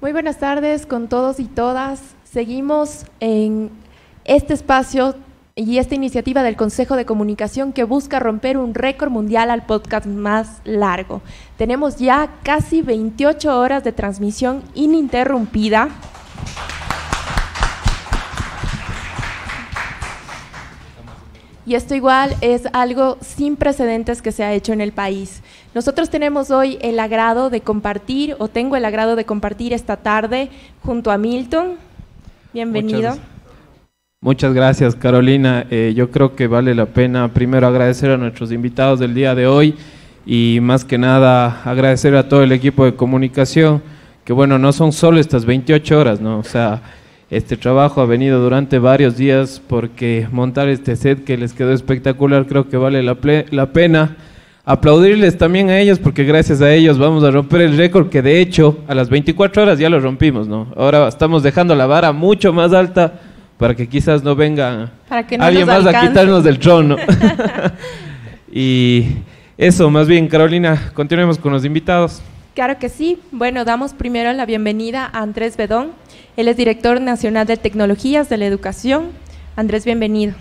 Muy buenas tardes con todos y todas. Seguimos en este espacio y esta iniciativa del Consejo de Comunicación que busca romper un récord mundial al podcast más largo. Tenemos ya casi 28 horas de transmisión ininterrumpida. Y esto igual es algo sin precedentes que se ha hecho en el país. Nosotros tenemos hoy el agrado de compartir, o tengo el agrado de compartir esta tarde junto a Milton. Bienvenido. Muchas gracias, Carolina. Yo creo que vale la pena primero agradecer a nuestros invitados del día de hoy y más que nada agradecer a todo el equipo de comunicación, que bueno, no son solo estas 28 horas, ¿no? O sea, este trabajo ha venido durante varios días porque montar este set que les quedó espectacular, creo que vale la pena. Aplaudirles también a ellos porque gracias a ellos vamos a romper el récord que de hecho a las 24 horas ya lo rompimos, ¿no? Ahora estamos dejando la vara mucho más alta para que quizás no venga alguien más a quitarnos del trono. Y eso, más bien, Carolina, continuemos con los invitados. Claro que sí. Bueno, damos primero la bienvenida a Andrés Bedón. Él es director nacional de Tecnologías de la Educación. Andrés, bienvenido.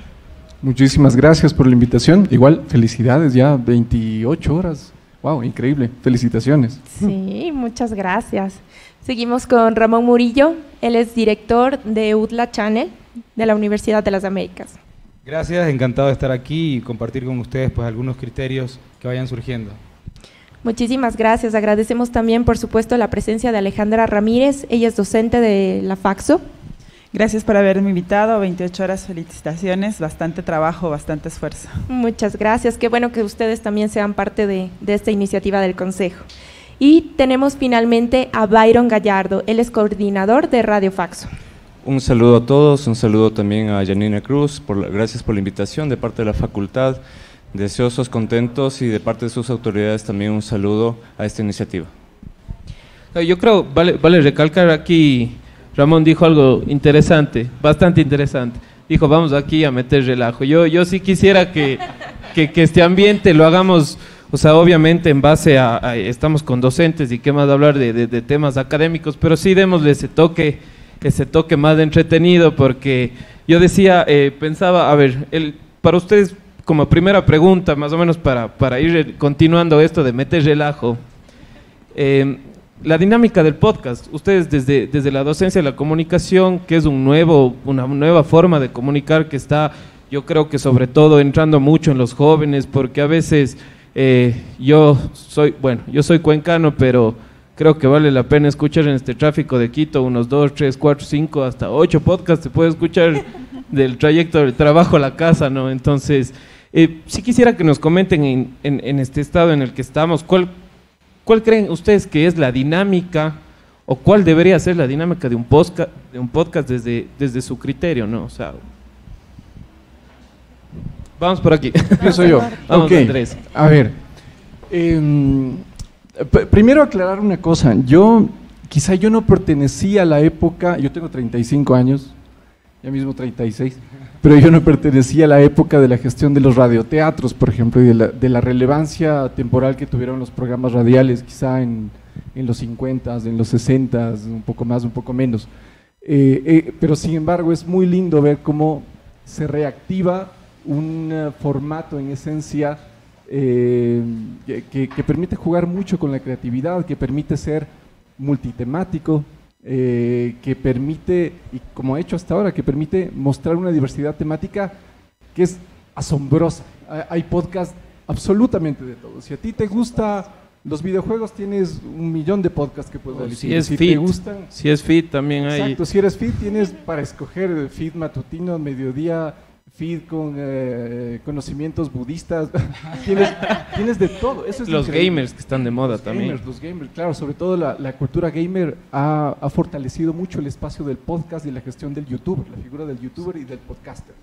Muchísimas gracias por la invitación. Igual, felicidades, ya 28 horas. Wow, increíble. Felicitaciones. Sí, muchas gracias. Seguimos con Ramón Murillo. Él es director de UTLA Channel de la Universidad de las Américas. Gracias, encantado de estar aquí y compartir con ustedes pues algunos criterios que vayan surgiendo. Muchísimas gracias. Agradecemos también, por supuesto, la presencia de Alejandra Ramírez. Ella es docente de la FACSO. Gracias por haberme invitado. 28 horas, felicitaciones. Bastante trabajo, bastante esfuerzo. Muchas gracias. Qué bueno que ustedes también sean parte de esta iniciativa del Consejo. Y tenemos finalmente a Byron Gallardo. Él es coordinador de Radio FACSO. Un saludo a todos, un saludo también a Janina Cruz. Gracias por la invitación de parte de la facultad. Deseosos, contentos y de parte de sus autoridades también un saludo a esta iniciativa. Yo creo, vale recalcar aquí, Ramón dijo algo interesante, bastante interesante. Dijo, vamos aquí a meter relajo. Yo sí quisiera que este ambiente lo hagamos, o sea, obviamente en base a estamos con docentes y qué más hablar de temas académicos, pero sí démosle ese toque más entretenido, porque yo decía, pensaba, a ver, para ustedes, como primera pregunta, más o menos para ir continuando esto de meter relajo, la dinámica del podcast, ustedes desde la docencia de la comunicación, que es una nueva forma de comunicar que está, yo creo que sobre todo entrando mucho en los jóvenes, porque a veces yo soy cuencano, pero creo que vale la pena escuchar en este tráfico de Quito unos 2, 3, 4, 5, hasta 8 podcasts, se puede escuchar del trayecto del trabajo a la casa, ¿no? Entonces, sí quisiera que nos comenten en este estado en el que estamos, ¿cuál creen ustedes que es la dinámica o cuál debería ser la dinámica de un podcast desde su criterio, ¿no? O sea, vamos por aquí. Empiezo yo. Vamos, okay. Andrés. A ver, primero aclarar una cosa. Quizá yo no pertenecía a la época, yo tengo 35 años, ya mismo 36, pero yo no pertenecía a la época de la gestión de los radioteatros, por ejemplo, y de la relevancia temporal que tuvieron los programas radiales, quizá en los 50, en los 60, un poco más, un poco menos. Pero sin embargo es muy lindo ver cómo se reactiva un formato en esencia que permite jugar mucho con la creatividad, que permite ser multitemático, que permite, y como ha hecho hasta ahora, que permite mostrar una diversidad temática que es asombrosa. Hay podcasts absolutamente de todo. Si a ti te gusta los videojuegos, tienes 1.000.000 de podcasts que puedes elegir. Si te gustan, si es fit también hay. Exacto, si eres fit tienes para escoger feed matutino, mediodía, feed con conocimientos budistas. tienes de todo. Eso es los increíble. gamers que están de moda también. Los gamers, claro, sobre todo la cultura gamer ha fortalecido mucho el espacio del podcast y la gestión del youtuber, la figura del youtuber y del podcaster.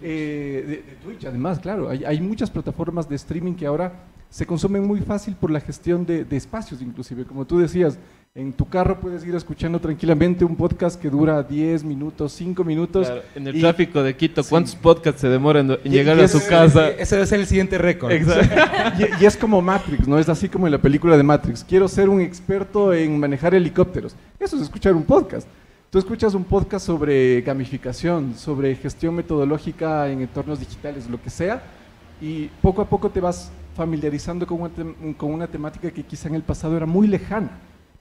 De Twitch, además, claro, hay muchas plataformas de streaming que ahora se consumen muy fácil por la gestión de espacios, inclusive. Como tú decías, en tu carro puedes ir escuchando tranquilamente un podcast que dura 10 minutos, 5 minutos. Claro, en el tráfico de Quito, ¿cuántos podcasts se demoran en llegar a su Ese casa? debe ser el siguiente récord. Exacto. Y es como Matrix, ¿no? Es así como en la película de Matrix. Quiero ser un experto en manejar helicópteros. Eso es escuchar un podcast. Tú escuchas un podcast sobre gamificación, sobre gestión metodológica en entornos digitales, lo que sea, y poco a poco te vas familiarizando con una temática que quizá en el pasado era muy lejana,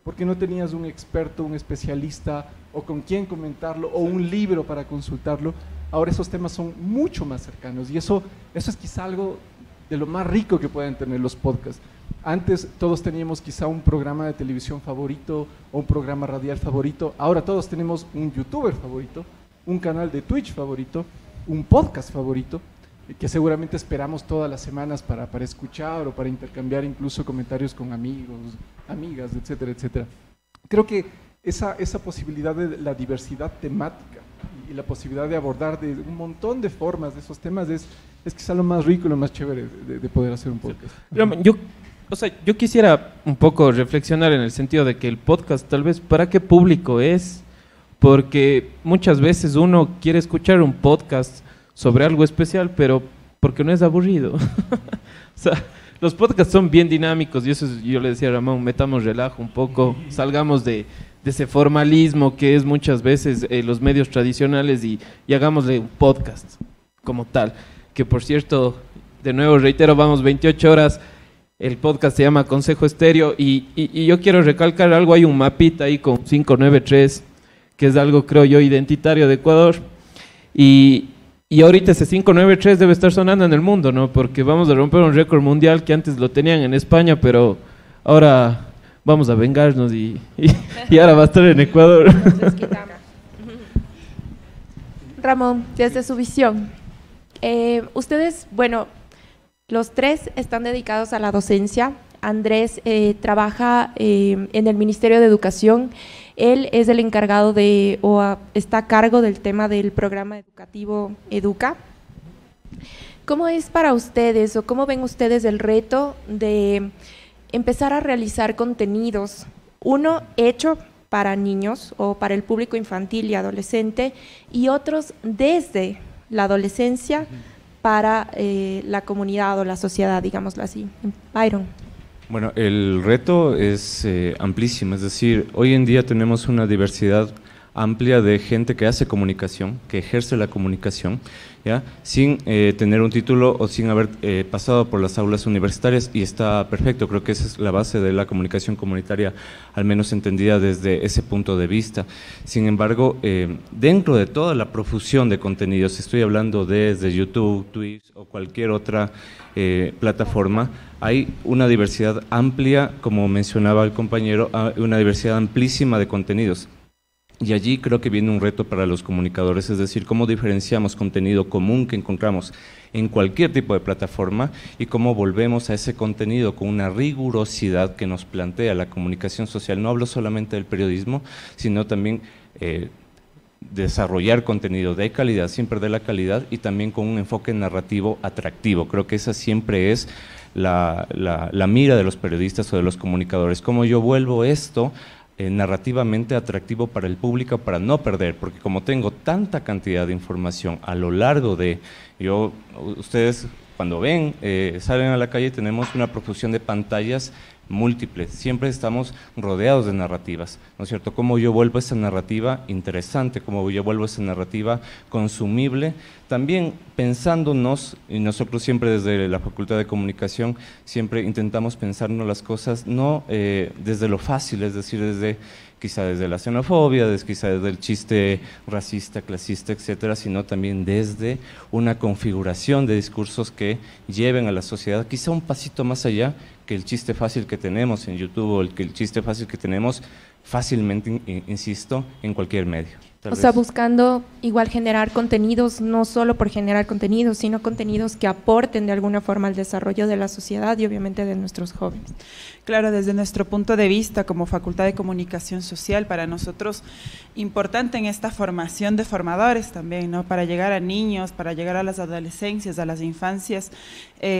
porque no tenías un experto, un especialista, o con quién comentarlo, o un libro para consultarlo. Ahora esos temas son mucho más cercanos, y eso es quizá algo de lo más rico que pueden tener los podcasts. Antes todos teníamos quizá un programa de televisión favorito o un programa radial favorito. Ahora todos tenemos un youtuber favorito, un canal de Twitch favorito, un podcast favorito, que seguramente esperamos todas las semanas para escuchar o para intercambiar incluso comentarios con amigos, amigas, etcétera, etcétera. Creo que esa posibilidad de la diversidad temática y la posibilidad de abordar de un montón de formas de esos temas es quizá lo más rico y lo más chévere de poder hacer un podcast. Yo quisiera un poco reflexionar en el sentido de que el podcast, tal vez, ¿para qué público es? Porque muchas veces uno quiere escuchar un podcast sobre algo especial, pero porque no es aburrido. O sea, los podcasts son bien dinámicos y eso yo le decía a Ramón, metamos relajo un poco, salgamos de ese formalismo que es muchas veces los medios tradicionales y hagámosle un podcast como tal. Que por cierto, de nuevo reitero, vamos 28 horas. El podcast se llama Consejo Estéreo y yo quiero recalcar algo, hay un mapita ahí con 593, que es algo, creo yo, identitario de Ecuador, y ahorita ese 593 debe estar sonando en el mundo, ¿no? Porque vamos a romper un récord mundial que antes lo tenían en España, pero ahora vamos a vengarnos y ahora va a estar en Ecuador. Ramón, desde su visión, ustedes, bueno, los tres están dedicados a la docencia. Andrés trabaja en el Ministerio de Educación. Él es el encargado está a cargo del tema del programa educativo Educa. ¿Cómo es para ustedes o cómo ven ustedes el reto de empezar a realizar contenidos, uno hecho para niños o para el público infantil y adolescente y otros desde la adolescencia para la comunidad o la sociedad, digámoslo así? Byron. Bueno, el reto es amplísimo, es decir, hoy en día tenemos una diversidad amplia de gente que hace comunicación, que ejerce la comunicación, ¿ya? Sin tener un título o sin haber pasado por las aulas universitarias, y está perfecto. Creo que esa es la base de la comunicación comunitaria, al menos entendida desde ese punto de vista. Sin embargo, dentro de toda la profusión de contenidos, estoy hablando desde YouTube, Twitch o cualquier otra plataforma, hay una diversidad amplia, como mencionaba el compañero, una diversidad amplísima de contenidos. Y allí creo que viene un reto para los comunicadores, es decir, cómo diferenciamos contenido común que encontramos en cualquier tipo de plataforma y cómo volvemos a ese contenido con una rigurosidad que nos plantea la comunicación social. No hablo solamente del periodismo, sino también desarrollar contenido de calidad, sin perder la calidad, y también con un enfoque narrativo atractivo. Creo que esa siempre es la mira de los periodistas o de los comunicadores. Cómo yo vuelvo esto narrativamente atractivo para el público, para no perder, porque como tengo tanta cantidad de información a lo largo de, ustedes cuando ven, salen a la calle, tenemos una profusión de pantallas múltiples, siempre estamos rodeados de narrativas, ¿no es cierto? Cómo yo vuelvo esa narrativa interesante, cómo yo vuelvo esa narrativa consumible, también pensándonos, y nosotros siempre desde la Facultad de Comunicación siempre intentamos pensarnos las cosas no desde lo fácil, es decir, quizá desde la xenofobia, quizá desde el chiste racista, clasista, etcétera, sino también desde una configuración de discursos que lleven a la sociedad quizá un pasito más allá que el chiste fácil que tenemos en YouTube o el chiste fácil que tenemos fácilmente, insisto, en cualquier medio. O sea, buscando igual generar contenidos, no solo por generar contenidos, sino contenidos que aporten de alguna forma al desarrollo de la sociedad y obviamente de nuestros jóvenes. Claro, desde nuestro punto de vista como Facultad de Comunicación Social, para nosotros importante en esta formación de formadores también, ¿no? Para llegar a niños, para llegar a las adolescencias, a las infancias,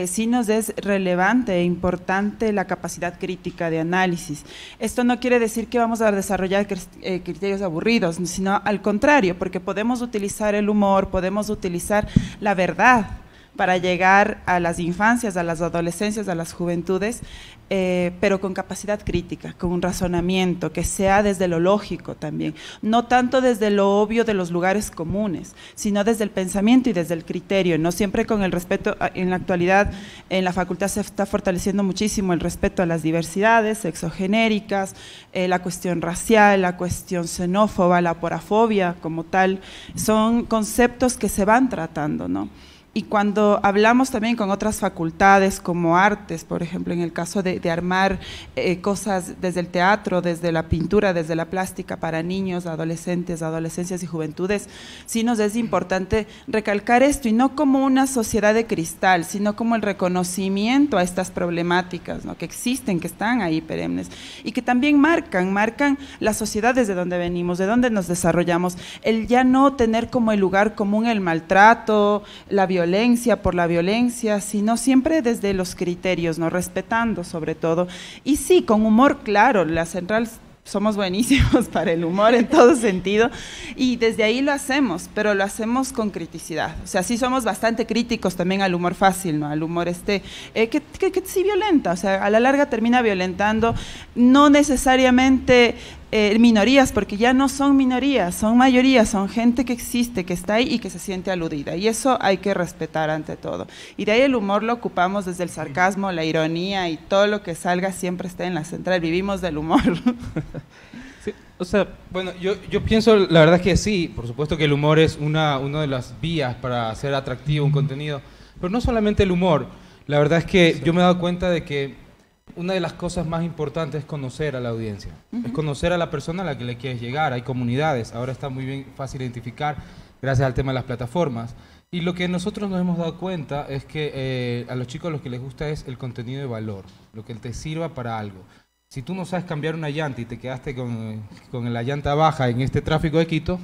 sí nos es relevante e importante la capacidad crítica de análisis. Esto no quiere decir que vamos a desarrollar criterios aburridos, sino al contrario, porque podemos utilizar el humor, podemos utilizar la verdad para llegar a las infancias, a las adolescencias, a las juventudes, pero con capacidad crítica, con un razonamiento que sea desde lo lógico también, no tanto desde lo obvio de los lugares comunes, sino desde el pensamiento y desde el criterio, no siempre con el respeto. En la actualidad en la facultad se está fortaleciendo muchísimo el respeto a las diversidades sexogenéricas, la cuestión racial, la cuestión xenófoba, la porafobia como tal, son conceptos que se van tratando, ¿no? Y cuando hablamos también con otras facultades como artes, por ejemplo, en el caso de armar cosas desde el teatro, desde la pintura, desde la plástica para niños, adolescentes, adolescencias y juventudes, sí nos es importante recalcar esto, y no como una sociedad de cristal, sino como el reconocimiento a estas problemáticas, ¿no? Que existen, que están ahí perennes, y que también marcan la sociedad desde donde venimos, de donde nos desarrollamos, el ya no tener como el lugar común el maltrato, la violencia por la violencia, sino siempre desde los criterios, ¿no? Respetando sobre todo, y sí, con humor, claro, la central somos buenísimos para el humor en todo sentido, y desde ahí lo hacemos, pero lo hacemos con criticidad. O sea, sí somos bastante críticos también al humor fácil, ¿no? Al humor que sí violenta, o sea, a la larga termina violentando, no necesariamente minorías, porque ya no son minorías, son mayorías, son gente que existe, que está ahí y que se siente aludida, y eso hay que respetar ante todo. Y de ahí el humor lo ocupamos desde el sarcasmo, la ironía, y todo lo que salga siempre está en la central, vivimos del humor. Sí, o sea, bueno, yo pienso, la verdad es que sí, por supuesto que el humor es una de las vías para hacer atractivo un contenido, pero no solamente el humor, la verdad es que yo me he dado cuenta de que una de las cosas más importantes es conocer a la audiencia, es conocer a la persona a la que le quieres llegar. Hay comunidades, ahora está muy bien fácil identificar gracias al tema de las plataformas, y lo que nosotros nos hemos dado cuenta es que a los chicos lo que les gusta es el contenido de valor, lo que te sirva para algo. Si tú no sabes cambiar una llanta y te quedaste con la llanta baja en este tráfico de Quito,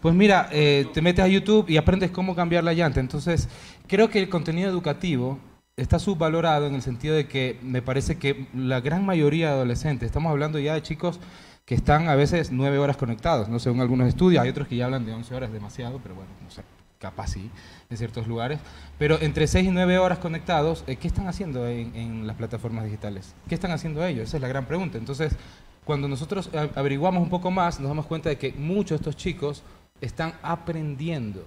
pues mira, te metes a YouTube y aprendes cómo cambiar la llanta. Entonces, creo que el contenido educativo está subvalorado en el sentido de que me parece que la gran mayoría de adolescentes, estamos hablando ya de chicos que están a veces 9 horas conectados, no sé, según algunos estudios, hay otros que ya hablan de 11 horas, demasiado, pero bueno, no sé, capaz sí, en ciertos lugares, pero entre 6 y 9 horas conectados, ¿qué están haciendo en las plataformas digitales? ¿Qué están haciendo ellos? Esa es la gran pregunta. Entonces, cuando nosotros averiguamos un poco más, nos damos cuenta de que muchos de estos chicos están aprendiendo.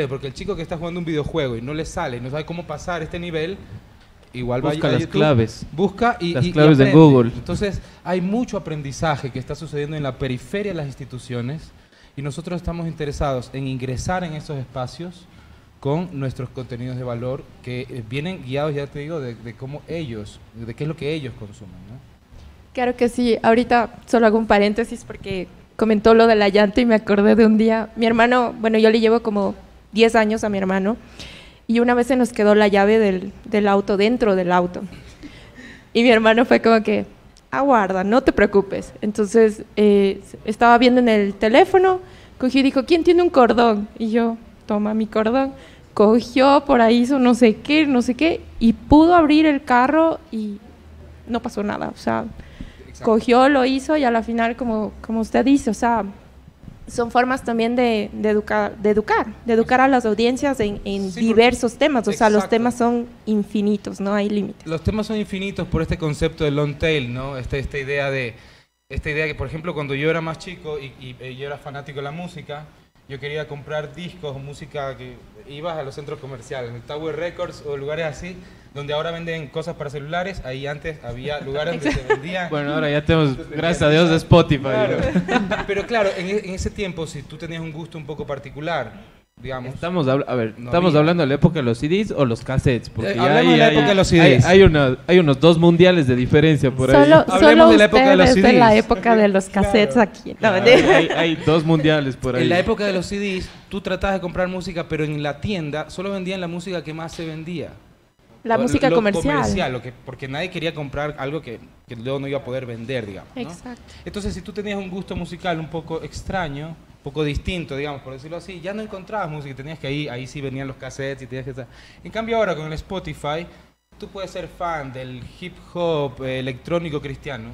Porque el chico que está jugando un videojuego y no le sale, no sabe cómo pasar este nivel, igual busca va a las YouTube, claves. Busca las claves de Google. Entonces, hay mucho aprendizaje que está sucediendo en la periferia de las instituciones, y nosotros estamos interesados en ingresar en esos espacios con nuestros contenidos de valor que vienen guiados, ya te digo, de cómo ellos, de qué es lo que ellos consumen, ¿no? Claro que sí. Ahorita solo hago un paréntesis porque comentó lo de la llanta y me acordé de un día. Mi hermano, bueno, yo le llevo como 10 años a mi hermano, y una vez se nos quedó la llave del auto dentro del auto. Y mi hermano fue como que, aguarda, no te preocupes. Entonces, estaba viendo en el teléfono, cogió y dijo, ¿quién tiene un cordón? Y yo, toma mi cordón. Cogió, por ahí hizo no sé qué, y pudo abrir el carro y no pasó nada. O sea, exacto. Cogió, lo hizo, y a la final, como usted dice, o sea, son formas también de educar a las audiencias en sí, diversos temas. O sea, los temas son infinitos, no hay límites. Los temas son infinitos por este concepto de long tail, ¿no? Esta idea que, por ejemplo, cuando yo era más chico y yo era fanático de la música, yo quería comprar discos o música, que ibas a los centros comerciales, el Tower Records o lugares así, donde ahora venden cosas para celulares. Ahí antes había lugares donde se vendían. Bueno, ahora ya tenemos, gracias a Dios, de Spotify. Claro. Pero claro, en ese tiempo, si tú tenías un gusto un poco particular, digamos. Estamos No estamos había. hablando de la época de los CDs o los cassettes, porque ya hablemos de la época de los CDs. hay unos 2 mundiales de diferencia por ahí. Solo Hablemos de la época de los ustedes de la CDs. época de los cassettes aquí. No, Hay 2 mundiales por ahí. En la época de los CDs, tú tratabas de comprar música, pero en la tienda solo vendían la música que más se vendía. la música Lo comercial. porque nadie quería comprar algo que luego no iba a poder vender, digamos, ¿no? Exacto. Entonces, si tú tenías un gusto musical un poco extraño, un poco distinto, digamos, por decirlo así, ya no encontrabas música, tenías que ahí sí venían los cassettes y tenías que estar. En cambio ahora con el Spotify, tú puedes ser fan del hip hop electrónico cristiano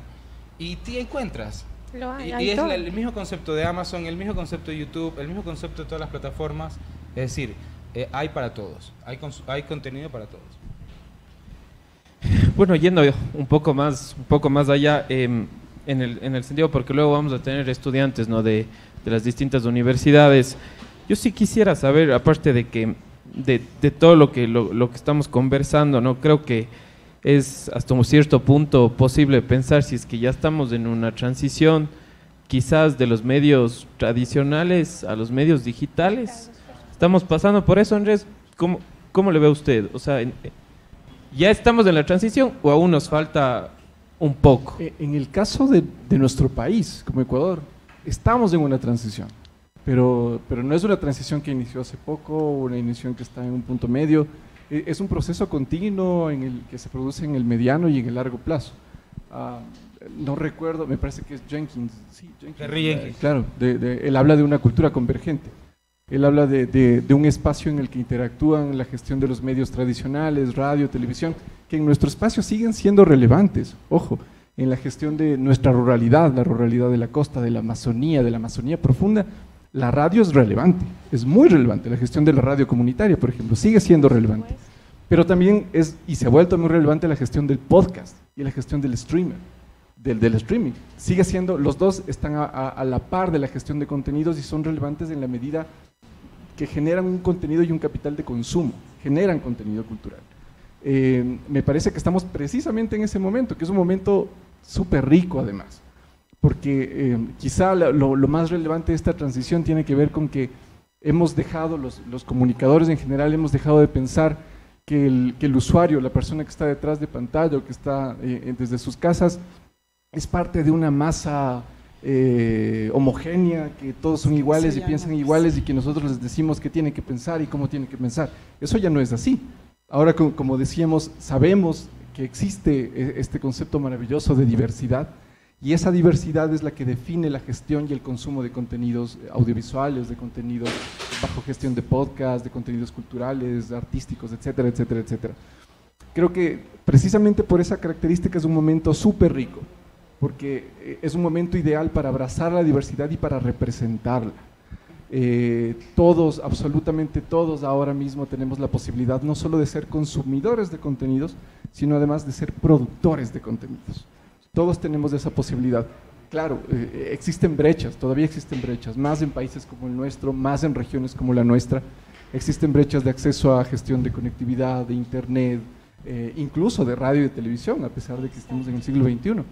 y te encuentras. Lo hay, Y hay es todo. el mismo concepto de Amazon, el mismo concepto de YouTube, el mismo concepto de todas las plataformas. Es decir, hay para todos, hay contenido para todos. Bueno, yendo un poco más allá, en el sentido, porque luego vamos a tener estudiantes, ¿no?, de las distintas universidades. Yo sí quisiera saber, aparte de que de todo lo que estamos conversando, ¿no?, creo que es hasta un cierto punto posible pensar si es que ya estamos en una transición quizás de los medios tradicionales a los medios digitales. Estamos pasando por eso, Andrés. ¿Cómo le ve usted? O sea, ¿ya estamos en la transición o aún nos falta un poco? En el caso de nuestro país, como Ecuador, estamos en una transición, pero no es una transición que inició hace poco, una transición que está en un punto medio. Es un proceso continuo en el que se produce en el mediano y en el largo plazo. No recuerdo, me parece que es Jenkins. Sí, Henry Jenkins. Claro, él habla de una cultura convergente. Él habla de un espacio en el que interactúan la gestión de los medios tradicionales, radio, televisión, que en nuestro espacio siguen siendo relevantes. Ojo, en la gestión de nuestra ruralidad, la ruralidad de la costa, de la Amazonía profunda, la radio es relevante, es muy relevante. La gestión de la radio comunitaria, por ejemplo, sigue siendo relevante. Pero también y se ha vuelto muy relevante la gestión del podcast y la gestión del streamer, del streaming. Sigue siendo, los dos están a la par de la gestión de contenidos y son relevantes en la medida que generan un contenido y un capital de consumo, generan contenido cultural. Me parece que estamos precisamente en ese momento, que es un momento súper rico además, porque quizá lo más relevante de esta transición tiene que ver con que hemos dejado, los comunicadores en general, hemos dejado de pensar que el usuario, la persona que está detrás de pantalla o que está desde sus casas, es parte de una masa homogénea, que todos son iguales y piensan iguales y que nosotros les decimos qué tienen que pensar y cómo tienen que pensar. Eso ya no es así. Ahora, como decíamos, sabemos que existe este concepto maravilloso de diversidad y esa diversidad es la que define la gestión y el consumo de contenidos audiovisuales, de contenidos bajo gestión de podcast, de contenidos culturales, artísticos, etcétera, etcétera, etcétera. Creo que precisamente por esa característica es un momento súper rico, porque es un momento ideal para abrazar la diversidad y para representarla. Todos, absolutamente todos, ahora mismo tenemos la posibilidad no solo de ser consumidores de contenidos, sino además de ser productores de contenidos. Todos tenemos esa posibilidad. Claro, existen brechas, todavía existen brechas, más en países como el nuestro, más en regiones como la nuestra. Existen brechas de acceso a gestión de conectividad, de internet, incluso de radio y de televisión, a pesar de que estamos en el siglo XXI.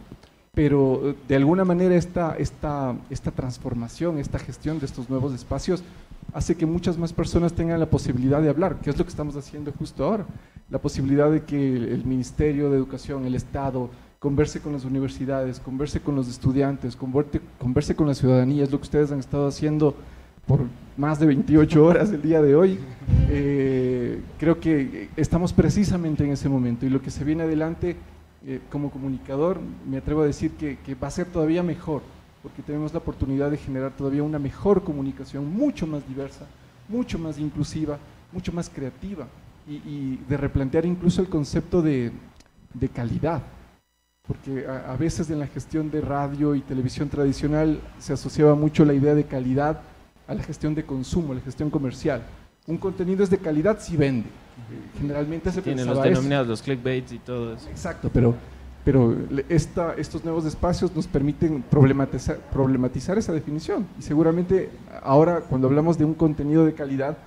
Pero de alguna manera esta transformación, esta gestión de estos nuevos espacios hace que muchas más personas tengan la posibilidad de hablar, que es lo que estamos haciendo justo ahora. La posibilidad de que el Ministerio de Educación, el Estado, converse con las universidades, converse con los estudiantes, converse con la ciudadanía, es lo que ustedes han estado haciendo por más de 28 horas el día de hoy. Creo que estamos precisamente en ese momento y lo que se viene adelante como comunicador, me atrevo a decir que va a ser todavía mejor, porque tenemos la oportunidad de generar todavía una mejor comunicación, mucho más diversa, mucho más inclusiva, mucho más creativa y de replantear incluso el concepto de calidad, porque a veces en la gestión de radio y televisión tradicional se asociaba mucho la idea de calidad a la gestión de consumo, a la gestión comercial. Un contenido es de calidad si vende. Generalmente se Tienen pensaba los denominados, los clickbaits y todo eso. Exacto, pero estos nuevos espacios nos permiten problematizar esa definición. Y seguramente ahora cuando hablamos de un contenido de calidad,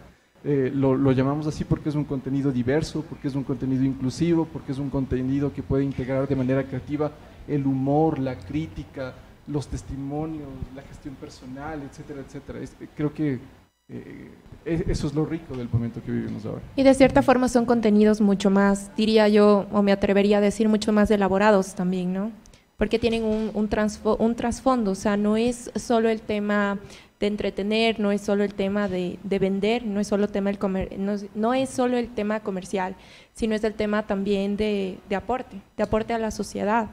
lo llamamos así porque es un contenido diverso, porque es un contenido inclusivo, porque es un contenido que puede integrar de manera creativa el humor, la crítica, los testimonios, la gestión personal, etcétera, etcétera. Creo que Eso es lo rico del momento que vivimos ahora. Y de cierta forma son contenidos mucho más, diría yo, o me atrevería a decir, mucho más elaborados también, ¿no? Porque tienen un trasfondo, o sea, no es solo el tema de entretener, no es solo el tema de vender, no es solo no es solo el tema comercial, sino es el tema también de aporte a la sociedad.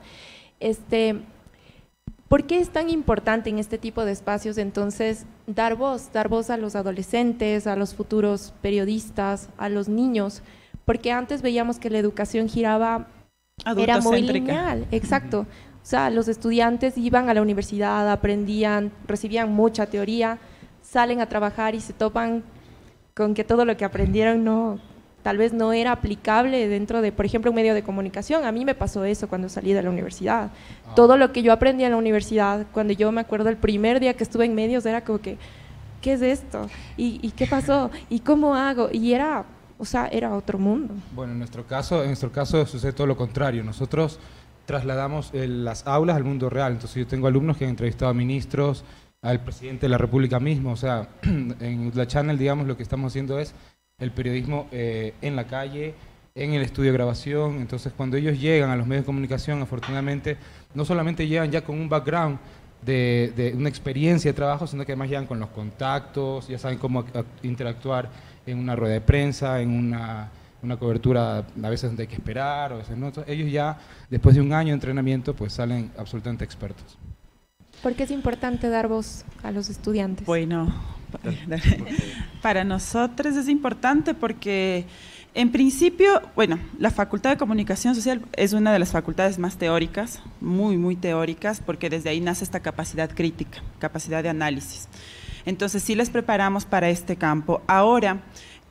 ¿Por qué es tan importante en este tipo de espacios entonces dar voz a los adolescentes, a los futuros periodistas, a los niños? Porque antes veíamos que la educación giraba, era muy lineal, exacto. O sea, los estudiantes iban a la universidad, aprendían, recibían mucha teoría, salen a trabajar y se topan con que todo lo que aprendieron tal vez no era aplicable dentro de, por ejemplo, un medio de comunicación. A mí me pasó eso cuando salí de la universidad. Todo lo que yo aprendí en la universidad, cuando yo me acuerdo el primer día que estuve en medios, era como que, ¿qué es esto? ¿Y qué pasó? ¿Y cómo hago? Y era otro mundo. Bueno, en nuestro caso sucede todo lo contrario. Nosotros trasladamos las aulas al mundo real. Entonces yo tengo alumnos que han entrevistado a ministros, al presidente de la República mismo. O sea, en la Channel, digamos, lo que estamos haciendo es el periodismo en la calle, en el estudio de grabación. Entonces cuando ellos llegan a los medios de comunicación, afortunadamente, no solamente llegan ya con un background de una experiencia de trabajo, sino que además llegan con los contactos, ya saben cómo interactuar en una rueda de prensa, en una cobertura a veces donde hay que esperar, a veces no. Entonces, ellos ya, después de un año de entrenamiento, pues salen absolutamente expertos. ¿Por qué es importante dar voz a los estudiantes? Bueno, para nosotros es importante porque, en principio, bueno, la Facultad de Comunicación Social es una de las facultades más teóricas, muy, muy teóricas, porque desde ahí nace esta capacidad crítica, capacidad de análisis. Entonces, sí les preparamos para este campo. Ahora,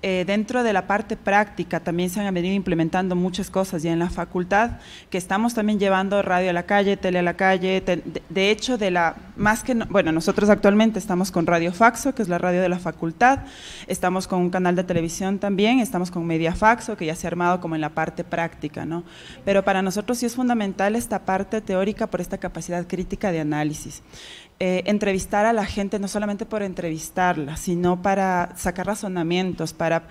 dentro de la parte práctica también se han venido implementando muchas cosas ya en la facultad, que estamos también llevando radio a la calle, tele a la calle. De hecho, nosotros actualmente estamos con Radio Faxo, que es la radio de la facultad, estamos con un canal de televisión también, estamos con Media Faxo, que ya se ha armado como en la parte práctica, ¿no? Pero para nosotros sí es fundamental esta parte teórica por esta capacidad crítica de análisis. Entrevistar a la gente no solamente por entrevistarla, sino para sacar razonamientos, para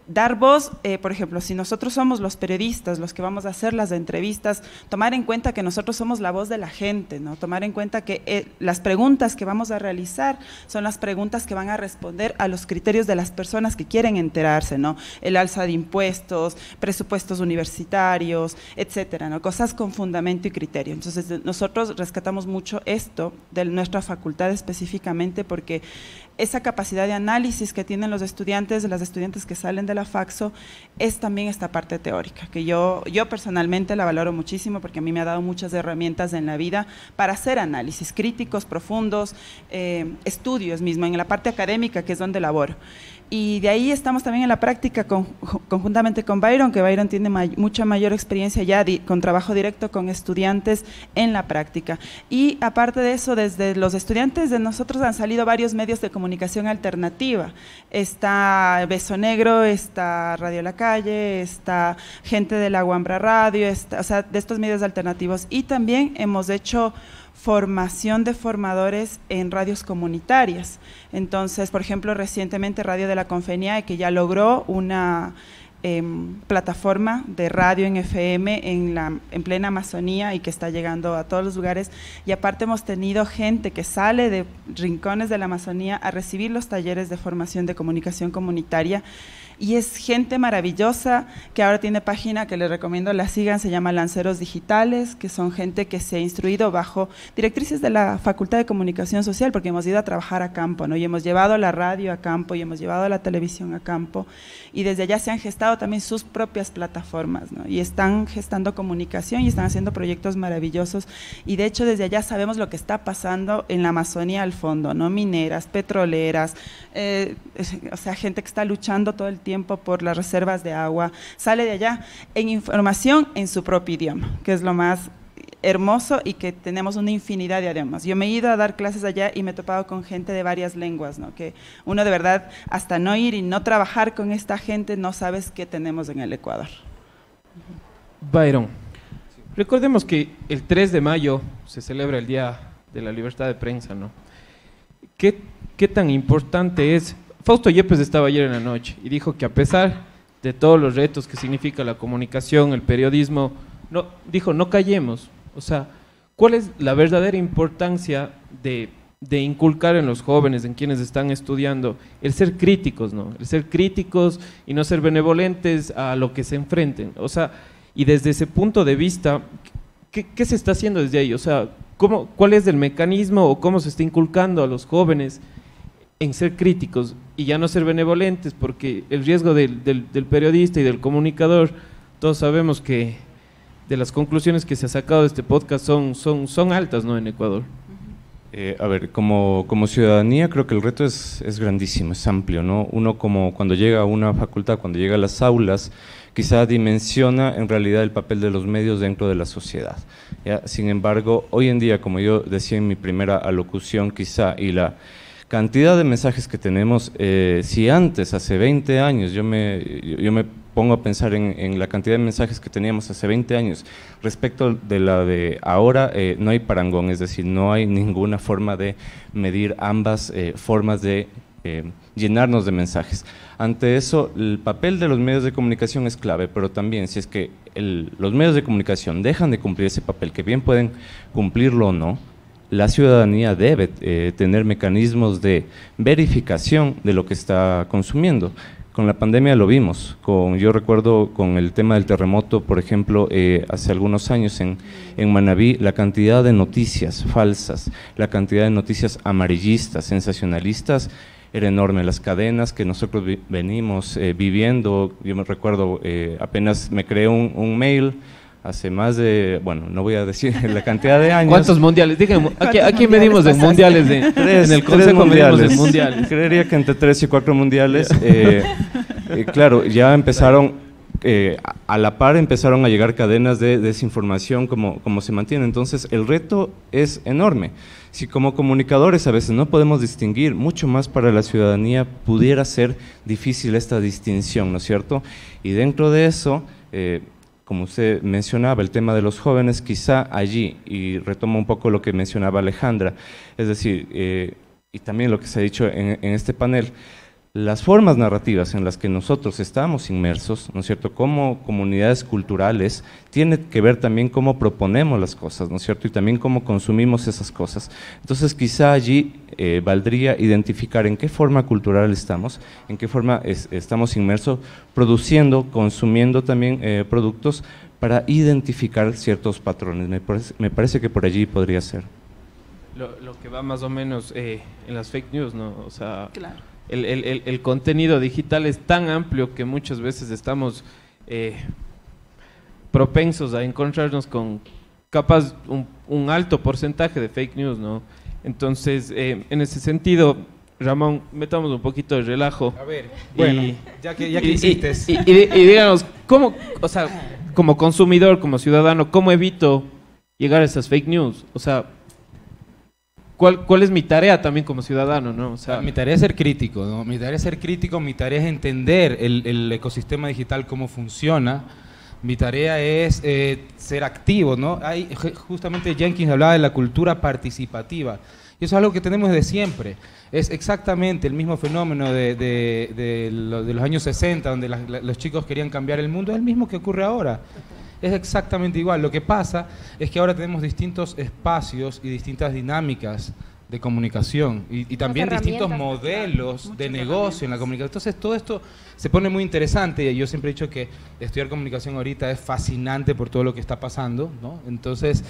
dar voz, por ejemplo, si nosotros somos los periodistas, los que vamos a hacer las entrevistas, tomar en cuenta que nosotros somos la voz de la gente, ¿no? Tomar en cuenta que las preguntas que vamos a realizar son las preguntas que van a responder a los criterios de las personas que quieren enterarse, ¿no? El alza de impuestos, presupuestos universitarios, etcétera, ¿no? Cosas con fundamento y criterio. Entonces, nosotros rescatamos mucho esto de nuestra facultad específicamente porque esa capacidad de análisis que tienen los estudiantes, las estudiantes que salen de la Faxo, es también esta parte teórica, que yo personalmente la valoro muchísimo porque a mí me ha dado muchas herramientas en la vida para hacer análisis críticos, profundos, estudios mismo, en la parte académica, que es donde laboro. Y de ahí estamos también en la práctica conjuntamente con Byron, que Byron tiene mucha mayor experiencia ya con trabajo directo con estudiantes en la práctica. Y aparte de eso, desde los estudiantes de nosotros han salido varios medios de comunicación alternativa. Está Beso Negro, está Radio La Calle, está gente de la Guambra Radio, o sea, de estos medios alternativos. Y también hemos hecho formación de formadores en radios comunitarias. Entonces, por ejemplo, recientemente Radio de la Confenia, que ya logró una plataforma de radio en FM en plena Amazonía y que está llegando a todos los lugares, y aparte hemos tenido gente que sale de rincones de la Amazonía a recibir los talleres de formación de comunicación comunitaria, y es gente maravillosa que ahora tiene página que les recomiendo la sigan, se llama Lanceros Digitales, que son gente que se ha instruido bajo directrices de la Facultad de Comunicación Social, porque hemos ido a trabajar a campo, ¿no? Y hemos llevado la radio a campo y hemos llevado la televisión a campo, y desde allá se han gestado también sus propias plataformas, ¿no? Y están gestando comunicación y están haciendo proyectos maravillosos, y de hecho desde allá sabemos lo que está pasando en la Amazonía al fondo, ¿no? Mineras, petroleras, o sea, gente que está luchando todo el tiempo por las reservas de agua, sale de allá en información en su propio idioma, que es lo más hermoso, y que tenemos una infinidad de idiomas. Yo me he ido a dar clases allá y me he topado con gente de varias lenguas, ¿no? Que uno de verdad, hasta no ir y no trabajar con esta gente, no sabes qué tenemos en el Ecuador. Byron, recordemos que el 3 de mayo se celebra el Día de la Libertad de Prensa, ¿no? ¿Qué tan importante es Fausto Yepes estaba ayer en la noche y dijo que a pesar de todos los retos que significa la comunicación, el periodismo, no callemos. O sea, ¿cuál es la verdadera importancia de inculcar en los jóvenes, en quienes están estudiando, el ser críticos, ¿no? El ser críticos y no ser benevolentes a lo que se enfrenten. O sea, y desde ese punto de vista, ¿qué se está haciendo desde ahí? O sea, ¿cuál es el mecanismo o cómo se está inculcando a los jóvenes en ser críticos y ya no ser benevolentes? Porque el riesgo del periodista y del comunicador, todos sabemos que de las conclusiones que se ha sacado de este podcast son altas, ¿no?, en Ecuador. A ver, como ciudadanía creo que el reto es grandísimo, es amplio, ¿no? Uno como cuando llega a una facultad, cuando llega a las aulas, quizá dimensiona en realidad el papel de los medios dentro de la sociedad, ¿ya? Sin embargo, hoy en día, como yo decía en mi primera alocución quizá, y la cantidad de mensajes que tenemos, si antes, hace 20 años, yo me pongo a pensar en la cantidad de mensajes que teníamos hace 20 años respecto de la de ahora, no hay parangón, es decir, no hay ninguna forma de medir ambas formas de llenarnos de mensajes. Ante eso, el papel de los medios de comunicación es clave, pero también si es que los medios de comunicación dejan de cumplir ese papel, que bien pueden cumplirlo o no, la ciudadanía debe tener mecanismos de verificación de lo que está consumiendo. Con la pandemia lo vimos, yo recuerdo con el tema del terremoto, por ejemplo, hace algunos años en Manabí, la cantidad de noticias falsas, la cantidad de noticias amarillistas, sensacionalistas, era enorme. Las cadenas que nosotros venimos viviendo, yo me recuerdo, apenas me creé un mail, hace más de, bueno, no voy a decir la cantidad de años. ¿Cuántos mundiales? Díganme, aquí medimos en mundiales, en el Consejo medimos en mundiales. Creería que entre 3 y 4 mundiales. Claro, ya empezaron, a la par empezaron a llegar cadenas de desinformación como se mantiene. Entonces, el reto es enorme. Si como comunicadores a veces no podemos distinguir, mucho más para la ciudadanía pudiera ser difícil esta distinción, ¿no es cierto? Y dentro de eso, como usted mencionaba, el tema de los jóvenes, quizá allí, y retomo un poco lo que mencionaba Alejandra, es decir, y también lo que se ha dicho en este panel, las formas narrativas en las que nosotros estamos inmersos, ¿no es cierto?, como comunidades culturales, tiene que ver también cómo proponemos las cosas, ¿no es cierto?, y también cómo consumimos esas cosas. Entonces, quizá allí valdría identificar en qué forma cultural estamos, en qué forma estamos inmersos, produciendo, consumiendo también productos para identificar ciertos patrones. Me parece que por allí podría ser. Lo que va más o menos en las fake news, ¿no? O sea, Claro. El contenido digital es tan amplio que muchas veces estamos propensos a encontrarnos con capaz un alto porcentaje de fake news, ¿no? Entonces, en ese sentido, Ramón, metamos un poquito de relajo. A ver, bueno, ya que hiciste. Y digamos, ¿cómo, o sea, como consumidor, como ciudadano, cómo evito llegar a esas fake news? O sea, ¿cuál es mi tarea también como ciudadano, ¿no? O sea, mi tarea es ser crítico, ¿no? Mi tarea es ser crítico, mi tarea es entender el ecosistema digital, cómo funciona. Mi tarea es ser activo, ¿no? Justamente Jenkins hablaba de la cultura participativa. Y eso es algo que tenemos desde siempre. Es exactamente el mismo fenómeno de los años 60, donde los chicos querían cambiar el mundo, es el mismo que ocurre ahora. Es exactamente igual. Lo que pasa es que ahora tenemos distintos espacios y distintas dinámicas de comunicación y también distintos modelos de negocio en la comunicación. Entonces todo esto se pone muy interesante y yo siempre he dicho que estudiar comunicación ahorita es fascinante por todo lo que está pasando, ¿no? Entonces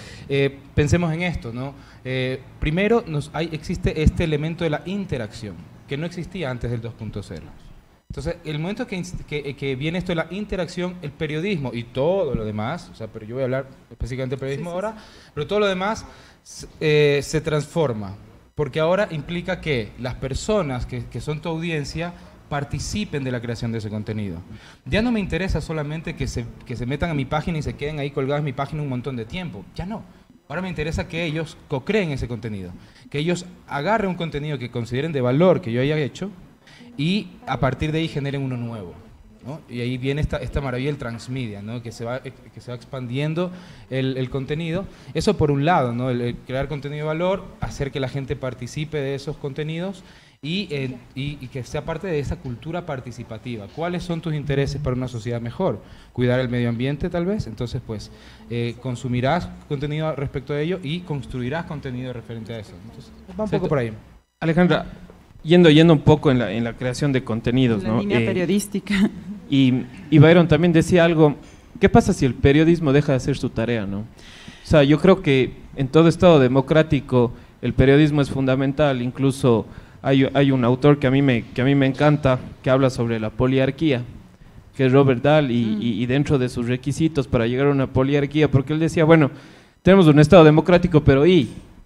pensemos en esto, ¿no? Primero existe este elemento de la interacción que no existía antes del 2.0. Entonces, el momento que viene esto de la interacción, el periodismo y todo lo demás, o sea, pero yo voy a hablar específicamente del periodismo ahora, pero todo lo demás se transforma, porque ahora implica que las personas que son tu audiencia participen de la creación de ese contenido. Ya no me interesa solamente que se metan a mi página y se queden ahí colgados en mi página un montón de tiempo, ya no. Ahora me interesa que ellos co-creen ese contenido, que ellos agarren un contenido que consideren de valor que yo haya hecho y a partir de ahí generen uno nuevo, ¿no? Y ahí viene esta maravilla del transmedia, ¿no? que se va expandiendo el contenido. Eso por un lado, ¿no? el crear contenido de valor, hacer que la gente participe de esos contenidos y que sea parte de esa cultura participativa. ¿Cuáles son tus intereses para una sociedad mejor? Cuidar el medio ambiente, tal vez. Entonces, pues, consumirás contenido respecto a ello y construirás contenido referente a eso. Entonces, va un poco por ahí. Alejandra, yendo un poco en la creación de contenidos, la ¿no? línea periodística. Y Byron también decía algo, ¿qué pasa si el periodismo deja de hacer su tarea, no? O sea, yo creo que en todo Estado democrático el periodismo es fundamental, incluso hay un autor que a mí me encanta, que habla sobre la poliarquía, que es Robert Dahl, y dentro de sus requisitos para llegar a una poliarquía, porque él decía, bueno, tenemos un Estado democrático, pero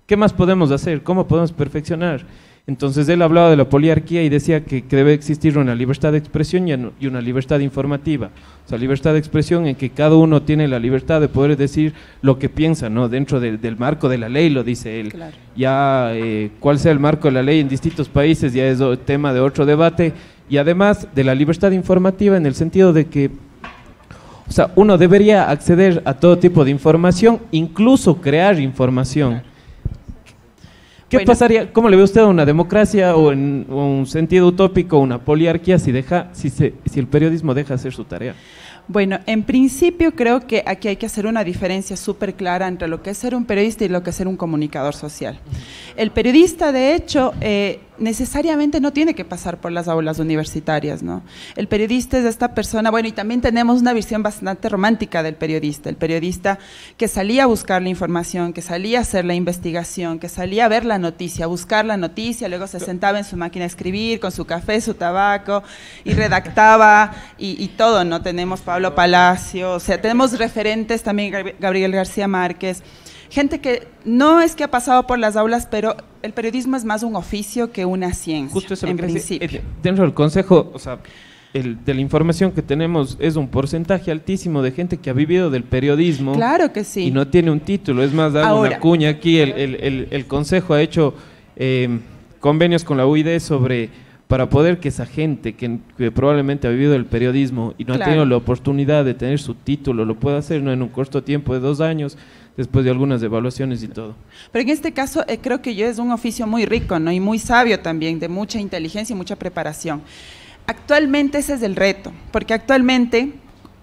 ¿qué más podemos hacer? ¿Cómo podemos perfeccionar? Entonces él hablaba de la poliarquía y decía que debe existir una libertad de expresión y una libertad informativa. O sea, libertad de expresión en que cada uno tiene la libertad de poder decir lo que piensa, ¿no? Dentro del marco de la ley, lo dice él. Claro. Ya cuál sea el marco de la ley en distintos países ya es tema de otro debate. Y además de la libertad informativa en el sentido de que, o sea, uno debería acceder a todo tipo de información, incluso crear información. ¿Qué pasaría? ¿Cómo le ve usted a una democracia o en un sentido utópico, una poliarquía, si el periodismo deja de hacer su tarea? Bueno, en principio creo que aquí hay que hacer una diferencia súper clara entre lo que es ser un periodista y lo que es ser un comunicador social. El periodista, de hecho, necesariamente no tiene que pasar por las aulas universitarias, ¿no? El periodista es esta persona, bueno, y también tenemos una visión bastante romántica del periodista, el periodista que salía a buscar la información, que salía a hacer la investigación, que salía a ver la noticia, a buscar la noticia, luego se sentaba en su máquina a escribir, con su café, su tabaco, y redactaba, y todo, ¿no? Tenemos Pablo Palacio, o sea, tenemos referentes también, Gabriel García Márquez, gente que no es que ha pasado por las aulas, pero el periodismo es más un oficio que una ciencia. Justo eso en principio. Dentro del consejo, o sea, de la información que tenemos es un porcentaje altísimo de gente que ha vivido del periodismo. Claro que sí. Y no tiene un título. Es más, dar una cuña aquí. El consejo ha hecho convenios con la UID para poder que esa gente que probablemente ha vivido del periodismo y no ha tenido la oportunidad de tener su título, lo pueda hacer, ¿no? En un corto tiempo de 2 años, después de algunas evaluaciones y todo. Pero en este caso creo que es un oficio muy rico, ¿no? Y muy sabio también, de mucha inteligencia y mucha preparación. Actualmente ese es el reto, porque actualmente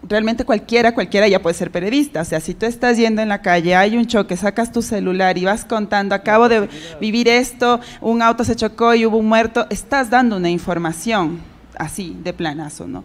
realmente cualquiera ya puede ser periodista. O sea, si tú estás yendo en la calle, hay un choque, sacas tu celular y vas contando, acabo de vivir esto, un auto se chocó y hubo un muerto, estás dando una información así, de planazo, ¿no?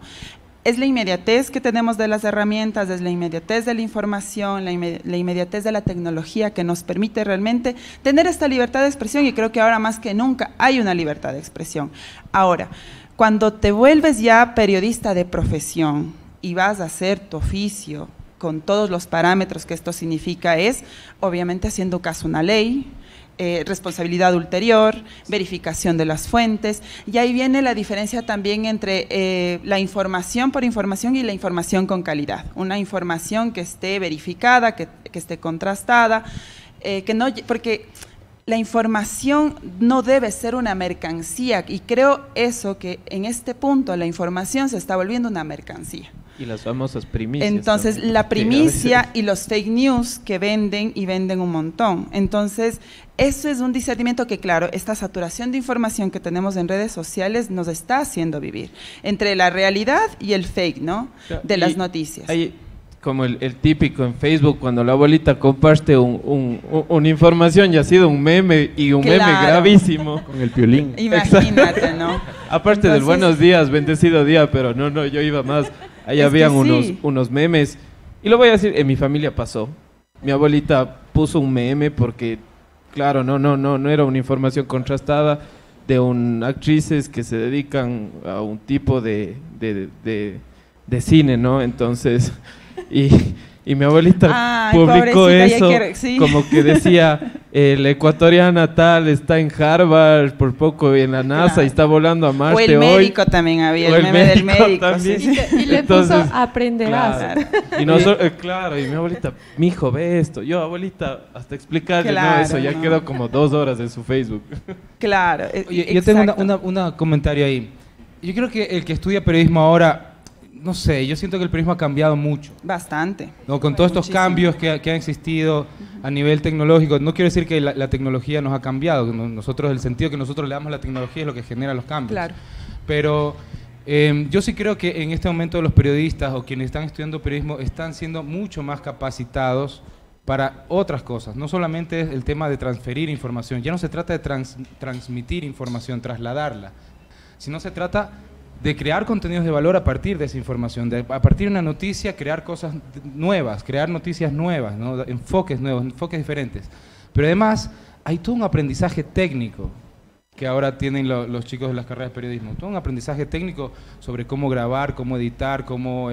Es la inmediatez que tenemos de las herramientas, es la inmediatez de la información, la inmediatez de la tecnología que nos permite realmente tener esta libertad de expresión, y creo que ahora más que nunca hay una libertad de expresión. Ahora, cuando te vuelves ya periodista de profesión y vas a hacer tu oficio con todos los parámetros que esto significa, es obviamente haciendo caso a una ley, responsabilidad ulterior, verificación de las fuentes, y ahí viene la diferencia también entre la información por información y la información con calidad. Una información que esté verificada, que esté contrastada, porque la información no debe ser una mercancía, y creo eso, que en este punto la información se está volviendo una mercancía. Y las famosas primicias. Entonces, también, la primicia y los fake news que venden, y venden un montón. Entonces, eso es un discernimiento que, claro, esta saturación de información que tenemos en redes sociales nos está haciendo vivir entre la realidad y el fake, ¿no? De las noticias. Hay como el típico en Facebook, cuando la abuelita comparte una información y ha sido un meme, y un meme gravísimo. Con el Piolín. Imagínate, ¿no? Aparte del buenos días, bendecido día, pero no, yo iba más. Ahí habían unos memes. Y lo voy a decir, en mi familia pasó. Mi abuelita puso un meme porque, claro, no era una información contrastada de actrices que se dedican a un tipo de cine, ¿no? Entonces, y mi abuelita publicó eso, como que decía, la ecuatoriana tal está en Harvard, por poco en la NASA, y está volando a Marte hoy. O el médico también había, el meme del médico. Y le puso, aprenderás. Claro, y mi abuelita, mi hijo, ve esto. Yo, abuelita, hasta explicarle, eso ya quedó como 2 horas en su Facebook. Claro. Yo tengo un comentario ahí. Yo creo que el que estudia periodismo ahora no sé, yo siento que el periodismo ha cambiado mucho. Bastante. ¿No? Con todos estos cambios que han existido a nivel tecnológico, no quiero decir que la tecnología nos ha cambiado, nosotros, el sentido que nosotros le damos a la tecnología es lo que genera los cambios. Claro. Pero yo sí creo que en este momento los periodistas o quienes están estudiando periodismo están siendo mucho más capacitados para otras cosas, no solamente es el tema de transferir información, ya no se trata de transmitir información, trasladarla, sino se trata de crear contenidos de valor a partir de esa información, a partir de una noticia crear cosas nuevas, crear noticias nuevas, ¿no? Enfoques nuevos, enfoques diferentes. Pero además hay todo un aprendizaje técnico que ahora tienen los chicos de las carreras de periodismo, todo un aprendizaje técnico sobre cómo grabar, cómo editar, cómo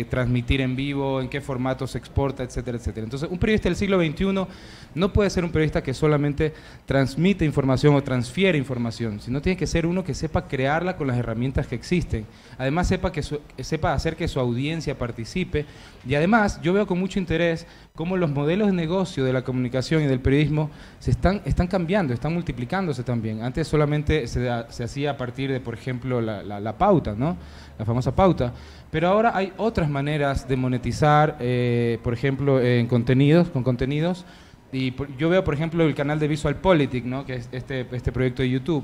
transmitir en vivo, en qué formato se exporta, etcétera, etcétera. Entonces, un periodista del siglo XXI no puede ser un periodista que solamente transmite información o transfiere información, sino tiene que ser uno que sepa crearla con las herramientas que existen. Además, sepa hacer que su audiencia participe. Y además, yo veo con mucho interés cómo los modelos de negocio de la comunicación y del periodismo están cambiando, están multiplicándose también. Antes solamente se hacía a partir de, por ejemplo, la pauta, ¿no? La famosa pauta. Pero ahora hay otras maneras de monetizar, por ejemplo, con contenidos. Y yo veo, por ejemplo, el canal de VisualPolitik, ¿no? Que es este proyecto de YouTube.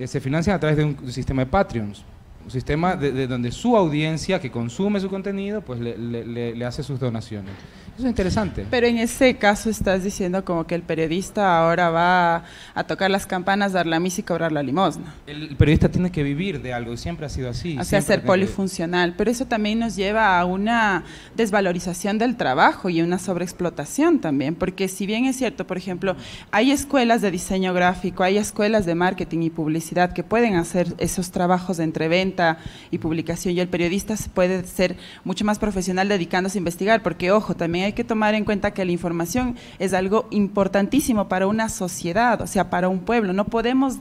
Se financian a través de un sistema de Patreons. Un sistema de donde su audiencia que consume su contenido pues le hace sus donaciones. Eso es interesante. Pero en ese caso estás diciendo como que el periodista ahora va a tocar las campanas, dar la misa y cobrar la limosna. El periodista tiene que vivir de algo, siempre ha sido así. O sea, ser polifuncional, pero eso también nos lleva a una desvalorización del trabajo y una sobreexplotación también, porque si bien es cierto, por ejemplo, hay escuelas de diseño gráfico, hay escuelas de marketing y publicidad que pueden hacer esos trabajos de entreventa y publicación, y el periodista puede ser mucho más profesional dedicándose a investigar, porque ojo, también hay que tomar en cuenta que la información es algo importantísimo para una sociedad, o sea, para un pueblo. No podemos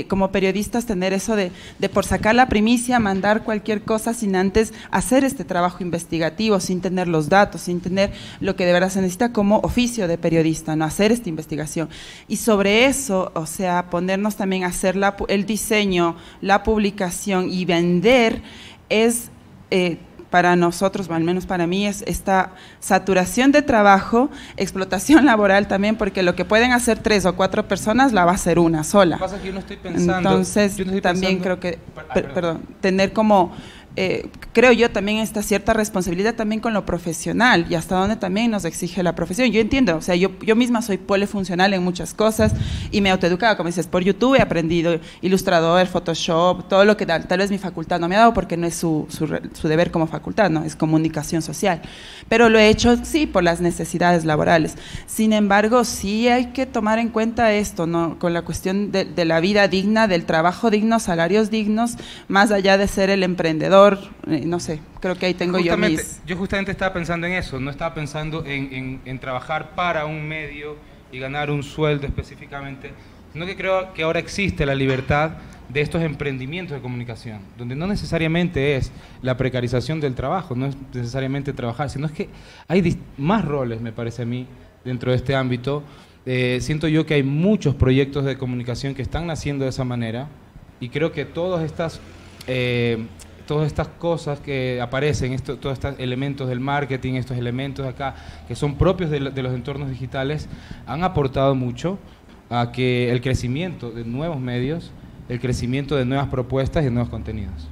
como periodistas tener eso de por sacar la primicia, mandar cualquier cosa sin antes hacer este trabajo investigativo, sin tener los datos, sin tener lo que de verdad se necesita como oficio de periodista, no hacer esta investigación. Y sobre eso, o sea, ponernos también a hacer el diseño, la publicación y vender es para nosotros, al menos para mí, es esta saturación de trabajo, explotación laboral también, porque lo que pueden hacer 3 o 4 personas la va a hacer una sola. Lo que pasa es que yo no estoy pensando. Entonces, también creo que, perdón, tener como creo yo también esta cierta responsabilidad también con lo profesional y hasta dónde también nos exige la profesión. Yo entiendo, o sea, yo misma soy polifuncional en muchas cosas y me he autoeducado, como dices, por YouTube he aprendido ilustrador, Photoshop, todo lo que tal vez mi facultad no me ha dado porque no es su deber como facultad, no es comunicación social, pero lo he hecho sí por las necesidades laborales. Sin embargo, sí hay que tomar en cuenta esto, ¿no? Con la cuestión de la vida digna, del trabajo digno, salarios dignos, más allá de ser el emprendedor. No sé, creo que ahí tengo yo justamente estaba pensando en eso, no estaba pensando en trabajar para un medio y ganar un sueldo específicamente, sino que creo que ahora existe la libertad de estos emprendimientos de comunicación, donde no necesariamente es la precarización del trabajo, no es necesariamente trabajar, sino es que hay más roles, me parece a mí, dentro de este ámbito. Siento yo que hay muchos proyectos de comunicación que están naciendo de esa manera y creo que todas estas cosas que aparecen, todos estos elementos del marketing, estos elementos de acá, que son propios de los entornos digitales, han aportado mucho a que el crecimiento de nuevos medios, el crecimiento de nuevas propuestas y de nuevos contenidos.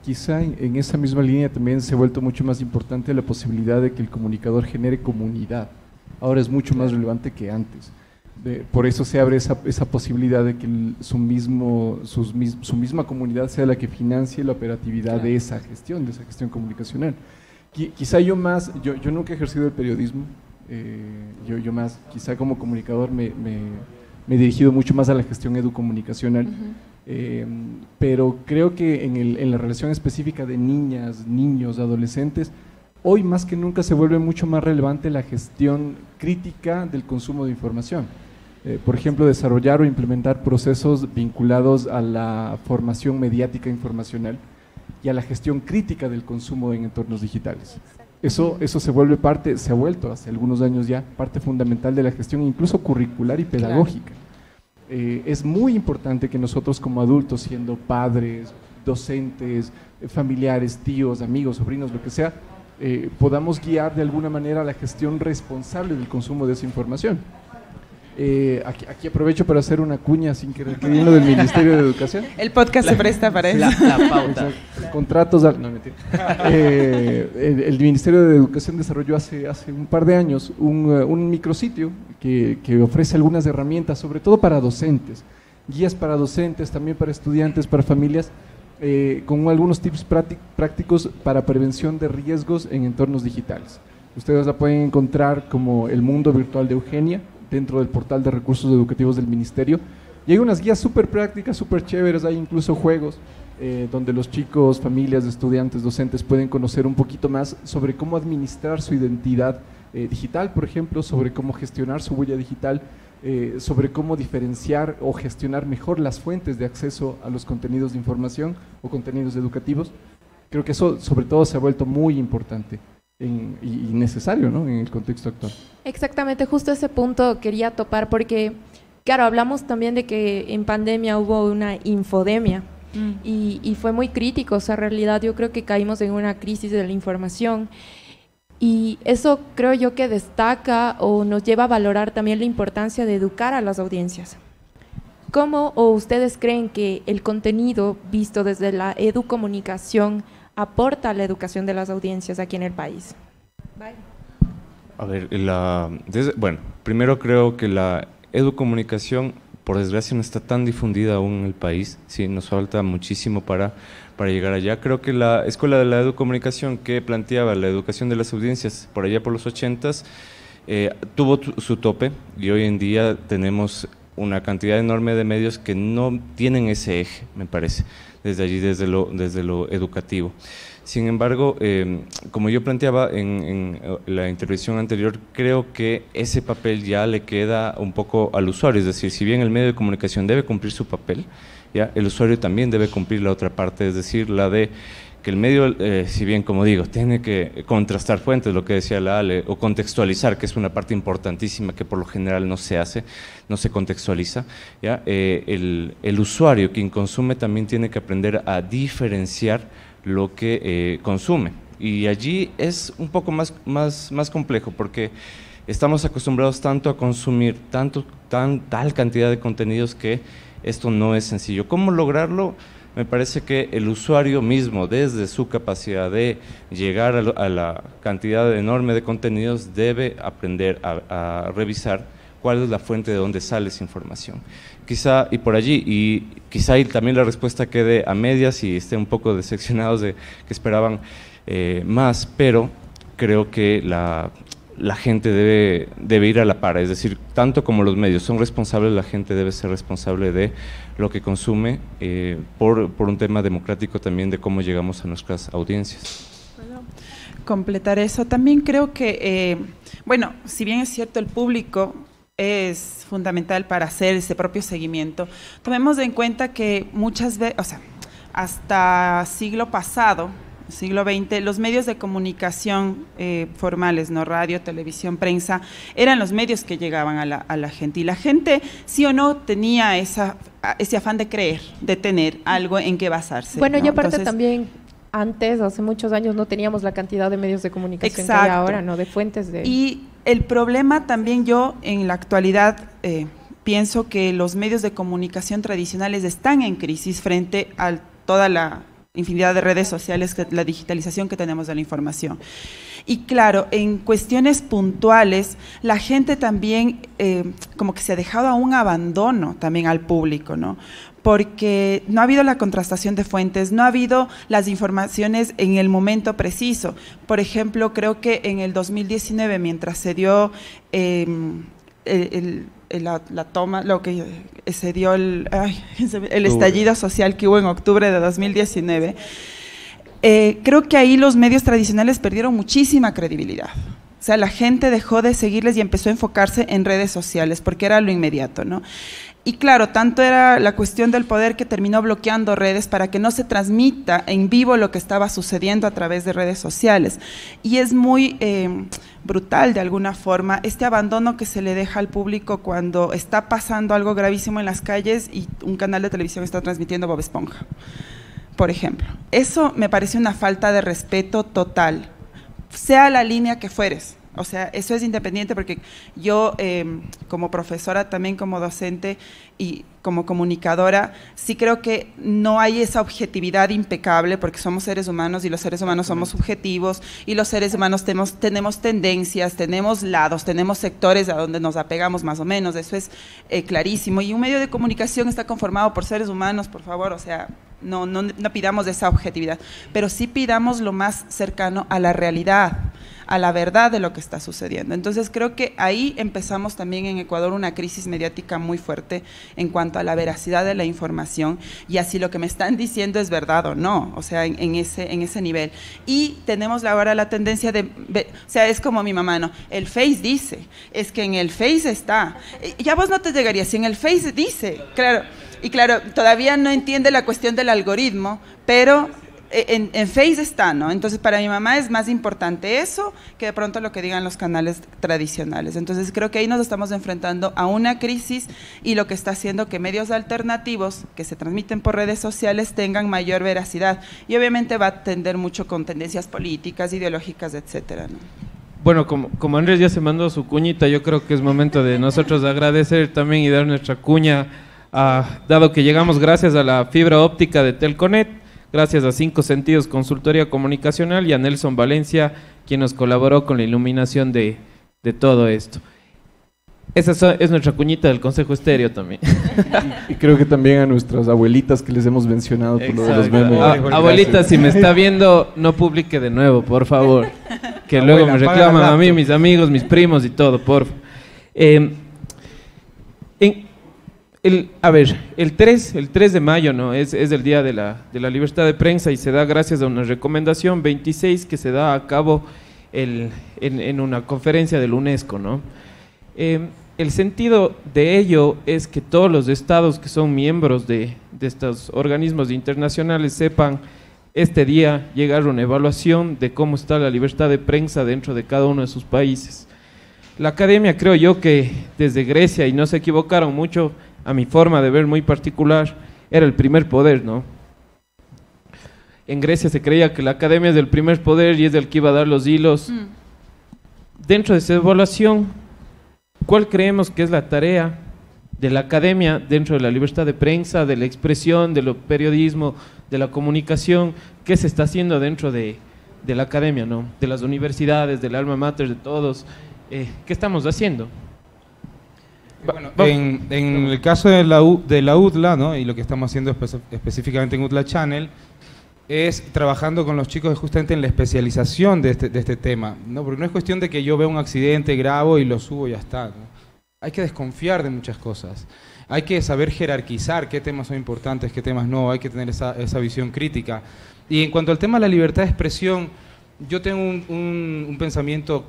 Quizá en esa misma línea también se ha vuelto mucho más importante la posibilidad de que el comunicador genere comunidad. Ahora es mucho más relevante que antes. Por eso se abre esa posibilidad de que su misma comunidad sea la que financie la operatividad de esa gestión comunicacional. Quizá yo nunca he ejercido el periodismo, yo más, quizá como comunicador me he dirigido mucho más a la gestión educomunicacional, pero creo que en la relación específica de niñas, niños, adolescentes, hoy más que nunca se vuelve mucho más relevante la gestión crítica del consumo de información. Por ejemplo, desarrollar o implementar procesos vinculados a la formación mediática informacional y a la gestión crítica del consumo en entornos digitales. Eso se ha vuelto hace algunos años ya parte fundamental de la gestión, incluso curricular y pedagógica. Claro. Es muy importante que nosotros como adultos, siendo padres, docentes, familiares, tíos, amigos, sobrinos, lo que sea, podamos guiar de alguna manera la gestión responsable del consumo de esa información. Aquí aprovecho para hacer una cuña sin querer, que vino del Ministerio de Educación. El podcast se presta para eso. La pauta. Contratos, no, mentira. El Ministerio de Educación desarrolló hace un par de años un micrositio que ofrece algunas herramientas, sobre todo para docentes, guías para docentes, también para estudiantes, para familias, con algunos tips prácticos para prevención de riesgos en entornos digitales. Ustedes la pueden encontrar como El Mundo Virtual de Eugenia, dentro del portal de recursos educativos del Ministerio, y hay unas guías súper prácticas, súper chéveres, hay incluso juegos donde los chicos, familias, estudiantes, docentes pueden conocer un poquito más sobre cómo administrar su identidad digital, por ejemplo, sobre cómo gestionar su huella digital, sobre cómo diferenciar o gestionar mejor las fuentes de acceso a los contenidos de información o contenidos educativos. Creo que eso sobre todo se ha vuelto muy importante y necesario, ¿no?, en el contexto actual. Exactamente, justo ese punto quería topar porque, claro, hablamos también de que en pandemia hubo una infodemia y fue muy crítico, o sea, en realidad yo creo que caímos en una crisis de la información y eso creo yo que destaca o nos lleva a valorar también la importancia de educar a las audiencias. ¿Cómo o ustedes creen que el contenido visto desde la educomunicación aporta a la educación de las audiencias aquí en el país? Bye. A ver, bueno, primero creo que la educomunicación, por desgracia, no está tan difundida aún en el país, sí, nos falta muchísimo para llegar allá. Creo que la Escuela de la Educomunicación, que planteaba la educación de las audiencias por allá por los 80s, tuvo su tope, y hoy en día tenemos una cantidad enorme de medios que no tienen ese eje, me parece, desde allí, desde lo educativo. Sin embargo, como yo planteaba en la intervención anterior, creo que ese papel ya le queda un poco al usuario, es decir, si bien el medio de comunicación debe cumplir su papel, ya el usuario también debe cumplir la otra parte, es decir, la de que el medio, si bien, como digo, tiene que contrastar fuentes, lo que decía la Ale, o contextualizar, que es una parte importantísima que por lo general no se hace, no se contextualiza, ¿ya? El usuario, quien consume, también tiene que aprender a diferenciar lo que consume, y allí es un poco más complejo, porque estamos acostumbrados tanto a consumir tal cantidad de contenidos que esto no es sencillo. ¿Cómo lograrlo? Me parece que el usuario mismo, desde su capacidad de llegar a la cantidad enorme de contenidos, debe aprender a revisar cuál es la fuente de donde sale esa información. Quizá, y por allí, y quizá y también la respuesta quede a medias y esté un poco decepcionados de que esperaban más, pero creo que la gente debe ir a la par, es decir, tanto como los medios son responsables, la gente debe ser responsable de lo que consume, por un tema democrático también de cómo llegamos a nuestras audiencias. ¿Puedo completar eso? También creo que, bueno, si bien es cierto el público es fundamental para hacer ese propio seguimiento, tomemos en cuenta que muchas veces, o sea, hasta siglo pasado, siglo XX, los medios de comunicación formales, no radio, televisión, prensa, eran los medios que llegaban a la gente, y la gente sí o no tenía ese afán de creer, de tener algo en que basarse. Bueno, ¿no? y aparte Entonces, también antes, hace muchos años, no teníamos la cantidad de medios de comunicación exacto, que hay ahora, ¿no? De fuentes de... Y el problema también, yo en la actualidad pienso que los medios de comunicación tradicionales están en crisis frente a toda la infinidad de redes sociales, la digitalización que tenemos de la información. Y claro, en cuestiones puntuales, la gente también como que se ha dejado a un abandono también al público, ¿no? Porque no ha habido la contrastación de fuentes, no ha habido las informaciones en el momento preciso. Por ejemplo, creo que en el 2019, mientras se dio la toma, lo que se dio el estallido social que hubo en octubre de 2019, creo que ahí los medios tradicionales perdieron muchísima credibilidad. O sea, la gente dejó de seguirles y empezó a enfocarse en redes sociales porque era lo inmediato, ¿no? Y claro, tanto era la cuestión del poder que terminó bloqueando redes para que no se transmita en vivo lo que estaba sucediendo a través de redes sociales. Y es muy brutal de alguna forma este abandono que se le deja al público cuando está pasando algo gravísimo en las calles y un canal de televisión está transmitiendo Bob Esponja. por ejemplo. Eso me parece una falta de respeto total, sea la línea que fueres. O sea, eso es independiente porque yo como profesora, también como docente y como comunicadora, sí creo que no hay esa objetividad impecable porque somos seres humanos y los seres humanos somos subjetivos y los seres humanos tenemos tendencias, tenemos lados, tenemos sectores a donde nos apegamos más o menos, eso es clarísimo. Y un medio de comunicación está conformado por seres humanos, por favor, o sea, no pidamos esa objetividad, pero sí pidamos lo más cercano a la realidad, a la verdad de lo que está sucediendo. Entonces creo que ahí empezamos también en Ecuador una crisis mediática muy fuerte en cuanto a la veracidad de la información y así lo que me están diciendo es verdad o no, o sea, en ese nivel. Y tenemos ahora la tendencia de, o sea, es como mi mamá, ¿no? El Face dice, es que en el Face está, ya vos no te llegarías, si en el Face dice, claro, y claro, todavía no entiende la cuestión del algoritmo, pero en Face está, ¿no? Entonces para mi mamá es más importante eso que de pronto lo que digan los canales tradicionales. Entonces creo que ahí nos estamos enfrentando a una crisis y lo que está haciendo que medios alternativos que se transmiten por redes sociales tengan mayor veracidad y obviamente va a tender mucho con tendencias políticas, ideológicas, etcétera, ¿no? Bueno, como Andrés ya se mandó su cuñita, yo creo que es momento de nosotros agradecer también y dar nuestra cuña, dado que llegamos gracias a la fibra óptica de Telconet, gracias a 5 Sentidos Consultoría Comunicacional y a Nelson Valencia, quien nos colaboró con la iluminación de todo esto. Esa es nuestra cuñita del Consejo Estéreo también. Y creo que también a nuestras abuelitas que les hemos mencionado por lo de los memes. Abuelita, si me está viendo, no publique de nuevo, por favor. Que Abuela, luego me reclaman a mí, mis amigos, mis primos y todo, por favor. El 3 de mayo, ¿no? es el día de la libertad de prensa y se da gracias a una recomendación 26 que se da a cabo en una conferencia del UNESCO, ¿no? El sentido de ello es que todos los estados que son miembros de estos organismos internacionales sepan este día llegar a una evaluación de cómo está la libertad de prensa dentro de cada uno de sus países. La academia, creo yo que desde Grecia, y no se equivocaron mucho, a mi forma de ver muy particular, era el primer poder, ¿no? En Grecia se creía que la academia es el primer poder y es el que iba a dar los hilos. Dentro de esa evaluación, ¿cuál creemos que es la tarea de la academia dentro de la libertad de prensa, de la expresión, del periodismo, de la comunicación? ¿Qué se está haciendo dentro de la academia, ¿no? De las universidades, del alma mater de todos? ¿Qué estamos haciendo? Bueno, en el caso de la UDLA, ¿no? Y lo que estamos haciendo específicamente en UDLA Channel es trabajando con los chicos justamente en la especialización de este tema, ¿no? Porque no es cuestión de que yo vea un accidente, grabo y lo subo y ya está, ¿no? Hay que desconfiar de muchas cosas, hay que saber jerarquizar qué temas son importantes, qué temas no, hay que tener esa visión crítica. Y en cuanto al tema de la libertad de expresión, yo tengo un pensamiento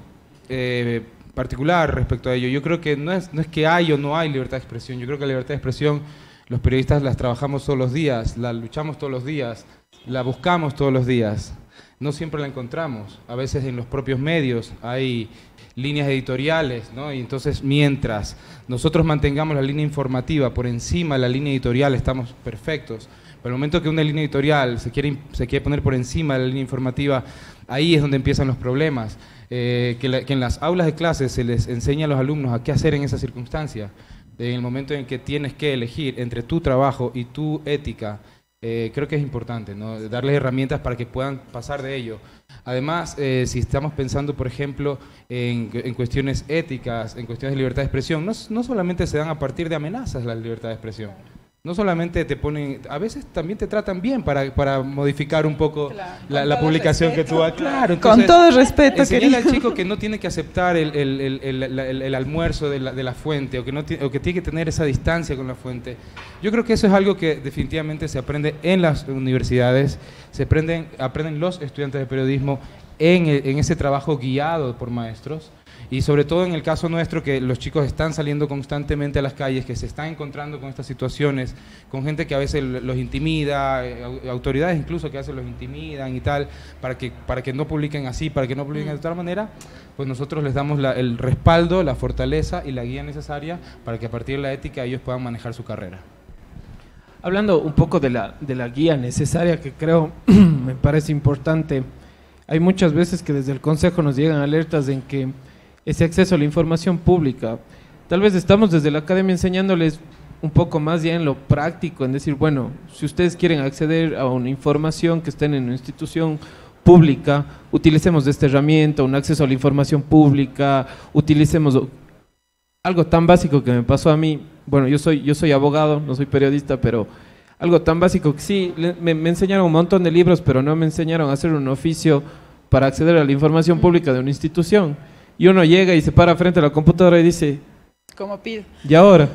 particular respecto a ello. Yo creo que no es que hay o no hay libertad de expresión. Yo creo que la libertad de expresión los periodistas las trabajamos todos los días, la luchamos todos los días, la buscamos todos los días. No siempre la encontramos. A veces en los propios medios hay líneas editoriales, ¿no? Y entonces mientras nosotros mantengamos la línea informativa por encima de la línea editorial estamos perfectos. Pero el momento que una línea editorial se quiere poner por encima de la línea informativa, ahí es donde empiezan los problemas. Que en las aulas de clases se les enseña a los alumnos a qué hacer en esa circunstancia. En el momento en que tienes que elegir entre tu trabajo y tu ética, creo que es importante, ¿no? Darles herramientas para que puedan pasar de ello. Además, si estamos pensando, por ejemplo, en cuestiones éticas, en cuestiones de libertad de expresión, no solamente se dan a partir de amenazas la libertad de expresión. No solamente te ponen, a veces también te tratan bien para modificar un poco claro, la publicación respeto, que tú hagas. Claro, entonces, con todo respeto, enseñarle al chico que no tiene que aceptar el almuerzo de la fuente o que tiene que tener esa distancia con la fuente. Yo creo que eso es algo que definitivamente se aprende en las universidades, aprenden los estudiantes de periodismo en ese trabajo guiado por maestros. Y sobre todo en el caso nuestro, que los chicos están saliendo constantemente a las calles, que se están encontrando con estas situaciones, con gente que a veces los intimida, autoridades incluso que a veces los intimidan y tal, para que no publiquen así, para que no publiquen de otra manera, pues nosotros les damos el respaldo, la fortaleza y la guía necesaria para que a partir de la ética ellos puedan manejar su carrera. hablando un poco de la guía necesaria que creo me parece importante, hay muchas veces que desde el Consejo nos llegan alertas en que ese acceso a la información pública, tal vez estamos desde la academia enseñándoles un poco más ya en lo práctico, en decir, bueno, si ustedes quieren acceder a una información que esté en una institución pública, utilicemos esta herramienta, un acceso a la información pública, utilicemos algo tan básico que me pasó a mí. Bueno, yo soy abogado, no soy periodista, pero algo tan básico que sí, me enseñaron un montón de libros, pero no me enseñaron a hacer un oficio para acceder a la información pública de una institución. Y uno llega y se para frente a la computadora y dice, ¿cómo pido? ¿y ahora?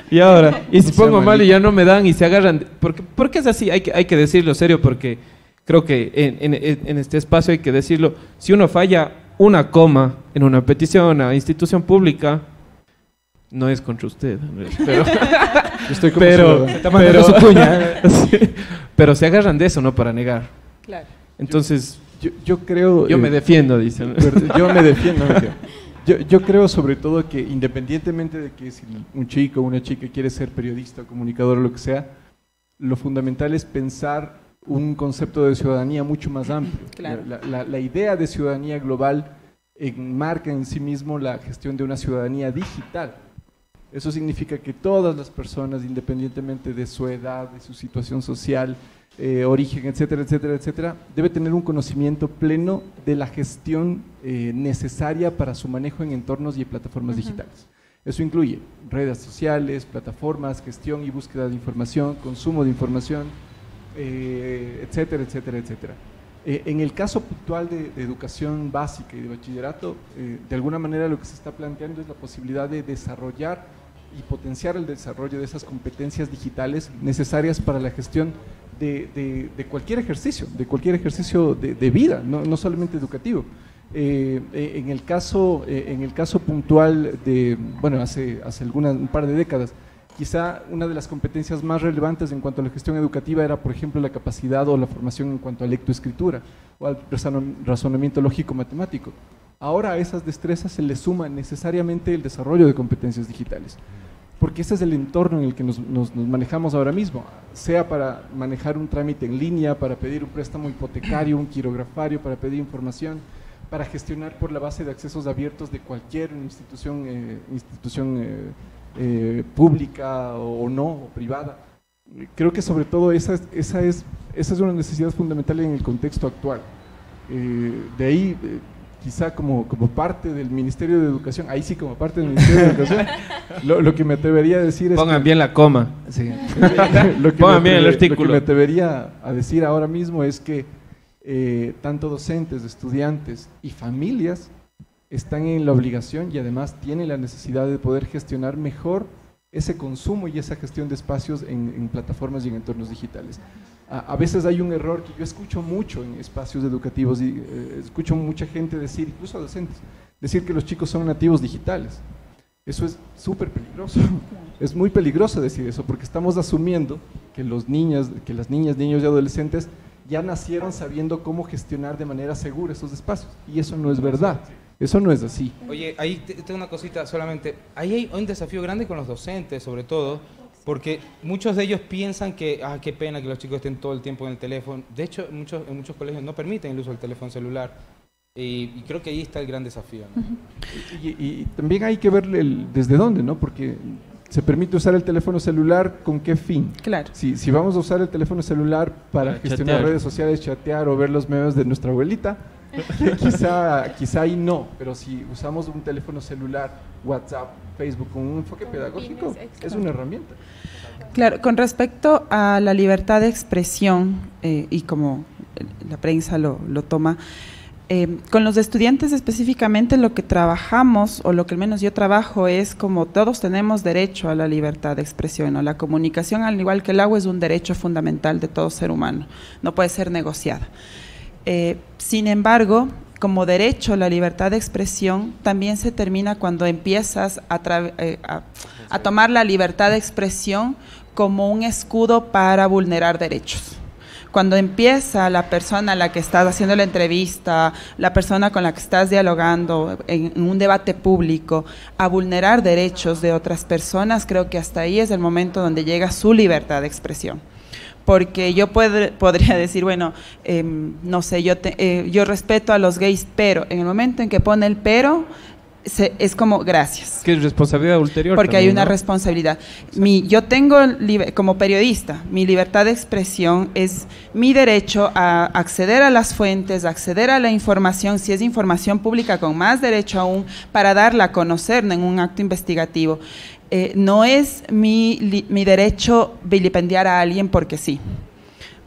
¿Y ahora? Y si pongo mal y ya no me dan y se agarran. Porque es así, hay que decirlo serio, porque creo que en este espacio hay que decirlo. Si uno falla una coma en una petición a institución pública, no es contra usted, pero se agarran de eso, no para negar. Claro. Entonces, yo creo... Yo me defiendo, dicen. Yo me defiendo. Yo creo sobre todo que independientemente de que si un chico o una chica quiere ser periodista, comunicador o lo que sea, lo fundamental es pensar un concepto de ciudadanía mucho más amplio. Claro. La idea de ciudadanía global enmarca en sí mismo la gestión de una ciudadanía digital. Eso significa que todas las personas, independientemente de su edad, de su situación social, origen, etcétera, etcétera, etcétera, debe tener un conocimiento pleno de la gestión necesaria para su manejo en entornos y plataformas digitales. Eso incluye redes sociales, plataformas, gestión y búsqueda de información, consumo de información, etcétera, etcétera, etcétera. En el caso puntual de educación básica y de bachillerato, de alguna manera lo que se está planteando es la posibilidad de desarrollar y potenciar el desarrollo de esas competencias digitales necesarias para la gestión de cualquier ejercicio, de vida, no solamente educativo. En el caso puntual de, bueno, hace un par de décadas, quizá una de las competencias más relevantes en cuanto a la gestión educativa era, por ejemplo, la capacidad o la formación en cuanto a lectoescritura o al razonamiento lógico-matemático. Ahora a esas destrezas se le suma necesariamente el desarrollo de competencias digitales, porque ese es el entorno en el que nos manejamos ahora mismo, sea para manejar un trámite en línea, para pedir un préstamo hipotecario, un quirografario, para pedir información, para gestionar por la base de accesos abiertos de cualquier institución pública o no, o privada. Creo que sobre todo esa es una necesidad fundamental en el contexto actual. De ahí, quizá como parte del Ministerio de Educación, ahí sí como parte del Ministerio de Educación, lo que me atrevería a decir es... Pongan bien la coma. Sí. Pongan bien el artículo. Lo que me atrevería a decir ahora mismo es que tanto docentes, estudiantes y familias están en la obligación y además tienen la necesidad de poder gestionar mejor ese consumo y esa gestión de espacios en plataformas y en entornos digitales. A veces hay un error que yo escucho mucho en espacios educativos y escucho mucha gente decir, incluso docentes, decir que los chicos son nativos digitales. Eso es súper peligroso. Es muy peligroso decir eso porque estamos asumiendo que las niñas, niños y adolescentes ya nacieron sabiendo cómo gestionar de manera segura esos espacios y eso no es verdad. Eso no es así. Oye, ahí tengo una cosita solamente. Ahí hay un desafío grande con los docentes, sobre todo, porque muchos de ellos piensan que, qué pena que los chicos estén todo el tiempo en el teléfono. De hecho, en muchos colegios no permiten el uso del teléfono celular. Y creo que ahí está el gran desafío, ¿no? Y también hay que ver desde dónde, ¿no? Porque se permite usar el teléfono celular, ¿con qué fin? Claro. Si vamos a usar el teléfono celular para gestionar redes sociales, chatear o ver los memes de nuestra abuelita, quizá ahí no, pero si usamos un teléfono celular, WhatsApp, Facebook con un enfoque pedagógico, es una herramienta. Claro, con respecto a la libertad de expresión y como la prensa lo toma, con los estudiantes específicamente lo que trabajamos, o lo que al menos yo trabajo, es como todos tenemos derecho a la libertad de expresión, ¿no? La comunicación, al igual que el agua, es un derecho fundamental de todo ser humano, no puede ser negociada. Sin embargo, como derecho, la libertad de expresión también se termina cuando empiezas a tomar la libertad de expresión como un escudo para vulnerar derechos. Cuando empieza la persona a la que estás haciendo la entrevista, la persona con la que estás dialogando en un debate público, a vulnerar derechos de otras personas, creo que hasta ahí es el momento donde llega su libertad de expresión. Porque yo podría decir, bueno, no sé, yo respeto a los gays, pero en el momento en que pone el pero, es como gracias. Que es responsabilidad ulterior. Porque también, hay una ¿no? responsabilidad. Yo tengo, como periodista, mi libertad de expresión es mi derecho a acceder a las fuentes, a acceder a la información, si es información pública, con más derecho aún, para darla a conocer en un acto investigativo. No es mi derecho vilipendiar a alguien porque sí,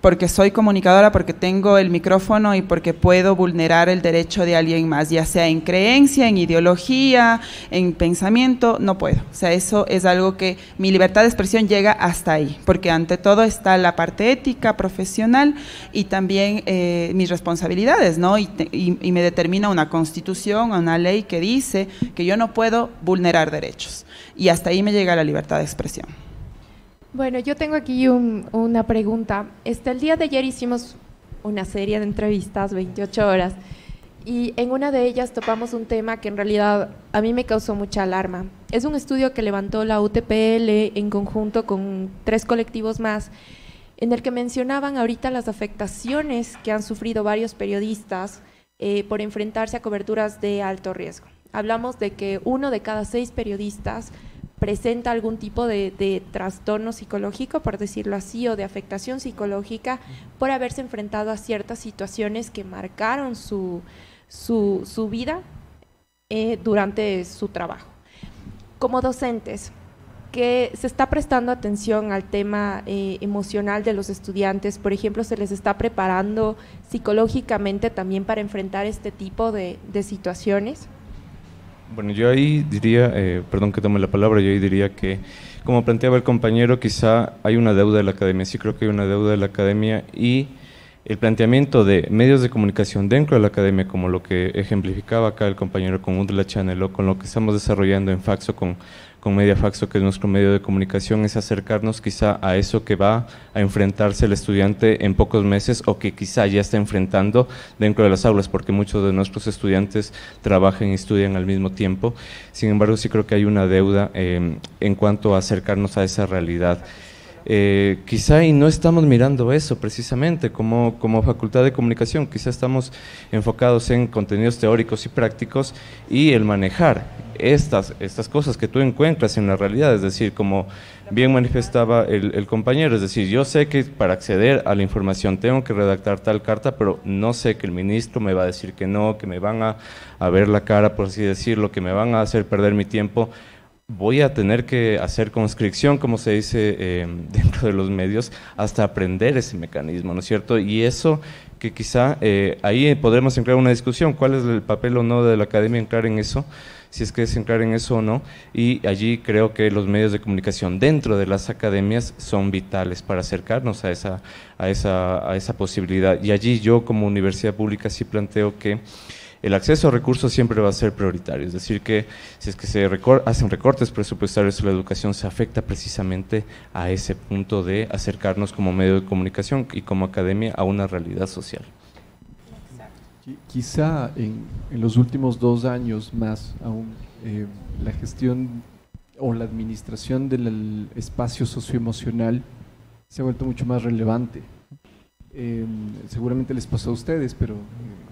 porque soy comunicadora, porque tengo el micrófono y porque puedo vulnerar el derecho de alguien más, ya sea en creencia, en ideología, en pensamiento, no puedo. O sea, eso es algo que mi libertad de expresión llega hasta ahí, porque ante todo está la parte ética, profesional y también mis responsabilidades, ¿no? Y me determina una constitución, una ley que dice que yo no puedo vulnerar derechos. Y hasta ahí me llega la libertad de expresión. Bueno, yo tengo aquí una pregunta. El día de ayer hicimos una serie de entrevistas, 28 horas, y en una de ellas topamos un tema que en realidad a mí me causó mucha alarma. Es un estudio que levantó la UTPL en conjunto con 3 colectivos más, en el que mencionaban ahorita las afectaciones que han sufrido varios periodistas por enfrentarse a coberturas de alto riesgo. Hablamos de que 1 de cada 6 periodistas presenta algún tipo de trastorno psicológico, por decirlo así, o de afectación psicológica por haberse enfrentado a ciertas situaciones que marcaron su vida durante su trabajo. Como docentes, que se está prestando atención al tema emocional de los estudiantes, por ejemplo, se les está preparando psicológicamente también para enfrentar este tipo de situaciones. Bueno, yo ahí diría, perdón que tome la palabra, yo ahí diría que, como planteaba el compañero, quizá hay una deuda de la academia, sí creo que hay una deuda de la academia, y el planteamiento de medios de comunicación dentro de la academia, como lo que ejemplificaba acá el compañero con Udla Channel, o con lo que estamos desarrollando en Faxo con Media Faxo, que es nuestro medio de comunicación, es acercarnos quizá a eso que va a enfrentarse el estudiante en pocos meses, o que quizá ya está enfrentando dentro de las aulas, porque muchos de nuestros estudiantes trabajan y estudian al mismo tiempo. Sin embargo, sí creo que hay una deuda en cuanto a acercarnos a esa realidad. Quizá y no estamos mirando eso precisamente como Facultad de Comunicación, quizá estamos enfocados en contenidos teóricos y prácticos y el manejar estas cosas que tú encuentras en la realidad, es decir, como bien manifestaba el compañero, es decir, yo sé que para acceder a la información tengo que redactar tal carta, pero no sé que el ministro me va a decir que no, que me van a ver la cara, por así decirlo, que me van a hacer perder mi tiempo. Voy a tener que hacer conscripción, como se dice dentro de los medios, hasta aprender ese mecanismo, ¿no es cierto? Y eso que quizá ahí podremos entrar en una discusión, cuál es el papel o no de la academia entrar en eso, si es que es entrar en eso o no, y allí creo que los medios de comunicación dentro de las academias son vitales para acercarnos a esa posibilidad. Y allí yo como universidad pública sí planteo que el acceso a recursos siempre va a ser prioritario, es decir que si es que se hacen recortes presupuestarios en la educación, se afecta precisamente a ese punto de acercarnos como medio de comunicación y como academia a una realidad social. Quizá en los últimos 2 años más aún, la gestión o la administración del espacio socioemocional se ha vuelto mucho más relevante. Seguramente les pasó a ustedes, pero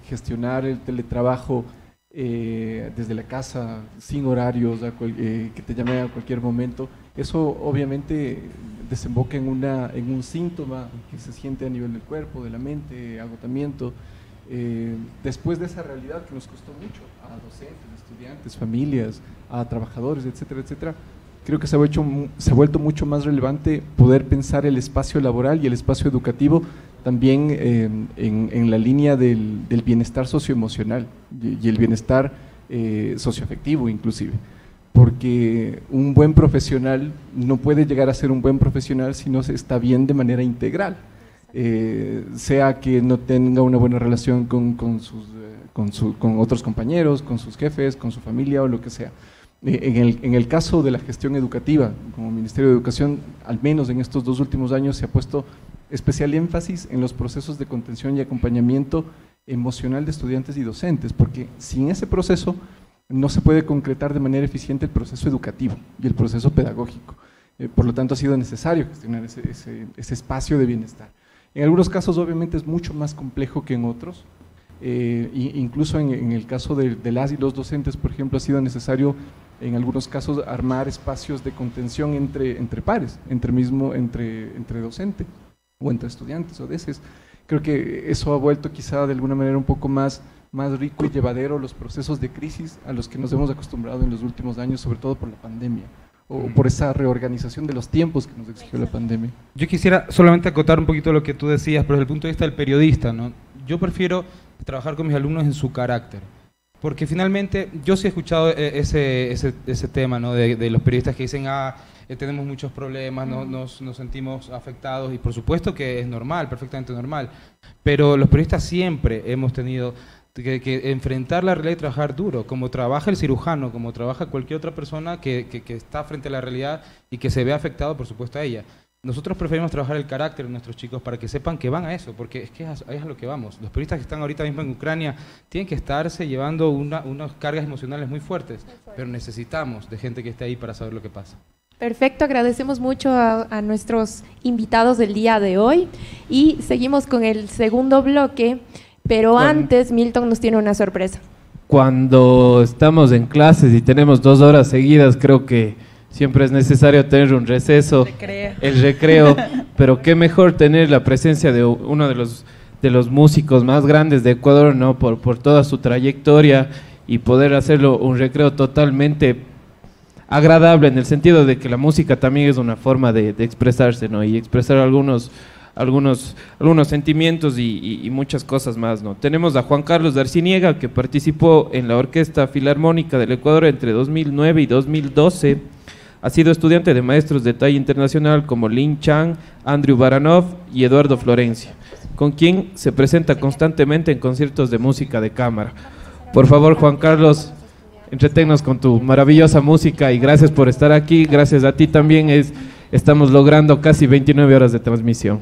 gestionar el teletrabajo desde la casa, sin horarios, que te llame a cualquier momento, eso obviamente desemboca en un síntoma que se siente a nivel del cuerpo, de la mente, agotamiento. Después de esa realidad que nos costó mucho a docentes, estudiantes, familias, a trabajadores, etcétera, etcétera, creo que se ha vuelto mucho más relevante poder pensar el espacio laboral y el espacio educativo también en la línea del bienestar socioemocional y el bienestar socioafectivo inclusive, porque un buen profesional no puede llegar a ser un buen profesional si no se está bien de manera integral, sea que no tenga una buena relación con otros compañeros, con sus jefes, con su familia o lo que sea. En el caso de la gestión educativa, como Ministerio de Educación, al menos en estos 2 últimos años se ha puesto especial énfasis en los procesos de contención y acompañamiento emocional de estudiantes y docentes, porque sin ese proceso no se puede concretar de manera eficiente el proceso educativo y el proceso pedagógico. Por lo tanto, ha sido necesario gestionar ese espacio de bienestar. En algunos casos, obviamente, es mucho más complejo que en otros. Incluso en el caso de las y los docentes, por ejemplo, ha sido necesario en algunos casos armar espacios de contención entre pares, entre docente o entre estudiantes o deses. Creo que eso ha vuelto quizá de alguna manera un poco más rico y llevadero los procesos de crisis a los que nos hemos acostumbrado en los últimos años, sobre todo por la pandemia o por esa reorganización de los tiempos que nos exigió la pandemia. Yo quisiera solamente acotar un poquito lo que tú decías, pero desde el punto de vista del periodista, ¿no? Yo prefiero trabajar con mis alumnos en su carácter, porque finalmente yo sí he escuchado ese tema, ¿no? de los periodistas que dicen, tenemos muchos problemas, nos sentimos afectados, y por supuesto que es normal, perfectamente normal, pero los periodistas siempre hemos tenido que enfrentar la realidad y trabajar duro, como trabaja el cirujano, como trabaja cualquier otra persona que está frente a la realidad y que se ve afectado, por supuesto, a ella. Nosotros preferimos trabajar el carácter de nuestros chicos para que sepan que van a eso, porque es que es a lo que vamos. Los periodistas que están ahorita mismo en Ucrania tienen que estarse llevando unas cargas emocionales muy fuertes, pero necesitamos de gente que esté ahí para saber lo que pasa. Perfecto, agradecemos mucho a nuestros invitados del día de hoy y seguimos con el segundo bloque, pero antes Milton nos tiene una sorpresa. Cuando estamos en clases y tenemos 2 horas seguidas, creo que siempre es necesario tener un receso, el recreo, pero qué mejor tener la presencia de uno de los músicos más grandes de Ecuador, ¿no? Por toda su trayectoria, y poder hacerlo un recreo totalmente agradable, en el sentido de que la música también es una forma de expresarse, ¿no? Y expresar algunos sentimientos y muchas cosas más, ¿no? Tenemos a Juan Carlos Darciniega, que participó en la Orquesta Filarmónica del Ecuador entre 2009 y 2012. Ha sido estudiante de maestros de talla internacional como Lin Chang, Andrew Baranov y Eduardo Florencia, con quien se presenta constantemente en conciertos de música de cámara. Por favor, Juan Carlos, entreténnos con tu maravillosa música, y gracias por estar aquí. Gracias a ti también estamos logrando casi 29 horas de transmisión.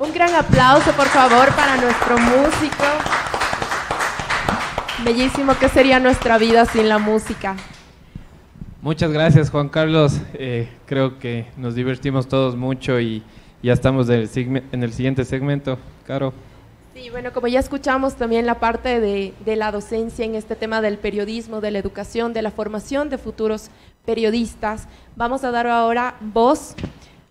Un gran aplauso, por favor, para nuestro músico. Bellísimo, ¿qué sería nuestra vida sin la música? Muchas gracias, Juan Carlos. Creo que nos divertimos todos mucho y ya estamos en el siguiente segmento. Caro. Sí, bueno, como ya escuchamos también la parte de la docencia en este tema del periodismo, de la educación, de la formación de futuros periodistas, vamos a dar ahora voz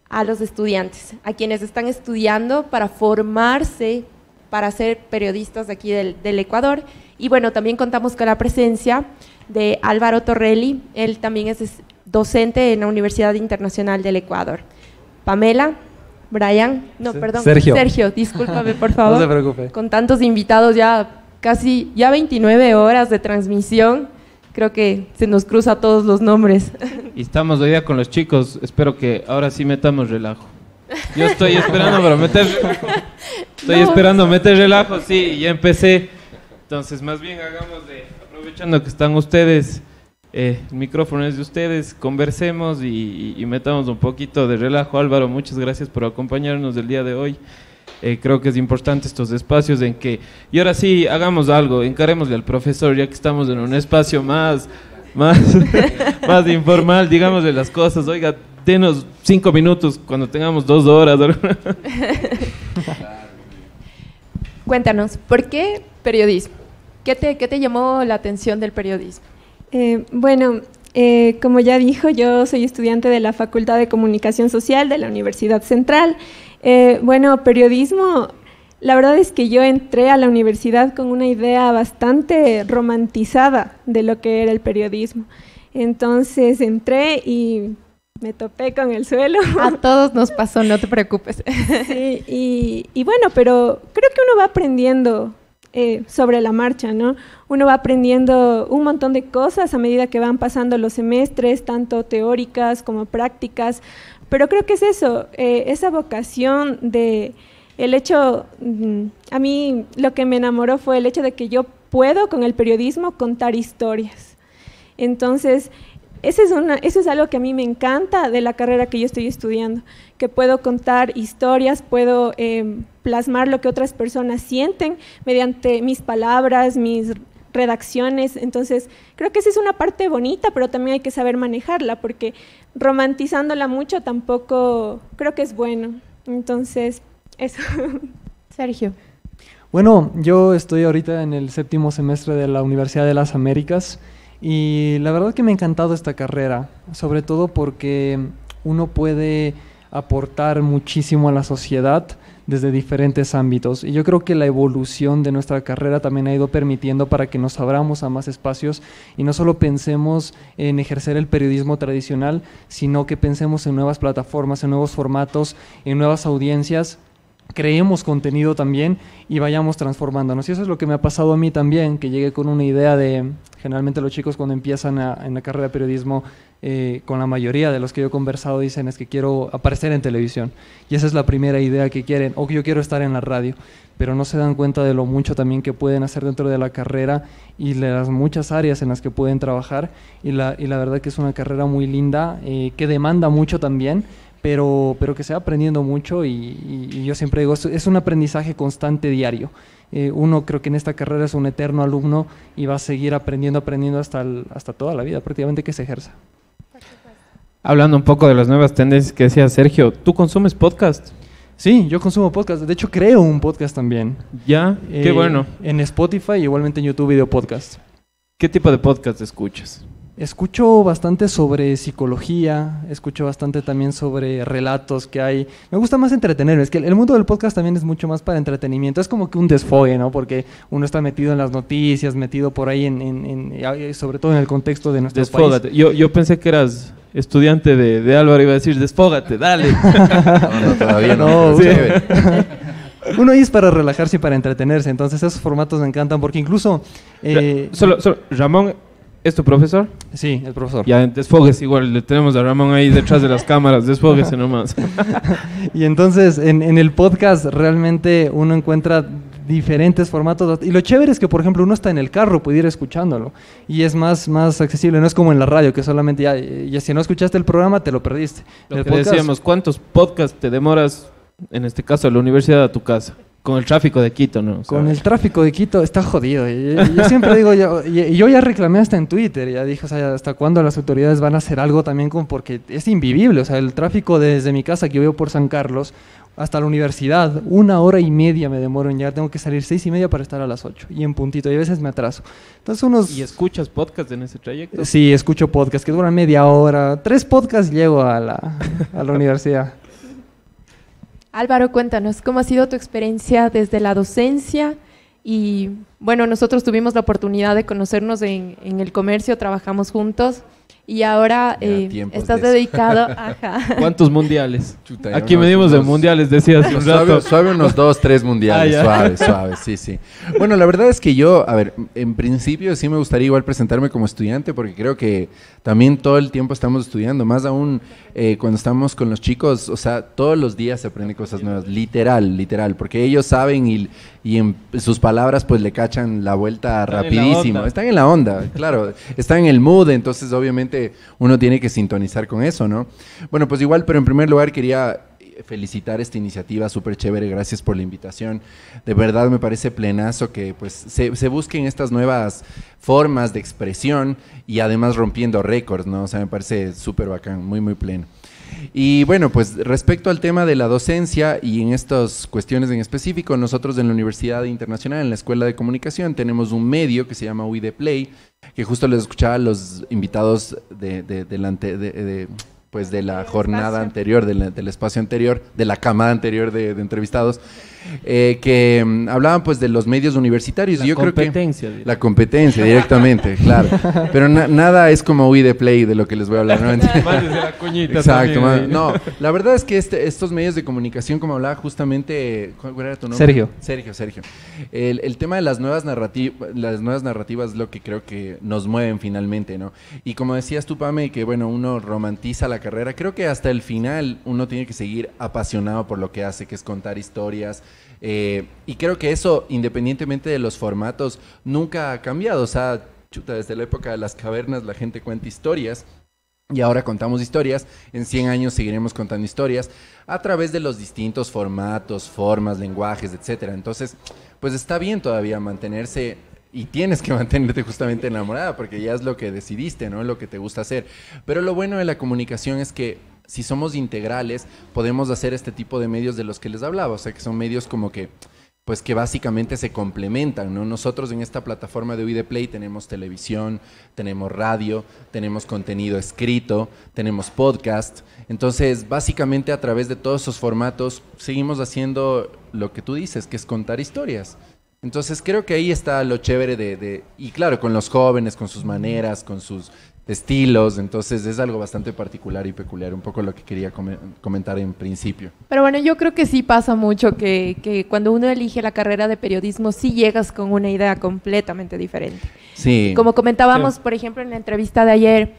a los estudiantes, a quienes están estudiando para formarse, para ser periodistas de aquí del Ecuador. Y bueno, también contamos con la presencia de Álvaro Torrelli, él también es docente en la Universidad Internacional del Ecuador. Pamela, Brian, no, perdón, Sergio, discúlpame por favor. No se preocupe. Con tantos invitados, ya 29 horas de transmisión, creo que se nos cruza todos los nombres. Y estamos hoy día con los chicos, espero que ahora sí metamos relajo. Yo estoy esperando para meter relajo. Esperando meter relajo, sí, ya empecé. Entonces, más bien aprovechando que están ustedes, el micrófono es de ustedes, conversemos y metamos un poquito de relajo. Álvaro, muchas gracias por acompañarnos el día de hoy. Creo que es importante estos espacios en que, y ahora sí, hagamos algo, encarémosle al profesor, ya que estamos en un espacio más informal, digámosle las cosas. Oiga, denos 5 minutos cuando tengamos 2 horas. Cuéntanos, ¿por qué periodismo? ¿Qué te llamó la atención del periodismo? Como ya dijo, yo soy estudiante de la Facultad de Comunicación Social de la Universidad Central. Periodismo, la verdad es que yo entré a la universidad con una idea bastante romantizada de lo que era el periodismo. Entonces entré y me topé con el suelo. A todos nos pasó, no te preocupes. Sí, pero creo que uno va aprendiendo sobre la marcha, ¿no? Uno va aprendiendo un montón de cosas a medida que van pasando los semestres, tanto teóricas como prácticas, pero creo que es eso, esa vocación de el hecho, a mí lo que me enamoró fue el hecho de que yo puedo con el periodismo contar historias. Entonces, eso es algo que a mí me encanta de la carrera que yo estoy estudiando, que puedo contar historias, puedo plasmar lo que otras personas sienten mediante mis palabras, mis redacciones. Entonces, creo que esa es una parte bonita, pero también hay que saber manejarla, porque romantizándola mucho tampoco creo que es bueno. Entonces, eso. Sergio. Bueno, yo estoy ahorita en el 7º semestre de la Universidad de las Américas y la verdad que me ha encantado esta carrera, sobre todo porque uno puede aportar muchísimo a la sociedad desde diferentes ámbitos, y yo creo que la evolución de nuestra carrera también ha ido permitiendo para que nos abramos a más espacios y no solo pensemos en ejercer el periodismo tradicional, sino que pensemos en nuevas plataformas, en nuevos formatos, en nuevas audiencias, creemos contenido también y vayamos transformándonos. Y eso es lo que me ha pasado a mí también, que llegué con una idea de, generalmente los chicos cuando empiezan en la carrera de periodismo, con la mayoría de los que yo he conversado dicen es que quiero aparecer en televisión, y esa es la primera idea que quieren, o que yo quiero estar en la radio, pero no se dan cuenta de lo mucho también que pueden hacer dentro de la carrera y de las muchas áreas en las que pueden trabajar, y la verdad que es una carrera muy linda, que demanda mucho también, pero que se va aprendiendo mucho, y yo siempre digo, es un aprendizaje constante diario. Uno creo que en esta carrera es un eterno alumno y va a seguir aprendiendo hasta toda la vida prácticamente que se ejerza. Hablando un poco de las nuevas tendencias que decía Sergio, ¿tú consumes podcast? Sí, yo consumo podcast, de hecho creo un podcast también. ¿Ya? Qué bueno. En Spotify y igualmente en YouTube video podcast. ¿Qué tipo de podcast escuchas? Escucho bastante sobre psicología, escucho bastante también sobre relatos que hay. Me gusta más entretenerme, es que el mundo del podcast también es mucho más para entretenimiento, es como que un desfogue, ¿no? Porque uno está metido en las noticias, metido por ahí, sobre todo en el contexto de nuestro Desfógate. país. Yo pensé que eras estudiante de Álvaro, iba a decir, desfógate, dale. No, todavía no. Sí. Uno ahí es para relajarse y para entretenerse, entonces esos formatos me encantan, porque incluso... Solo, Ramón, ¿es tu profesor? Sí, el profesor. Ya, desfóguese igual, le tenemos a Ramón ahí detrás de las cámaras, desfóguese nomás. Y entonces, en el podcast realmente uno encuentra diferentes formatos, y lo chévere es que, por ejemplo, uno está en el carro, puede ir escuchándolo, y es más accesible, no es como en la radio, que solamente ya si no escuchaste el programa, te lo perdiste. Lo que decíamos, ¿cuántos podcasts te demoras en este caso, de la universidad a tu casa? Con el tráfico de Quito, ¿no? O sea, Con el tráfico de Quito está jodido. Yo siempre digo, yo ya reclamé hasta en Twitter, ya dije, o sea, ¿hasta cuándo las autoridades van a hacer algo también porque es invivible? O sea, el tráfico desde mi casa, que yo vivo por San Carlos, hasta la universidad, 1 hora y media me demoro en llegar, tengo que salir 6:30 para estar a las 8, y en puntito, y a veces me atraso. Entonces ¿Y escuchas podcast en ese trayecto? Sí, escucho podcasts que duran media hora, 3 podcasts llego a la universidad. Álvaro, cuéntanos, ¿cómo ha sido tu experiencia desde la docencia? Y bueno, nosotros tuvimos la oportunidad de conocernos en el comercio, trabajamos juntos y ahora estás dedicado a... ¿Cuántos mundiales? Chuta, Aquí medimos de mundiales, decías. Suave unos 2, 3 mundiales, suave, sí. Bueno, la verdad es que yo, a ver, en principio sí me gustaría igual presentarme como estudiante porque creo que también todo el tiempo estamos estudiando, más aún cuando estamos con los chicos, o sea, todos los días se aprenden cosas nuevas, literal, porque ellos saben y en sus palabras pues le cachan la vuelta rapidísimo. Están en la onda, claro, están en el mood, entonces obviamente uno tiene que sintonizar con eso, ¿no? Bueno, pues igual, pero en primer lugar quería felicitar esta iniciativa, súper chévere, gracias por la invitación. De verdad me parece plenazo que pues se busquen estas nuevas formas de expresión y además rompiendo récords, ¿no? O sea, me parece súper bacán, muy pleno. Y bueno, pues respecto al tema de la docencia y en estas cuestiones en específico, nosotros en la Universidad Internacional, en la Escuela de Comunicación, tenemos un medio que se llama We The Play, que justo les escuchaba a los invitados de la jornada anterior, del espacio anterior, de la camada anterior de entrevistados, que hablaban pues de los medios universitarios. Y yo creo que la competencia directamente, claro. Pero nada es como We The Play de lo que les voy a hablar, ¿no? Exacto. No, la verdad es que estos medios de comunicación, como hablaba justamente, ¿cuál era tu nombre? Sergio. El tema de las nuevas narrativas es lo que creo que nos mueven finalmente, ¿no? Y como decías tú, Pame, que bueno, uno romantiza la carrera, creo que hasta el final uno tiene que seguir apasionado por lo que hace, que es contar historias. Y creo que eso, independientemente de los formatos, nunca ha cambiado. O sea, desde la época de las cavernas la gente cuenta historias y ahora contamos historias. En 100 años seguiremos contando historias a través de los distintos formatos, formas, lenguajes, etcétera. Entonces, pues está bien todavía mantenerse. Y tienes que mantenerte justamente enamorada porque ya es lo que decidiste, ¿no? Lo que te gusta hacer. Pero lo bueno de la comunicación es que si somos integrales, podemos hacer este tipo de medios de los que les hablaba. O sea, que son medios como que, pues que básicamente se complementan, ¿no? Nosotros en esta plataforma de We The Play tenemos televisión, tenemos radio, tenemos contenido escrito, tenemos podcast. Entonces, básicamente a través de todos esos formatos seguimos haciendo lo que tú dices, que es contar historias. Entonces creo que ahí está lo chévere y claro, con los jóvenes, con sus maneras, con sus estilos, entonces es algo bastante particular y peculiar, un poco lo que quería comentar en principio. Pero bueno, yo creo que sí pasa mucho que cuando uno elige la carrera de periodismo sí llegas con una idea completamente diferente. Sí. Como comentábamos, por ejemplo, en la entrevista de ayer,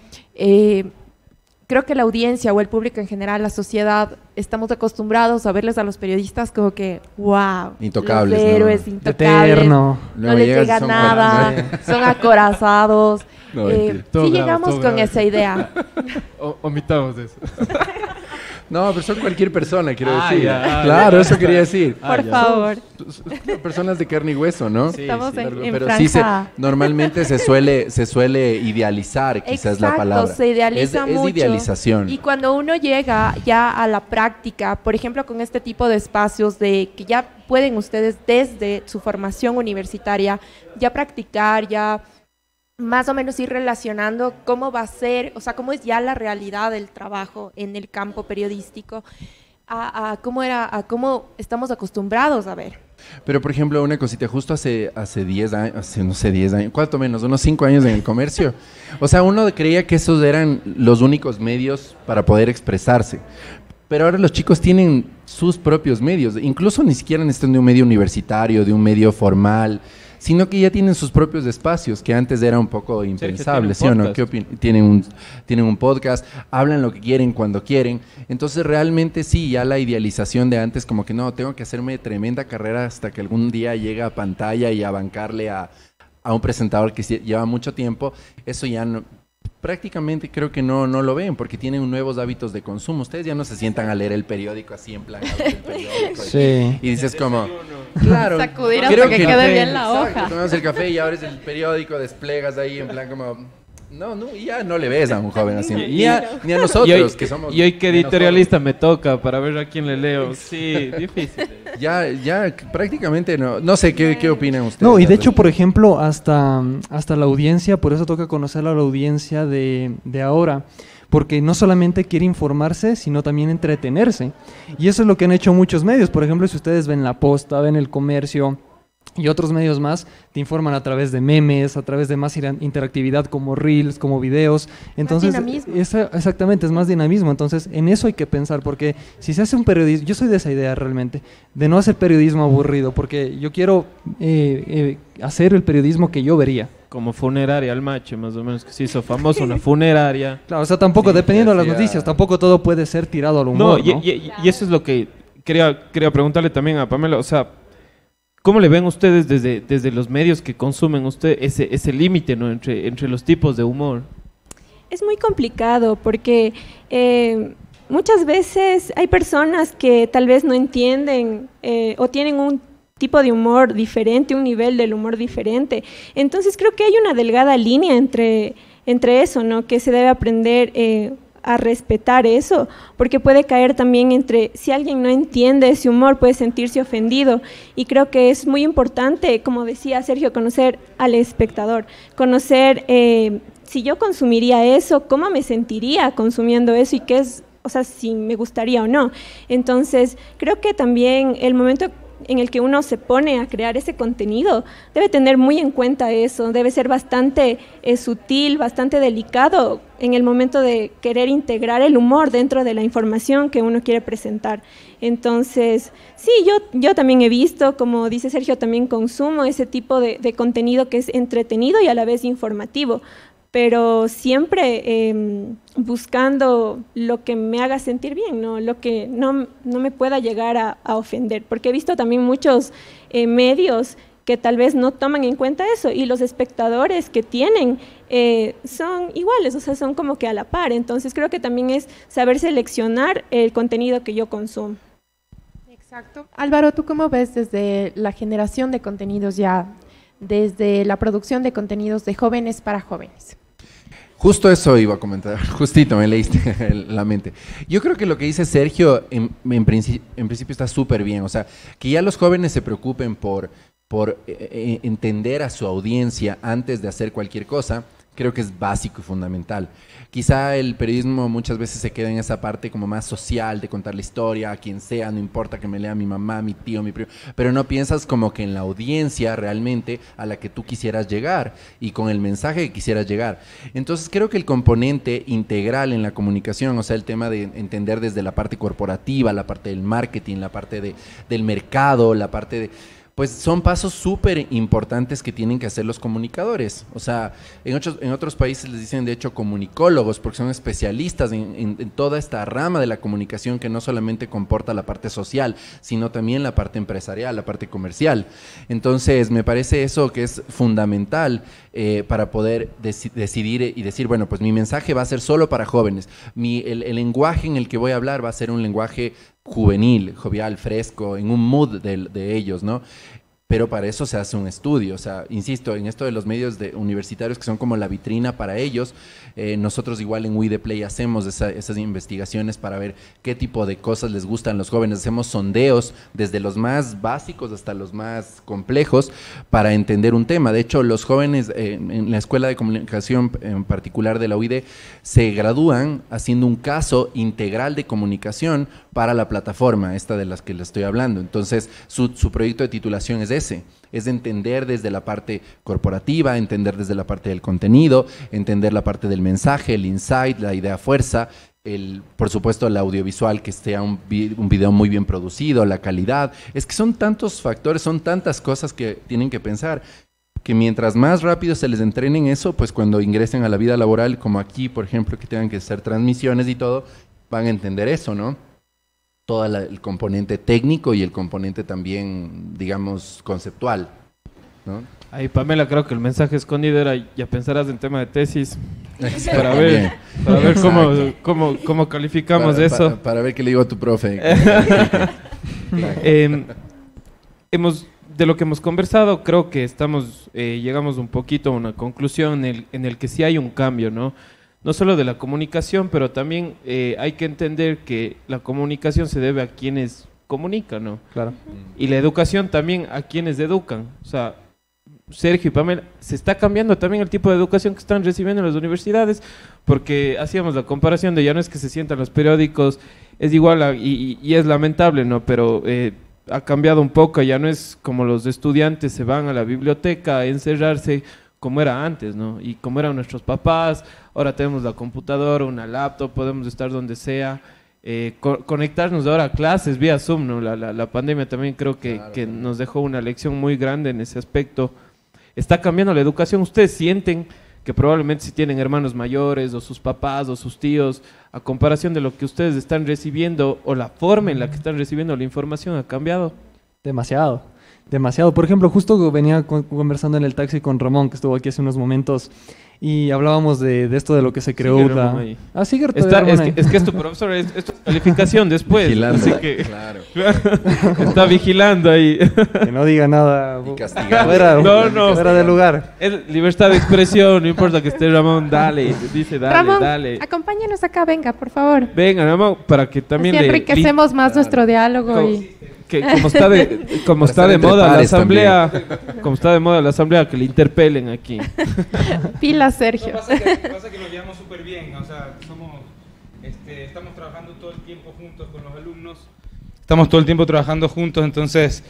creo que la audiencia o el público en general, la sociedad, estamos acostumbrados a verles a los periodistas como que, wow, intocables, los héroes, ¿no? Intocables, Eterno. No les llega nada, son acorazados. No, sí llegamos con esa idea. Omitamos eso. No, pero son cualquier persona, quiero decir. Claro, eso quería decir. Por favor. Personas de carne y hueso, ¿no? Sí, estamos en pero franja. Sí, normalmente se suele idealizar, quizás. Exacto, la palabra. Se idealiza mucho. Es idealización. Y cuando uno llega ya a la práctica, por ejemplo, con este tipo de espacios de que ya pueden ustedes desde su formación universitaria ya practicar, ya más o menos ir relacionando cómo va a ser, o sea, cómo es ya la realidad del trabajo en el campo periodístico a cómo estamos acostumbrados a ver. Pero, por ejemplo, una cosita, justo hace 10 años, no sé, 10 años, cuánto menos, unos 5 años en el comercio. O sea, uno creía que esos eran los únicos medios para poder expresarse. Pero ahora los chicos tienen sus propios medios, incluso ni siquiera necesitan de un medio universitario, de un medio formal, sino que ya tienen sus propios espacios, que antes era un poco impensable, ¿sí o no? ¿Qué opinan? Tienen un podcast, hablan lo que quieren cuando quieren, entonces realmente sí, ya la idealización de antes como que no, tengo que hacerme tremenda carrera hasta que algún día llegue a pantalla y a bancarle a un presentador que lleva mucho tiempo, eso ya no, prácticamente creo que no lo ven porque tienen nuevos hábitos de consumo. Ustedes ya no se sientan a leer el periódico así en plan a ver el periódico Sí. y dices como, claro, Sacudir creo hasta que quede bien la exacto, hoja. tomas el café y abres el periódico, desplegas ahí en plan como... No, y ya no le ves a un joven así. Ni a nosotros, que somos... Y hoy que editorialista me toca para ver a quién le leo. Sí, difícil. Ya prácticamente no. No sé, ¿qué opinan ustedes? No, y de hecho, por ejemplo, hasta la audiencia, por eso toca conocer a la audiencia de ahora, porque no solamente quiere informarse, sino también entretenerse. Y eso es lo que han hecho muchos medios. Por ejemplo, si ustedes ven La Posta, ven El Comercio y otros medios más, te informan a través de memes, a través de más interactividad como reels, como videos. Entonces, más dinamismo. Exactamente, es más dinamismo. Entonces, en eso hay que pensar, porque si se hace un periodismo, yo soy de esa idea realmente, de no hacer periodismo aburrido, porque yo quiero hacer el periodismo que yo vería. Como Funeraria al Mache, más o menos, que se hizo famoso una funeraria. Claro, o sea, tampoco, Sí, dependiendo de las hacía- noticias, tampoco todo puede ser tirado al humor, ¿no? Y eso es lo que quería preguntarle también a Pamela, o sea, ¿cómo le ven ustedes desde los medios que consumen usted ese límite, ¿no? entre los tipos de humor? Es muy complicado porque muchas veces hay personas que tal vez no entienden o tienen un tipo de humor diferente, un nivel del humor diferente. Entonces creo que hay una delgada línea entre eso, ¿no? Que se debe aprender a respetar eso, porque puede caer también entre, si alguien no entiende ese humor, puede sentirse ofendido, y creo que es muy importante, como decía Sergio, conocer al espectador, conocer si yo consumiría eso, cómo me sentiría consumiendo eso y qué es, o sea, si me gustaría o no. Entonces, creo que también el momento en el que uno se pone a crear ese contenido, debe tener muy en cuenta eso, debe ser bastante sutil, bastante delicado en el momento de querer integrar el humor dentro de la información que uno quiere presentar. Entonces, sí, yo también he visto, como dice Sergio, también consumo ese tipo de contenido que es entretenido y a la vez informativo, pero siempre buscando lo que me haga sentir bien, ¿no? Lo que no me pueda llegar a ofender, porque he visto también muchos medios que tal vez no toman en cuenta eso, y los espectadores que tienen son iguales, o sea, son como que a la par. Entonces creo que también es saber seleccionar el contenido que yo consumo. Exacto. Álvaro, ¿tú cómo ves desde la generación de contenidos ya, desde la producción de contenidos de jóvenes para jóvenes? Justo eso iba a comentar, justito me leíste la mente. Yo creo que lo que dice Sergio en principio está súper bien, o sea, que ya los jóvenes se preocupen por entender a su audiencia antes de hacer cualquier cosa, creo que es básico y fundamental. Quizá el periodismo muchas veces se queda en esa parte como más social, de contar la historia a quien sea, no importa que me lea mi mamá, mi tío, mi primo, pero no piensas como que en la audiencia realmente a la que tú quisieras llegar y con el mensaje que quisieras llegar. Entonces creo que el componente integral en la comunicación, o sea, el tema de entender desde la parte corporativa, la parte del marketing, la parte del mercado, la parte de... Pues son pasos súper importantes que tienen que hacer los comunicadores. O sea, en otros países les dicen de hecho comunicólogos porque son especialistas en toda esta rama de la comunicación que no solamente comporta la parte social, sino también la parte empresarial, la parte comercial. Entonces, me parece eso que es fundamental para poder decidir y decir, bueno, pues mi mensaje va a ser solo para jóvenes. El lenguaje en el que voy a hablar va a ser un lenguaje juvenil, jovial, fresco, en un mood de ellos, ¿no? Pero para eso se hace un estudio, o sea, insisto, en esto de los medios universitarios que son como la vitrina para ellos, nosotros igual en We The Play hacemos esas investigaciones para ver qué tipo de cosas les gustan a los jóvenes, hacemos sondeos desde los más básicos hasta los más complejos para entender un tema. De hecho, los jóvenes en la Escuela de Comunicación en particular de la UID se gradúan haciendo un caso integral de comunicación para la plataforma, esta de las que les estoy hablando. Entonces, su proyecto de titulación es ese, es entender desde la parte corporativa, entender desde la parte del contenido, entender la parte del mensaje, el insight, la idea fuerza, por supuesto el audiovisual, que sea un video muy bien producido, la calidad. Es que son tantos factores, son tantas cosas que tienen que pensar, que mientras más rápido se les entrenen eso, pues cuando ingresen a la vida laboral, como aquí, por ejemplo, que tengan que hacer transmisiones y todo, van a entender eso, ¿no? Todo el componente técnico y el componente también, digamos, conceptual, ¿no? Ahí, Pamela, creo que el mensaje escondido era, ya pensarás en tema de tesis. para ver cómo calificamos eso. Para ver qué le digo a tu profe. De lo que hemos conversado, creo que llegamos un poquito a una conclusión en el que sí hay un cambio, ¿no? No solo de la comunicación, pero también hay que entender que la comunicación se debe a quienes comunican, ¿no? Claro. Y la educación también a quienes educan. O sea, Sergio y Pamela, se está cambiando también el tipo de educación que están recibiendo en las universidades, porque hacíamos la comparación de ya no es que se sientan los periódicos, es igual y es lamentable, ¿no? Pero ha cambiado un poco, ya no es como los estudiantes se van a la biblioteca a encerrarse como era antes, ¿no? Y como eran nuestros papás, ahora tenemos la computadora, una laptop, podemos estar donde sea, conectarnos ahora a clases vía Zoom, ¿no? La pandemia también creo que nos dejó una lección muy grande en ese aspecto. Está cambiando la educación. ¿Ustedes sienten que probablemente si tienen hermanos mayores o sus papás o sus tíos, a comparación de lo que ustedes están recibiendo o la forma en la que están recibiendo la información ha cambiado? Demasiado. Por ejemplo, justo venía conversando en el taxi con Ramón, que estuvo aquí hace unos momentos, y hablábamos de esto de lo que se creó. Sigue es que es tu profesor, es tu calificación después. Vigilando, así que, claro. Está vigilando ahí. Que no diga nada. Y castigando. Fuera de lugar. Es libertad de expresión, no importa que esté Ramón, dale. Dice dale, Ramón, dale. acompáñanos acá, venga, por favor. Venga, Ramón, para que también así enriquecemos más nuestro diálogo que como está de moda la asamblea, como está de moda la asamblea, que le interpelen aquí. Pila, Sergio. Pasa que nos llevamos súper bien, o sea, estamos trabajando todo el tiempo juntos con los alumnos. Estamos todo el tiempo trabajando juntos, entonces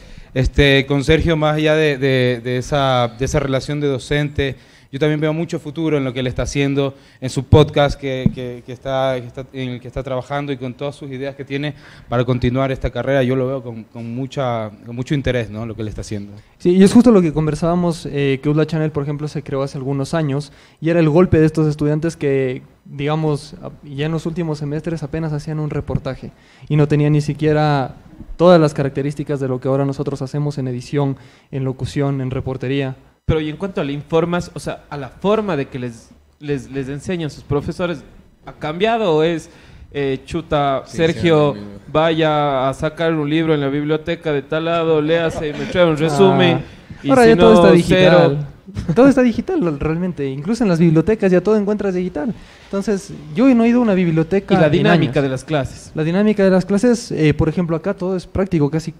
con Sergio, más allá de esa relación de docente, yo también veo mucho futuro en lo que él está haciendo, en su podcast en el que está trabajando y con todas sus ideas que tiene para continuar esta carrera. Yo lo veo con mucho interés, ¿no? Lo que él está haciendo. Sí, y es justo lo que conversábamos, que UDLA Channel, por ejemplo, se creó hace algunos años y era el golpe de estos estudiantes que, digamos, ya en los últimos semestres apenas hacían un reportaje y no tenían ni siquiera todas las características de lo que ahora nosotros hacemos en edición, en locución, en reportería. Pero y en cuanto a la informas, o sea, a la forma de que les enseñan sus profesores, ¿ha cambiado o es Sergio, vaya a sacar un libro en la biblioteca de tal lado, léase, me trae un resumen? Y ahora si ya no, todo está digital. Cero. Todo está digital realmente, incluso en las bibliotecas ya todo encuentras digital. Entonces, yo no he ido a una biblioteca. Y la dinámica de las clases. La dinámica de las clases, por ejemplo, acá todo es práctico, casi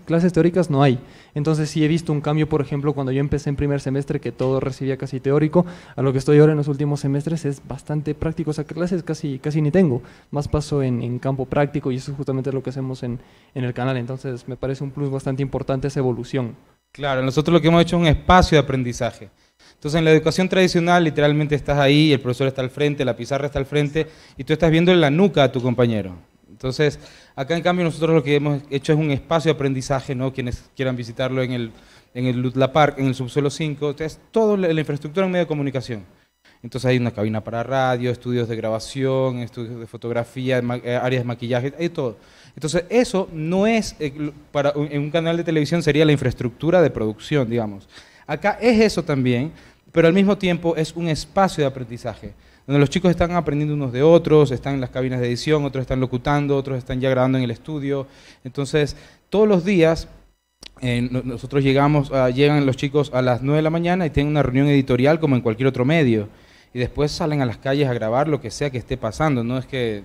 clases teóricas no hay. Entonces sí he visto un cambio, por ejemplo, cuando yo empecé en primer semestre, que todo recibía casi teórico, a lo que estoy ahora en los últimos semestres es bastante práctico. O sea, clases casi ni tengo, más paso en campo práctico y eso es justamente lo que hacemos en el canal. Entonces me parece un plus bastante importante esa evolución. Claro, nosotros lo que hemos hecho es un espacio de aprendizaje. Entonces, en la educación tradicional, literalmente estás ahí, el profesor está al frente, la pizarra está al frente, y tú estás viendo en la nuca a tu compañero. Entonces, acá en cambio nosotros lo que hemos hecho es un espacio de aprendizaje, ¿no? Quienes quieran visitarlo en el Lutla Park, en el subsuelo 5, entonces, toda la infraestructura en medio de comunicación. Entonces hay una cabina para radio, estudios de grabación, estudios de fotografía, áreas de maquillaje, hay todo. Entonces eso no es, en un canal de televisión sería la infraestructura de producción, digamos. Acá es eso también, pero al mismo tiempo es un espacio de aprendizaje, donde los chicos están aprendiendo unos de otros, están en las cabinas de edición, otros están locutando, otros están ya grabando en el estudio. Entonces, todos los días nosotros llegan los chicos a las 9 de la mañana y tienen una reunión editorial como en cualquier otro medio. Y después salen a las calles a grabar lo que sea que esté pasando. No es que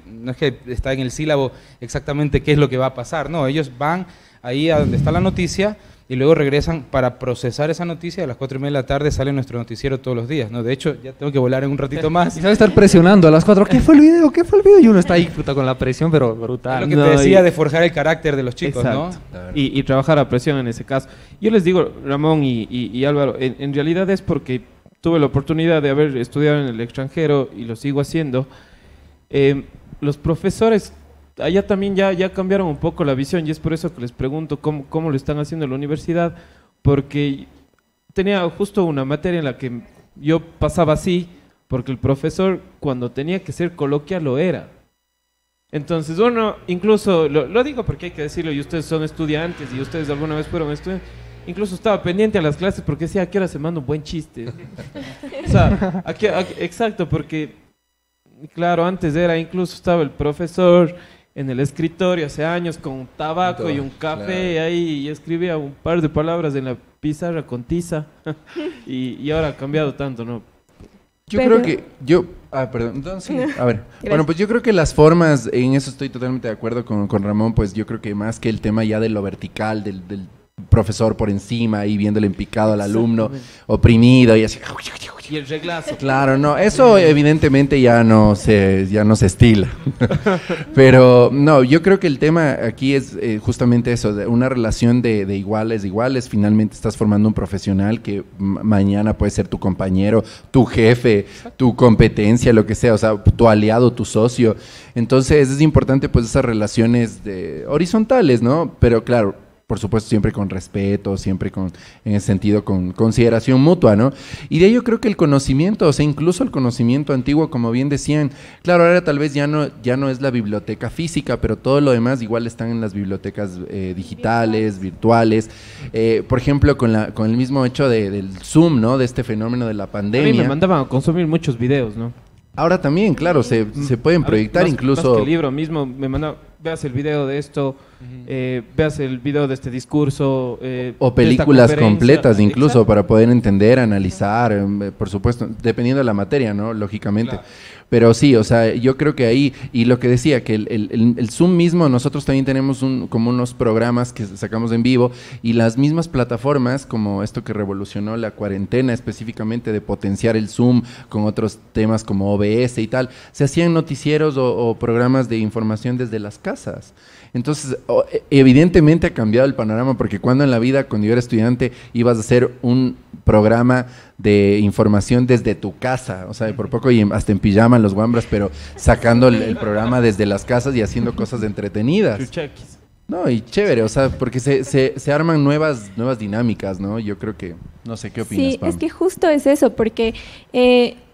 está en el sílabo exactamente qué es lo que va a pasar. No, ellos van ahí a donde está la noticia y luego regresan para procesar esa noticia. A las 4:30 de la tarde sale nuestro noticiero todos los días, ¿no? De hecho, ya tengo que volar en un ratito más. Y sabe estar presionando a las 4. ¿Qué fue el video? ¿Qué fue el video? Y uno está ahí con la presión, pero brutal. Es lo que te decía de forjar el carácter de los chicos, exacto, ¿no? Y trabajar a presión en ese caso. Yo les digo, Ramón y Álvaro, en realidad es porque tuve la oportunidad de haber estudiado en el extranjero y lo sigo haciendo. Los profesores allá también ya cambiaron un poco la visión y es por eso que les pregunto cómo lo están haciendo en la universidad, porque tenía justo una materia en la que yo pasaba así, porque el profesor cuando tenía que ser coloquial lo era. Entonces uno, incluso, lo digo porque hay que decirlo, y ustedes son estudiantes y ustedes alguna vez fueron estudiantes, incluso estaba pendiente a las clases porque decía, ¿a qué hora se manda un buen chiste? O sea, exacto, porque, claro, antes era, incluso estaba el profesor en el escritorio hace años con un tabaco y un café, claro, ahí, y escribía un par de palabras en la pizarra con tiza. y ahora ha cambiado tanto, ¿no? Creo que perdón, entonces, a ver, bueno, pues yo creo que las formas, en eso estoy totalmente de acuerdo con Ramón, pues yo creo que más que el tema ya de lo vertical, del profesor por encima y viéndole en picado al alumno, oprimido y así. Y el reglazo. Claro, no, eso evidentemente ya no se estila. Pero no, yo creo que el tema aquí es justamente eso, de una relación de iguales. Finalmente estás formando un profesional que mañana puede ser tu compañero, tu jefe, tu competencia, lo que sea, o sea, tu aliado, tu socio. Entonces es importante pues esas relaciones horizontales, ¿no? Pero claro, por supuesto, siempre con respeto, siempre en ese sentido, con consideración mutua, ¿no? Y de ello creo que el conocimiento, o sea, incluso el conocimiento antiguo, como bien decían, claro, ahora tal vez ya no es la biblioteca física, pero todo lo demás igual están en las bibliotecas digitales, virtuales. Por ejemplo, con el mismo hecho del Zoom, ¿no? De este fenómeno de la pandemia. A mí me mandaban a consumir muchos videos, ¿no? Ahora también, claro, se pueden proyectar incluso... Más que el libro mismo, me mandaba, veas el video de esto, veas el video de este discurso. O películas completas incluso, exacto, para poder entender, analizar, por supuesto, dependiendo de la materia, ¿no? Lógicamente. Claro. Pero sí, o sea, yo creo que ahí, y lo que decía, que el Zoom mismo, nosotros también tenemos como unos programas que sacamos en vivo, y las mismas plataformas, como esto que revolucionó la cuarentena, específicamente de potenciar el Zoom con otros temas como OBS y tal, se hacían noticieros o programas de información desde las casas. Entonces, evidentemente ha cambiado el panorama, porque cuando en la vida, cuando yo era estudiante, ibas a hacer un programa de información desde tu casa, o sea, por poco y hasta en pijama en los guambras, pero sacando el programa desde las casas y haciendo cosas entretenidas. Chuchaquis. No, y chévere, o sea, porque se arman nuevas dinámicas, ¿no? Yo creo que, no sé, ¿qué opinas, Sí, Pam? Es que justo es eso, porque...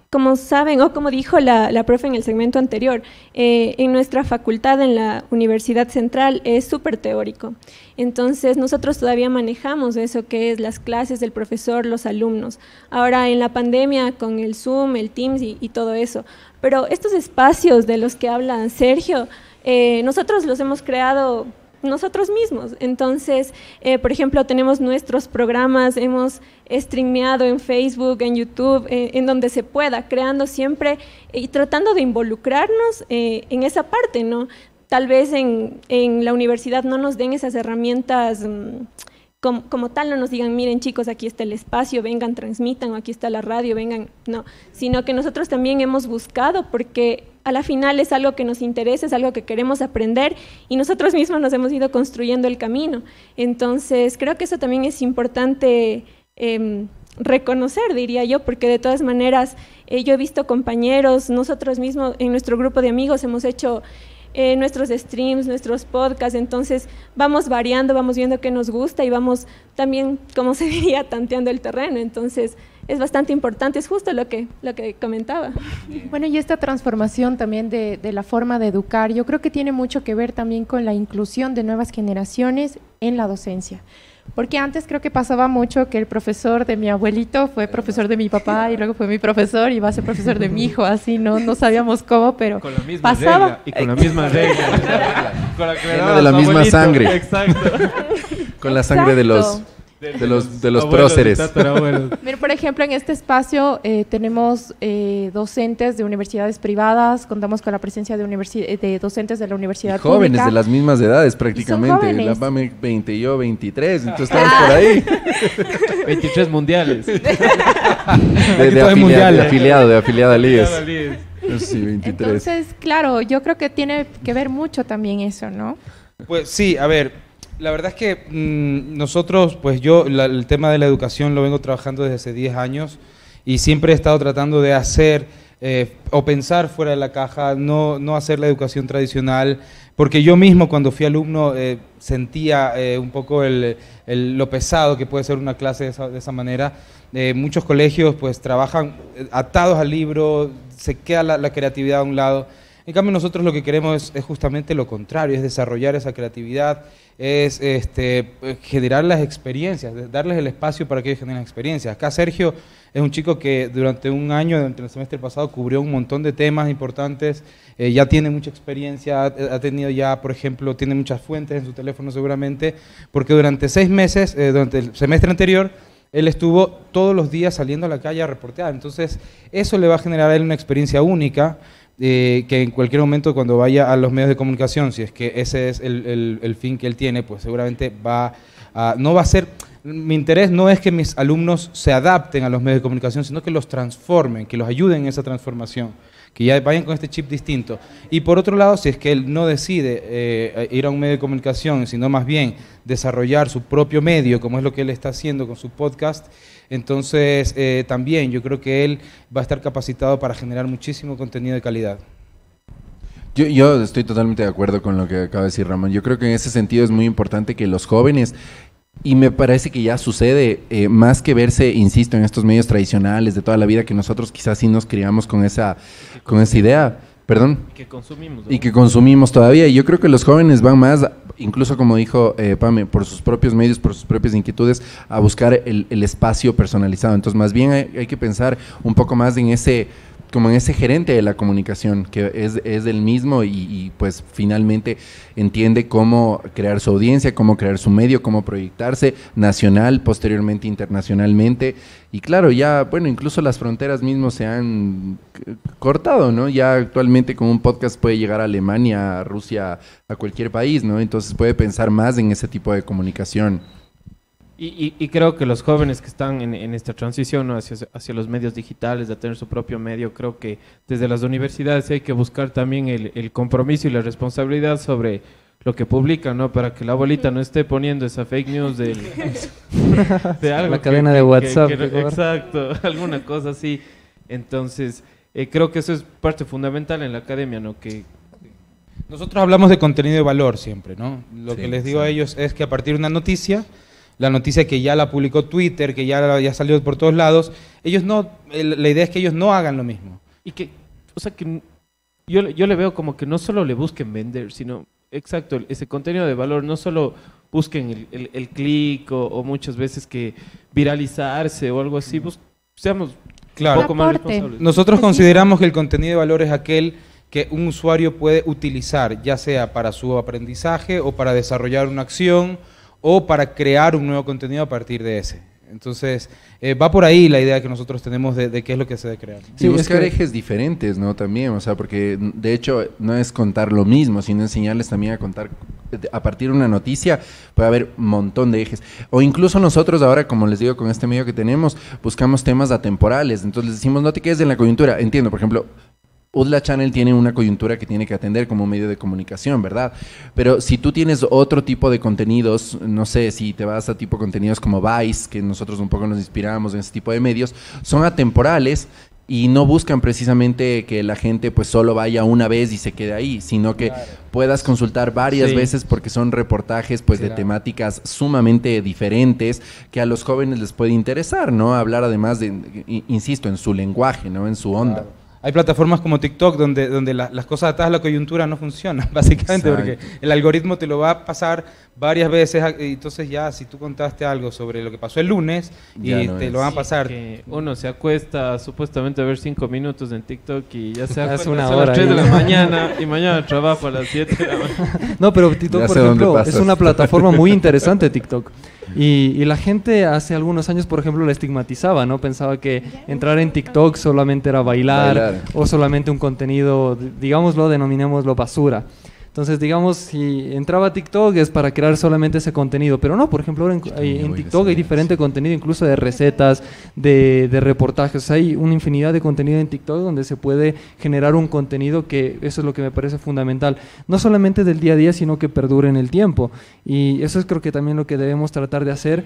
como saben, o como dijo la profe en el segmento anterior, en nuestra facultad, en la Universidad Central, es súper teórico. Entonces, nosotros todavía manejamos eso que es las clases del profesor, los alumnos. Ahora, en la pandemia, con el Zoom, el Teams y todo eso. Pero estos espacios de los que habla Sergio, nosotros los hemos creado nosotros mismos. Entonces, por ejemplo, tenemos nuestros programas, hemos streameado en Facebook, en YouTube, en donde se pueda, creando siempre y tratando de involucrarnos en esa parte, ¿no? Tal vez en la universidad no nos den esas herramientas como tal, no nos digan, miren chicos, aquí está el espacio, vengan, transmitan, o aquí está la radio, vengan, no, sino que nosotros también hemos buscado, porque a la final es algo que nos interesa, es algo que queremos aprender, y nosotros mismos nos hemos ido construyendo el camino. Entonces, creo que eso también es importante reconocer, diría yo, porque de todas maneras, yo he visto compañeros, nosotros mismos en nuestro grupo de amigos hemos hecho nuestros streams, nuestros podcasts, entonces vamos variando, vamos viendo qué nos gusta y vamos también, como se diría, tanteando el terreno. Entonces es bastante importante, es justo lo que comentaba. Bueno, y esta transformación también de la forma de educar, yo creo que tiene mucho que ver también con la inclusión de nuevas generaciones en la docencia. Porque antes creo que pasaba mucho que el profesor de mi abuelito fue profesor de mi papá y luego fue mi profesor y va a ser profesor de mi hijo, así no sabíamos cómo, pero con la misma pasaba. Regla, y con la misma regla. Con la que de la misma abuelito. Sangre. Exacto. Con la sangre de los próceres. Mira, por ejemplo, en este espacio tenemos docentes de universidades privadas, contamos con la presencia de docentes de la universidad jóvenes pública. De las mismas edades prácticamente, la PAME 20 y yo 23, entonces estamos por ahí. 23 mundiales. de afiliado al IES. Sí, 23. Entonces, claro, yo creo que tiene que ver mucho también eso, ¿no? Pues sí, a ver, la verdad es que nosotros, pues yo, el tema de la educación lo vengo trabajando desde hace 10 años y siempre he estado tratando de hacer o pensar fuera de la caja, no hacer la educación tradicional, porque yo mismo cuando fui alumno sentía un poco lo pesado que puede ser una clase de esa manera. Muchos colegios pues trabajan atados al libro, se queda la creatividad a un lado. En cambio, nosotros lo que queremos es justamente lo contrario, es desarrollar esa creatividad, es generar las experiencias, darles el espacio para que ellos generen experiencias. Acá Sergio es un chico que durante un año, durante el semestre pasado, cubrió un montón de temas importantes, ya tiene mucha experiencia, ha tenido ya, por ejemplo, tiene muchas fuentes en su teléfono seguramente, porque durante 6 meses, durante el semestre anterior, él estuvo todos los días saliendo a la calle a reportear. Entonces, eso le va a generar a él una experiencia única, que en cualquier momento cuando vaya a los medios de comunicación, si es que ese es el fin que él tiene, pues seguramente no va a ser... Mi interés no es que mis alumnos se adapten a los medios de comunicación, sino que los transformen, que los ayuden en esa transformación, que ya vayan con este chip distinto. Y por otro lado, si es que él no decide ir a un medio de comunicación, sino más bien desarrollar su propio medio, como es lo que él está haciendo con su podcast, entonces también yo creo que él va a estar capacitado para generar muchísimo contenido de calidad. Yo estoy totalmente de acuerdo con lo que acaba de decir Ramón. Yo creo que en ese sentido es muy importante que los jóvenes, y me parece que ya sucede, más que verse, insisto, en estos medios tradicionales de toda la vida, que nosotros quizás sí nos criamos con esa idea, perdón, que consumimos, ¿no? Y que consumimos todavía. Y yo creo que los jóvenes van más, incluso como dijo Pame, por sus propios medios, por sus propias inquietudes, a buscar el espacio personalizado. Entonces, más bien hay que pensar un poco más en ese gerente de la comunicación, que es del mismo y pues finalmente entiende cómo crear su audiencia, cómo crear su medio, cómo proyectarse nacional, posteriormente internacionalmente. Y claro, ya, bueno, incluso las fronteras mismas se han cortado, ¿no? Ya actualmente con un podcast puede llegar a Alemania, a Rusia, a cualquier país, ¿no? Entonces puede pensar más en ese tipo de comunicación. Y creo que los jóvenes que están en esta transición, ¿no?, hacia los medios digitales, de tener su propio medio, creo que desde las universidades hay que buscar también el compromiso y la responsabilidad sobre lo que publican, ¿no? Para que la abuelita no esté poniendo esa fake news de algo. La cadena de WhatsApp. Exacto, alguna cosa así. Entonces, creo que eso es parte fundamental en la academia, ¿no? Que nosotros hablamos de contenido de valor siempre, ¿no? Lo Sí, que les digo a ellos es que a partir de una noticia, la noticia que ya la publicó Twitter, que ya salió por todos lados, ellos no, la idea es que ellos no hagan lo mismo. Y que, o sea, que yo le veo como que no solo le busquen vender, sino, exacto, ese contenido de valor, no solo busquen el clic o muchas veces que viralizarse o algo así, seamos Claro. un poco más Aporte. responsables. Nosotros consideramos que el contenido de valor es aquel que un usuario puede utilizar, ya sea para su aprendizaje o para desarrollar una acción o para crear un nuevo contenido a partir de ese. Entonces, va por ahí la idea que nosotros tenemos de qué es lo que se debe crear. Sí, buscar ejes diferentes, ¿no? También, o sea, porque de hecho no es contar lo mismo, sino enseñarles también a contar, a partir de una noticia puede haber un montón de ejes. O incluso nosotros ahora, como les digo, con este medio que tenemos, buscamos temas atemporales. Entonces les decimos, no te quedes en la coyuntura. Entiendo, por ejemplo, UDLA Channel tiene una coyuntura que tiene que atender como medio de comunicación, ¿verdad? Pero si tú tienes otro tipo de contenidos, no sé, si te vas a tipo contenidos como Vice, que nosotros un poco nos inspiramos en ese tipo de medios, son atemporales y no buscan precisamente que la gente pues solo vaya una vez y se quede ahí, sino que puedas consultar varias veces porque son reportajes pues de temáticas sumamente diferentes que a los jóvenes les puede interesar, ¿no? Hablar además de, insisto, en su lenguaje, ¿no? En su onda. Hay plataformas como TikTok donde las cosas atadas a la coyuntura no funcionan, básicamente, porque el algoritmo te lo va a pasar varias veces, y entonces ya si tú contaste algo sobre lo que pasó el lunes, Ya y no te es. lo van a pasar. Que uno se acuesta supuestamente a ver 5 minutos en TikTok y ya se Hace acuesta una a hora las 3 de ahí. la mañana y mañana trabajo a las 7 de la mañana. No, pero TikTok, Ya por sé dónde ejemplo, pasas. es una plataforma muy interesante, TikTok. Y la gente hace algunos años, por ejemplo, la estigmatizaba, ¿no? Pensaba que entrar en TikTok solamente era bailar. O solamente un contenido, digámoslo, denominémoslo basura. Entonces, digamos, si entraba a TikTok es para crear solamente ese contenido, pero no, por ejemplo, ahora en TikTok hay diferente contenido, incluso de recetas, de reportajes. Hay una infinidad de contenido en TikTok donde se puede generar un contenido que eso es lo que me parece fundamental. No solamente del día a día, sino que perdure en el tiempo. Y eso es creo que también lo que debemos tratar de hacer,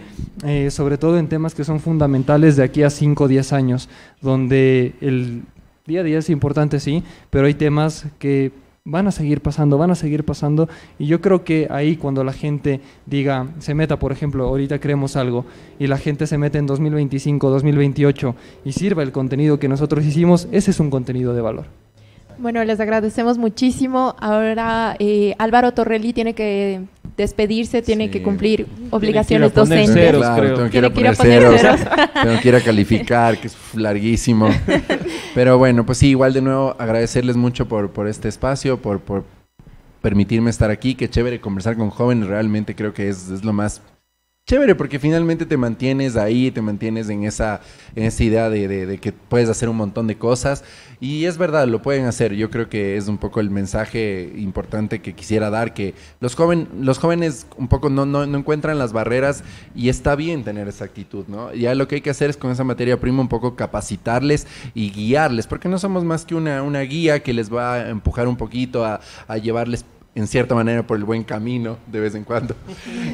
sobre todo en temas que son fundamentales de aquí a 5 o 10 años, donde el día a día es importante, sí, pero hay temas que van a seguir pasando, y yo creo que ahí cuando la gente diga, se meta, por ejemplo, ahorita creemos algo y la gente se mete en 2025, 2028 y sirva el contenido que nosotros hicimos, ese es un contenido de valor. Bueno, les agradecemos muchísimo. Ahora Álvaro Torrelli tiene que despedirse, tiene que cumplir obligaciones docentes. Ceros, claro, tengo que ir a Tiene poner ceros, ceros. tengo que ir a calificar, que es larguísimo. Pero bueno, pues sí, igual de nuevo agradecerles mucho por este espacio, por permitirme estar aquí. Qué chévere conversar con jóvenes, realmente creo que es lo más chévere, porque finalmente te mantienes ahí, te mantienes en esa idea de que puedes hacer un montón de cosas, y es verdad, lo pueden hacer. Yo creo que es un poco el mensaje importante que quisiera dar, que los jóvenes un poco no encuentran las barreras, y está bien tener esa actitud, ¿no? Ya lo que hay que hacer es con esa materia prima un poco capacitarles y guiarles, porque no somos más que una guía que les va a empujar un poquito a llevarles en cierta manera por el buen camino de vez en cuando.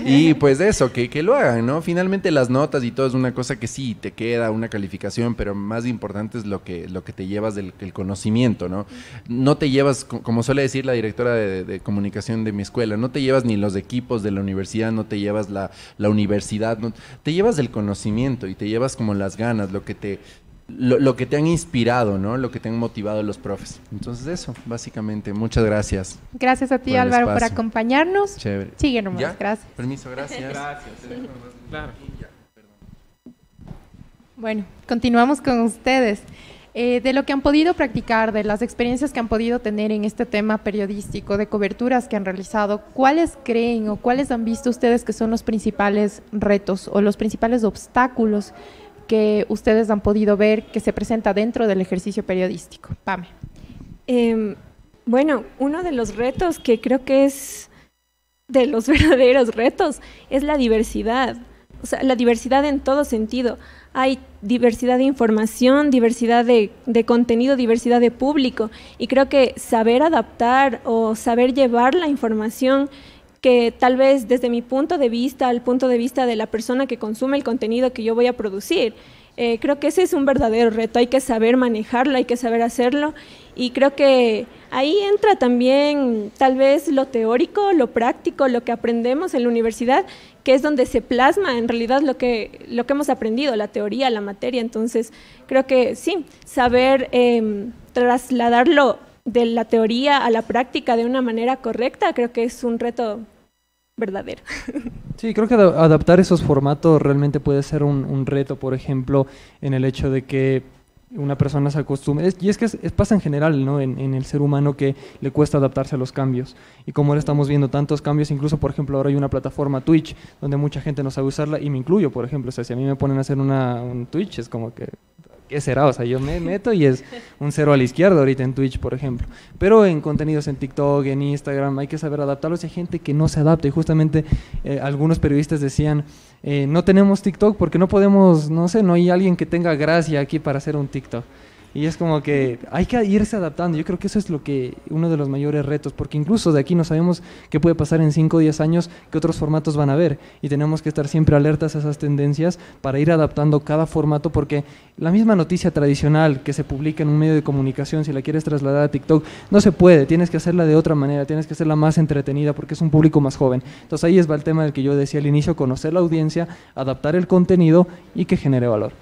Y pues eso, que lo hagan, ¿no? Finalmente las notas y todo es una cosa que sí, te queda una calificación, pero más importante es lo que te llevas del conocimiento, ¿no? No te llevas, como suele decir la directora de comunicación de mi escuela, no te llevas ni los equipos de la universidad, no te llevas la universidad, no, te llevas el conocimiento y te llevas como las ganas, lo que te han inspirado, ¿no? Lo que te han motivado los profes. Entonces eso, básicamente. Muchas gracias. Gracias a ti, por el Álvaro, por espacio. acompañarnos. Chévere. Sigue nomás, ¿Ya? gracias. Permiso, gracias. Gracias. Claro. Bueno, continuamos con ustedes. De lo que han podido practicar, de las experiencias que han podido tener en este tema periodístico, de coberturas que han realizado, ¿cuáles creen o cuáles han visto ustedes que son los principales retos o los principales obstáculos que ustedes han podido ver que se presenta dentro del ejercicio periodístico? Pame. Bueno, uno de los retos que creo que es de los verdaderos retos es la diversidad. O sea, la diversidad en todo sentido. Hay diversidad de información, diversidad de contenido, diversidad de público. Y creo que saber adaptar o saber llevar la información que tal vez desde mi punto de vista, al punto de vista de la persona que consume el contenido que yo voy a producir, creo que ese es un verdadero reto. Hay que saber manejarlo, hay que saber hacerlo, y creo que ahí entra también tal vez lo teórico, lo práctico, lo que aprendemos en la universidad, que es donde se plasma en realidad lo que hemos aprendido, la teoría, la materia. Entonces creo que sí, saber trasladarlo de la teoría a la práctica de una manera correcta, creo que es un reto verdadero. Sí, creo que adaptar esos formatos realmente puede ser un reto, por ejemplo, en el hecho de que una persona se acostumbre, y es que pasa en general, ¿no? En el ser humano, que le cuesta adaptarse a los cambios, y como ahora estamos viendo tantos cambios, incluso por ejemplo ahora hay una plataforma Twitch, donde mucha gente no sabe usarla, y me incluyo, por ejemplo. O sea, si a mí me ponen a hacer un Twitch, es como que ¿qué será? O sea, yo me meto y es un 0 a la izquierda ahorita en Twitch, por ejemplo. Pero en contenidos en TikTok, en Instagram, hay que saber adaptarlos. Hay gente que no se adapta, y justamente algunos periodistas decían, no tenemos TikTok porque no podemos, no sé, no hay alguien que tenga gracia aquí para hacer un TikTok. Y es como que hay que irse adaptando. Yo creo que eso es uno de los mayores retos, porque incluso de aquí no sabemos qué puede pasar en 5 o 10 años, qué otros formatos van a haber, y tenemos que estar siempre alertas a esas tendencias para ir adaptando cada formato, porque la misma noticia tradicional que se publica en un medio de comunicación, si la quieres trasladar a TikTok, no se puede. Tienes que hacerla de otra manera, tienes que hacerla más entretenida, porque es un público más joven. Entonces ahí va el tema del que yo decía al inicio: conocer la audiencia, adaptar el contenido y que genere valor.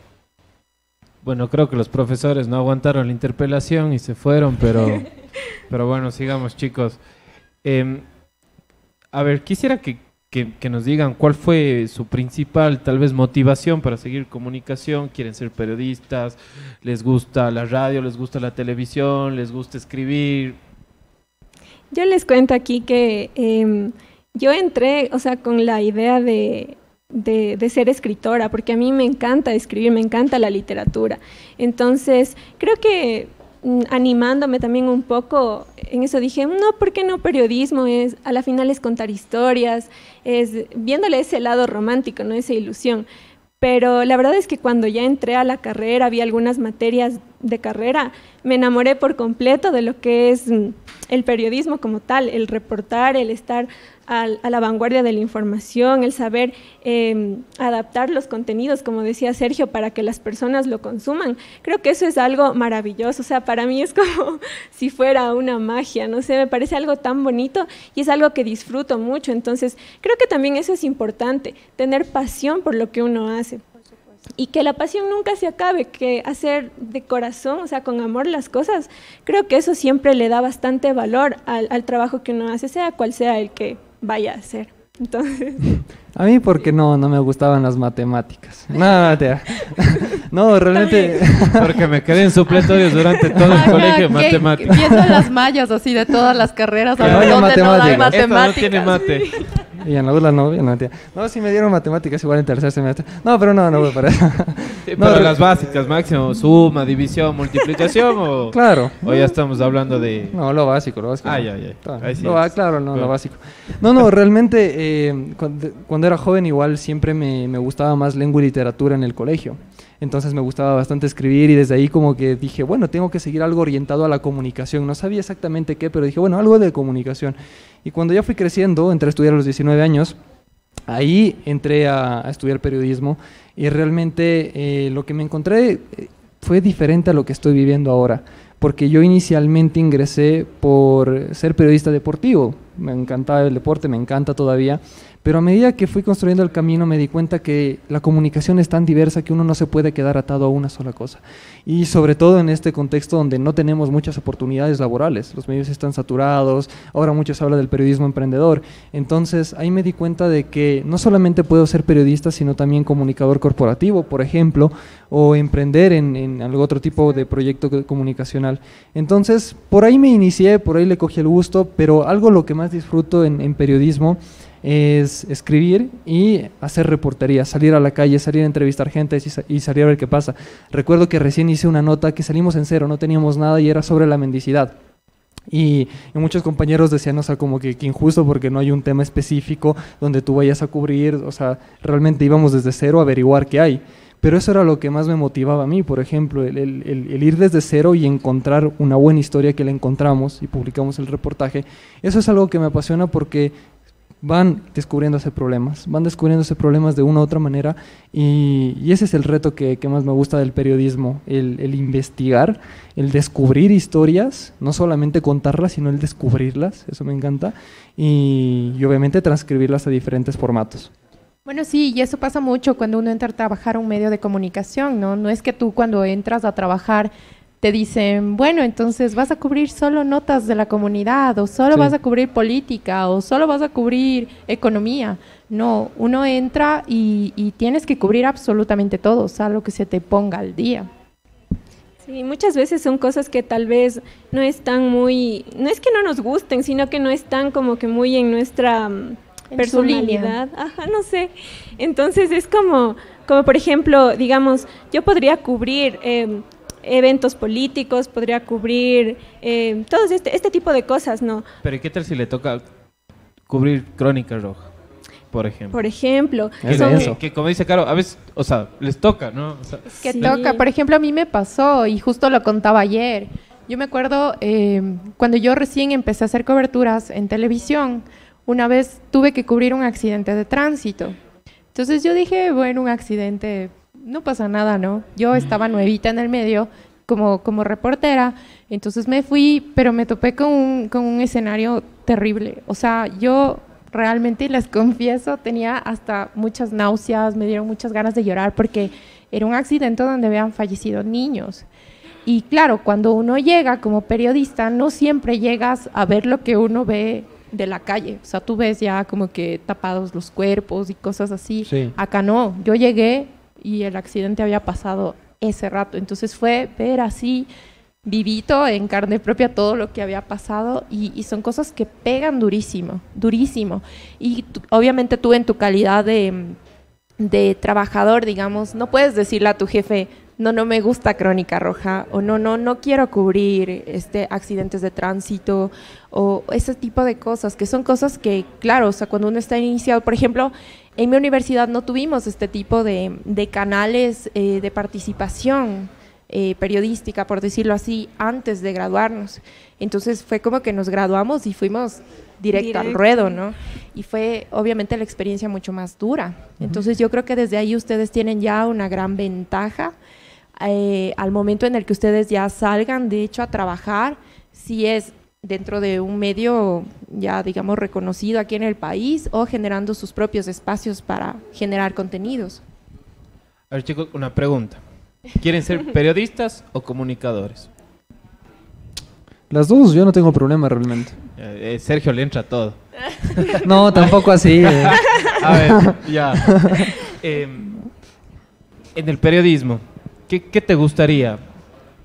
Bueno, creo que los profesores no aguantaron la interpelación y se fueron, pero bueno, sigamos, chicos. A ver, quisiera que nos digan cuál fue su principal, tal vez, motivación para seguir comunicación. ¿Quieren ser periodistas? ¿Les gusta la radio? ¿Les gusta la televisión? ¿Les gusta escribir? Yo les cuento aquí que yo entré, o sea, con la idea de ser escritora, porque a mí me encanta escribir, me encanta la literatura. Entonces, creo que animándome también un poco en eso, dije, no, ¿por qué no periodismo? A la final es contar historias, es viéndole ese lado romántico, ¿no? Esa ilusión. Pero la verdad es que cuando ya entré a la carrera, vi algunas materias de carrera, me enamoré por completo de lo que es el periodismo como tal, el reportar, el estar a la vanguardia de la información, el saber adaptar los contenidos, como decía Sergio, para que las personas lo consuman. Creo que eso es algo maravilloso. O sea, para mí es como si fuera una magia, no sé, me parece algo tan bonito y es algo que disfruto mucho. Entonces, creo que también eso es importante, tener pasión por lo que uno hace. y que la pasión nunca se acabe, que hacer de corazón, o sea, con amor las cosas, creo que eso siempre le da bastante valor al trabajo que uno hace, sea cual sea el que vaya a hacer. Entonces... A mí porque no me gustaban las matemáticas. No, realmente... Porque me quedé en supletorios durante todo el colegio, matemáticas. Viendo las mallas así de todas las carreras, Que a ver no dónde no hay matemáticas. Esta no matemáticas. tiene mate. Y en la UDLA no, sí me dieron matemáticas igual en tercer semestre. No, pero no voy para eso. Sí, No, pero las básicas, máximo, suma, división, multiplicación o... Claro. O ya estamos hablando de... No, lo básico. Ay. Ahí sí es. Claro, lo Claro. básico. No, realmente cuando era joven igual siempre me gustaba más lengua y literatura en el colegio. Entonces me gustaba bastante escribir y desde ahí como que dije, bueno, tengo que seguir algo orientado a la comunicación. No sabía exactamente qué, pero dije, bueno, algo de comunicación. Y cuando ya fui creciendo, entré a estudiar a los 19 años, ahí entré a estudiar periodismo y realmente lo que me encontré fue diferente a lo que estoy viviendo ahora. Porque yo inicialmente ingresé por ser periodista deportivo. Me encantaba el deporte, me encanta todavía. Pero a medida que fui construyendo el camino me di cuenta que la comunicación es tan diversa que uno no se puede quedar atado a una sola cosa. Y sobre todo en este contexto donde no tenemos muchas oportunidades laborales. Los medios están saturados, ahora mucho se habla del periodismo emprendedor. Entonces ahí me di cuenta de que no solamente puedo ser periodista, sino también comunicador corporativo, por ejemplo, o emprender en algún otro tipo de proyecto comunicacional. Entonces por ahí me inicié, por ahí le cogí el gusto, pero algo lo que más disfruto en periodismo es escribir y hacer reportería, salir a la calle, salir a entrevistar gente y salir a ver qué pasa. Recuerdo que recién hice una nota que salimos en cero, no teníamos nada y era sobre la mendicidad. Y muchos compañeros decían, o sea, como que injusto porque no hay un tema específico donde tú vayas a cubrir, o sea, realmente íbamos desde cero a averiguar qué hay. Pero eso era lo que más me motivaba a mí, por ejemplo, el ir desde cero y encontrar una buena historia que la encontramos y publicamos el reportaje. Eso es algo que me apasiona porque van descubriéndose problemas de una u otra manera y ese es el reto que más me gusta del periodismo, el investigar, el descubrir historias, no solamente contarlas, sino el descubrirlas, eso me encanta, y obviamente transcribirlas a diferentes formatos. Bueno, sí, y eso pasa mucho cuando uno entra a trabajar a un medio de comunicación, ¿no? No es que tú cuando entras a trabajar te dicen, bueno, entonces vas a cubrir solo notas de la comunidad, o solo vas a cubrir política, o solo vas a cubrir economía. No, uno entra y tienes que cubrir absolutamente todo, o sea, lo que se te ponga al día. Sí, muchas veces son cosas que tal vez no están muy, no es que no nos gusten, sino que no están como que muy en nuestra personalidad. Ajá, no sé. Entonces es como por ejemplo, digamos, yo podría cubrir eventos políticos, podría cubrir todo este tipo de cosas, ¿no? Pero ¿qué tal si le toca cubrir Crónica Roja, por ejemplo? Por ejemplo. Que como dice Caro, a veces, o sea, les toca, ¿no? O sea, que toca. Por ejemplo, a mí me pasó, y justo lo contaba ayer. Yo me acuerdo cuando yo recién empecé a hacer coberturas en televisión, una vez tuve que cubrir un accidente de tránsito. Entonces yo dije, bueno, un accidente, no pasa nada, ¿no? Yo estaba nuevita en el medio como reportera, entonces me fui, pero me topé con un escenario terrible. O sea, yo realmente, les confieso, tenía hasta muchas náuseas, me dieron muchas ganas de llorar porque era un accidente donde habían fallecido niños. Y claro, cuando uno llega como periodista, no siempre llegas a ver lo que uno ve de la calle. O sea, tú ves ya como que tapados los cuerpos y cosas así. Sí. Acá no. Yo llegué y el accidente había pasado ese rato. Entonces fue ver así, vivito, en carne propia, todo lo que había pasado y son cosas que pegan durísimo, durísimo. Y obviamente tú en tu calidad de trabajador, digamos, no puedes decirle a tu jefe, no me gusta Crónica Roja, o no quiero cubrir accidentes de tránsito, o ese tipo de cosas, que son cosas que, claro, o sea, cuando uno está iniciado, por ejemplo, en mi universidad no tuvimos este tipo de canales de participación periodística, por decirlo así, antes de graduarnos. Entonces fue como que nos graduamos y fuimos directo al ruedo, ¿no? Y fue obviamente la experiencia mucho más dura. Entonces yo creo que desde ahí ustedes tienen ya una gran ventaja al momento en el que ustedes ya salgan, de hecho, a trabajar, si es dentro de un medio ya, digamos, reconocido aquí en el país o generando sus propios espacios para generar contenidos. A ver, chicos, una pregunta. ¿Quieren ser periodistas o comunicadores? Las dos, yo no tengo problema realmente. Sergio le entra todo. No, tampoco así. A ver, ya. En el periodismo, ¿qué te gustaría?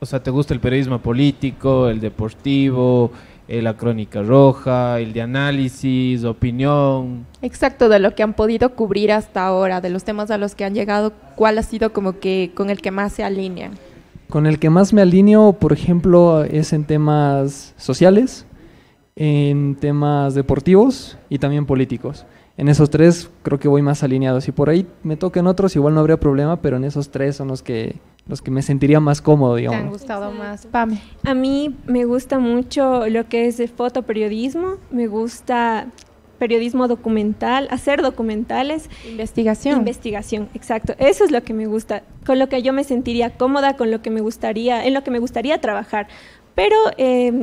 O sea, ¿te gusta el periodismo político, el deportivo, la crónica roja, el de análisis, opinión? Exacto, de lo que han podido cubrir hasta ahora, de los temas a los que han llegado, ¿cuál ha sido como que con el que más se alinean? Con el que más me alineo, por ejemplo, es en temas sociales, en temas deportivos y también políticos. En esos tres creo que voy más alineado. Si por ahí me tocan otros, igual no habría problema, pero en esos tres son los que me sentiría más cómodo, digamos. ¿Te han gustado más, Pame? A mí me gusta mucho lo que es de fotoperiodismo, me gusta periodismo documental, hacer documentales. Investigación, exacto. Eso es lo que me gusta, con lo que yo me sentiría cómoda, con lo que me gustaría, en lo que me gustaría trabajar. Pero,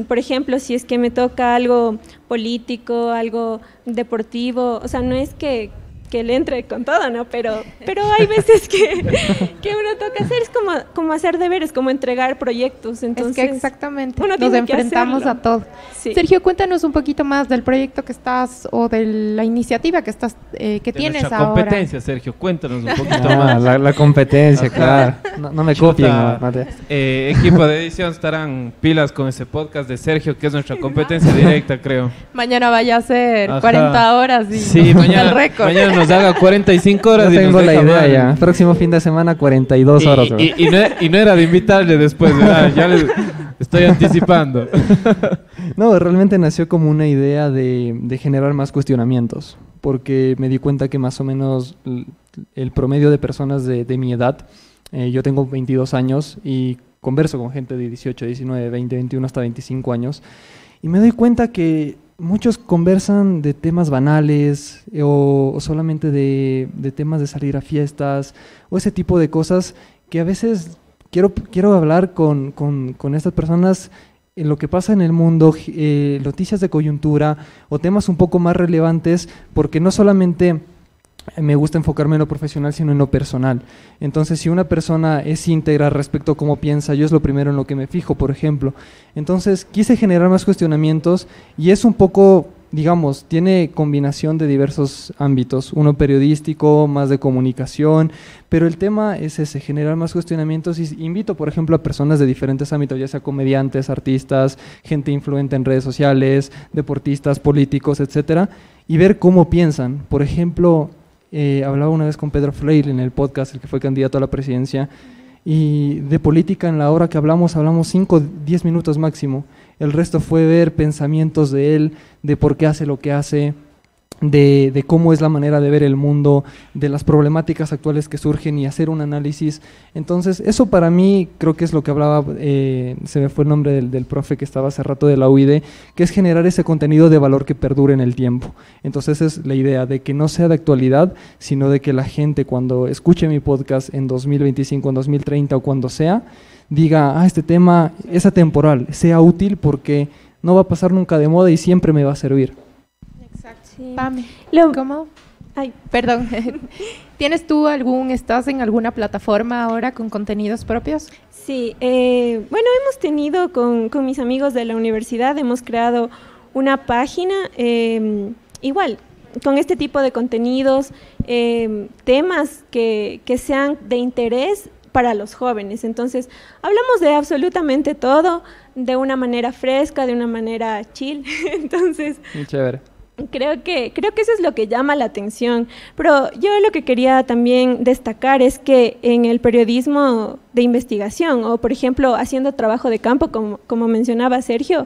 por ejemplo, si es que me toca algo político, algo deportivo, o sea, no es que le entre con todo, ¿no? Pero hay veces que uno toca hacer, es como hacer deberes, como entregar proyectos. Entonces, es que exactamente, uno nos enfrentamos a todo. Sí. Sergio, cuéntanos un poquito más del proyecto que estás, o de la iniciativa que estás, que tienes ahora. La competencia, Sergio, cuéntanos un poquito más. La competencia, claro. No me copien. Equipo de edición estarán pilas con ese podcast de Sergio, que es nuestra competencia directa, creo. Mañana vaya a ser 40 horas y sí, mañana, el récord. Mañana nos haga 45 horas. Yo tengo y nos la idea mal. ya. Próximo fin de semana, 42 horas. Y no era de invitarle después, ¿verdad? Ya les estoy anticipando. No, realmente nació como una idea de generar más cuestionamientos, porque me di cuenta que más o menos el promedio de personas de mi edad, yo tengo 22 años y converso con gente de 18, 19, 20, 21 hasta 25 años, y me doy cuenta que muchos conversan de temas banales o solamente de temas de salir a fiestas o ese tipo de cosas que a veces quiero hablar con estas personas en lo que pasa en el mundo, noticias de coyuntura o temas un poco más relevantes, porque no solamente me gusta enfocarme en lo profesional, sino en lo personal. Entonces, si una persona es íntegra respecto a cómo piensa, yo es lo primero en lo que me fijo, por ejemplo. Entonces, quise generar más cuestionamientos y es un poco, digamos, tiene combinación de diversos ámbitos, uno periodístico, más de comunicación, pero el tema es ese, generar más cuestionamientos, y invito, por ejemplo, a personas de diferentes ámbitos, ya sea comediantes, artistas, gente influente en redes sociales, deportistas, políticos, etcétera, y ver cómo piensan. Por ejemplo, hablaba una vez con Pedro Freire en el podcast, el que fue candidato a la presidencia, y de política en la hora que hablamos 5, 10 minutos máximo. El resto fue ver pensamientos de él, de por qué hace lo que hace, de cómo es la manera de ver el mundo, de las problemáticas actuales que surgen y hacer un análisis. Entonces, eso para mí creo que es lo que hablaba, se me fue el nombre del profe que estaba hace rato de la UID, que es generar ese contenido de valor que perdure en el tiempo. Entonces, esa es la idea, de que no sea de actualidad, sino de que la gente cuando escuche mi podcast en 2025, en 2030 o cuando sea, diga, este tema es atemporal, sea útil porque no va a pasar nunca de moda y siempre me va a servir. Sí. Pame, ¿cómo? Ay, perdón. ¿Estás en alguna plataforma ahora con contenidos propios? Sí, bueno, hemos tenido con mis amigos de la universidad, hemos creado una página, igual, con este tipo de contenidos, temas que sean de interés para los jóvenes. Entonces, hablamos de absolutamente todo, de una manera fresca, de una manera chill. Entonces, muy chévere. Creo que eso es lo que llama la atención, pero yo lo que quería también destacar es que en el periodismo de investigación, o por ejemplo haciendo trabajo de campo, como mencionaba Sergio,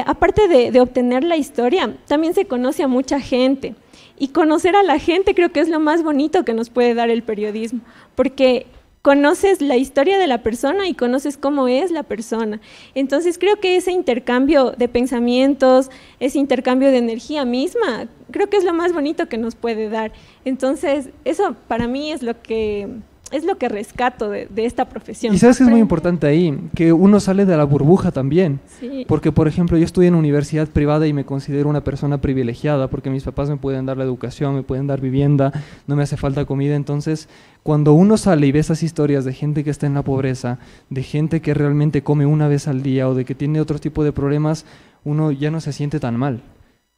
aparte de obtener la historia, también se conoce a mucha gente, y conocer a la gente creo que es lo más bonito que nos puede dar el periodismo, porque conoces la historia de la persona y conoces cómo es la persona. Entonces creo que ese intercambio de pensamientos, ese intercambio de energía misma, creo que es lo más bonito que nos puede dar. Entonces eso para mí es lo que es lo que rescato de esta profesión. Y sabes que es muy importante ahí, que uno sale de la burbuja también. Sí. Porque, por ejemplo, yo estudié en universidad privada y me considero una persona privilegiada porque mis papás me pueden dar la educación, me pueden dar vivienda, no me hace falta comida. Entonces, cuando uno sale y ve esas historias de gente que está en la pobreza, de gente que realmente come una vez al día o de que tiene otro tipo de problemas, uno ya no se siente tan mal.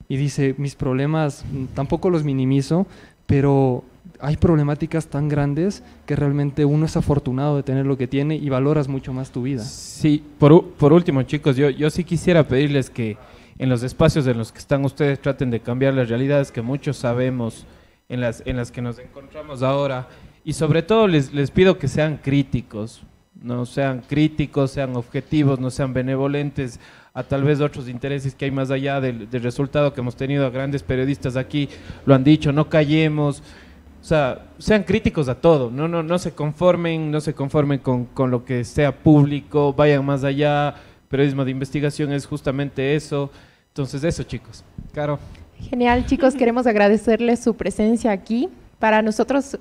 Y dice, mis problemas tampoco los minimizo, pero hay problemáticas tan grandes que realmente uno es afortunado de tener lo que tiene y valoras mucho más tu vida. Sí, por último, chicos, yo sí quisiera pedirles que en los espacios en los que están ustedes traten de cambiar las realidades que muchos sabemos en las que nos encontramos ahora, y sobre todo les pido que sean críticos, no sean críticos, sean objetivos, no sean benevolentes a tal vez otros intereses que hay más allá del resultado que hemos tenido. A grandes periodistas aquí lo han dicho, no callemos. O sea, sean críticos a todo, no se conformen con lo que sea público, vayan más allá. Periodismo de investigación es justamente eso. Entonces eso, chicos. Caro. Genial, chicos, queremos agradecerles su presencia aquí. Para nosotros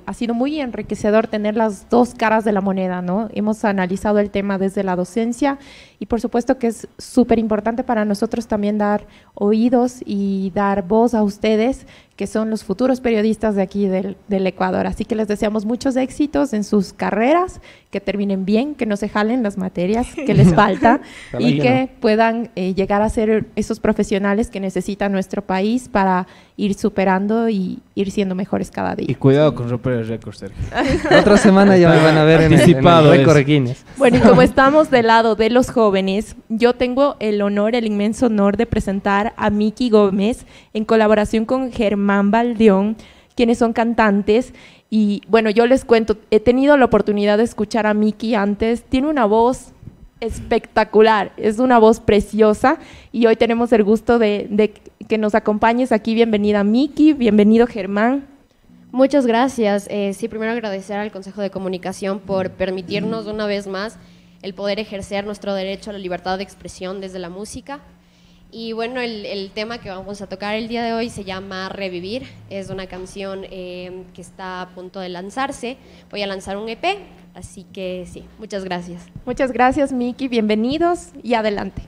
ha sido muy enriquecedor tener las dos caras de la moneda, ¿no? Hemos analizado el tema desde la docencia y por supuesto que es súper importante para nosotros también dar oídos y dar voz a ustedes, que son los futuros periodistas de aquí del Ecuador. Así que les deseamos muchos éxitos en sus carreras, que terminen bien, que no se jalen las materias que les falta y que puedan llegar a ser esos profesionales que necesita nuestro país para ir superando y ir siendo mejores cada día. Y cuidado con romper el récord, Sergio. La otra semana ya me van a ver en el récord Guinness. Bueno, y como estamos del lado de los jóvenes, yo tengo el inmenso honor de presentar a Miki Gómez en colaboración con Germán Baldeón, quienes son cantantes. Y bueno, yo les cuento, he tenido la oportunidad de escuchar a Miki antes, tiene una voz espectacular, es una voz preciosa y hoy tenemos el gusto de que nos acompañes aquí. Bienvenida Miki, bienvenido Germán. Muchas gracias. Sí, primero agradecer al Consejo de Comunicación por permitirnos una vez más el poder ejercer nuestro derecho a la libertad de expresión desde la música. Y bueno, el tema que vamos a tocar el día de hoy se llama Revivir. Es una canción que está a punto de lanzarse. Voy a lanzar un EP, así que sí, muchas gracias. Muchas gracias, Miki. Bienvenidos y adelante.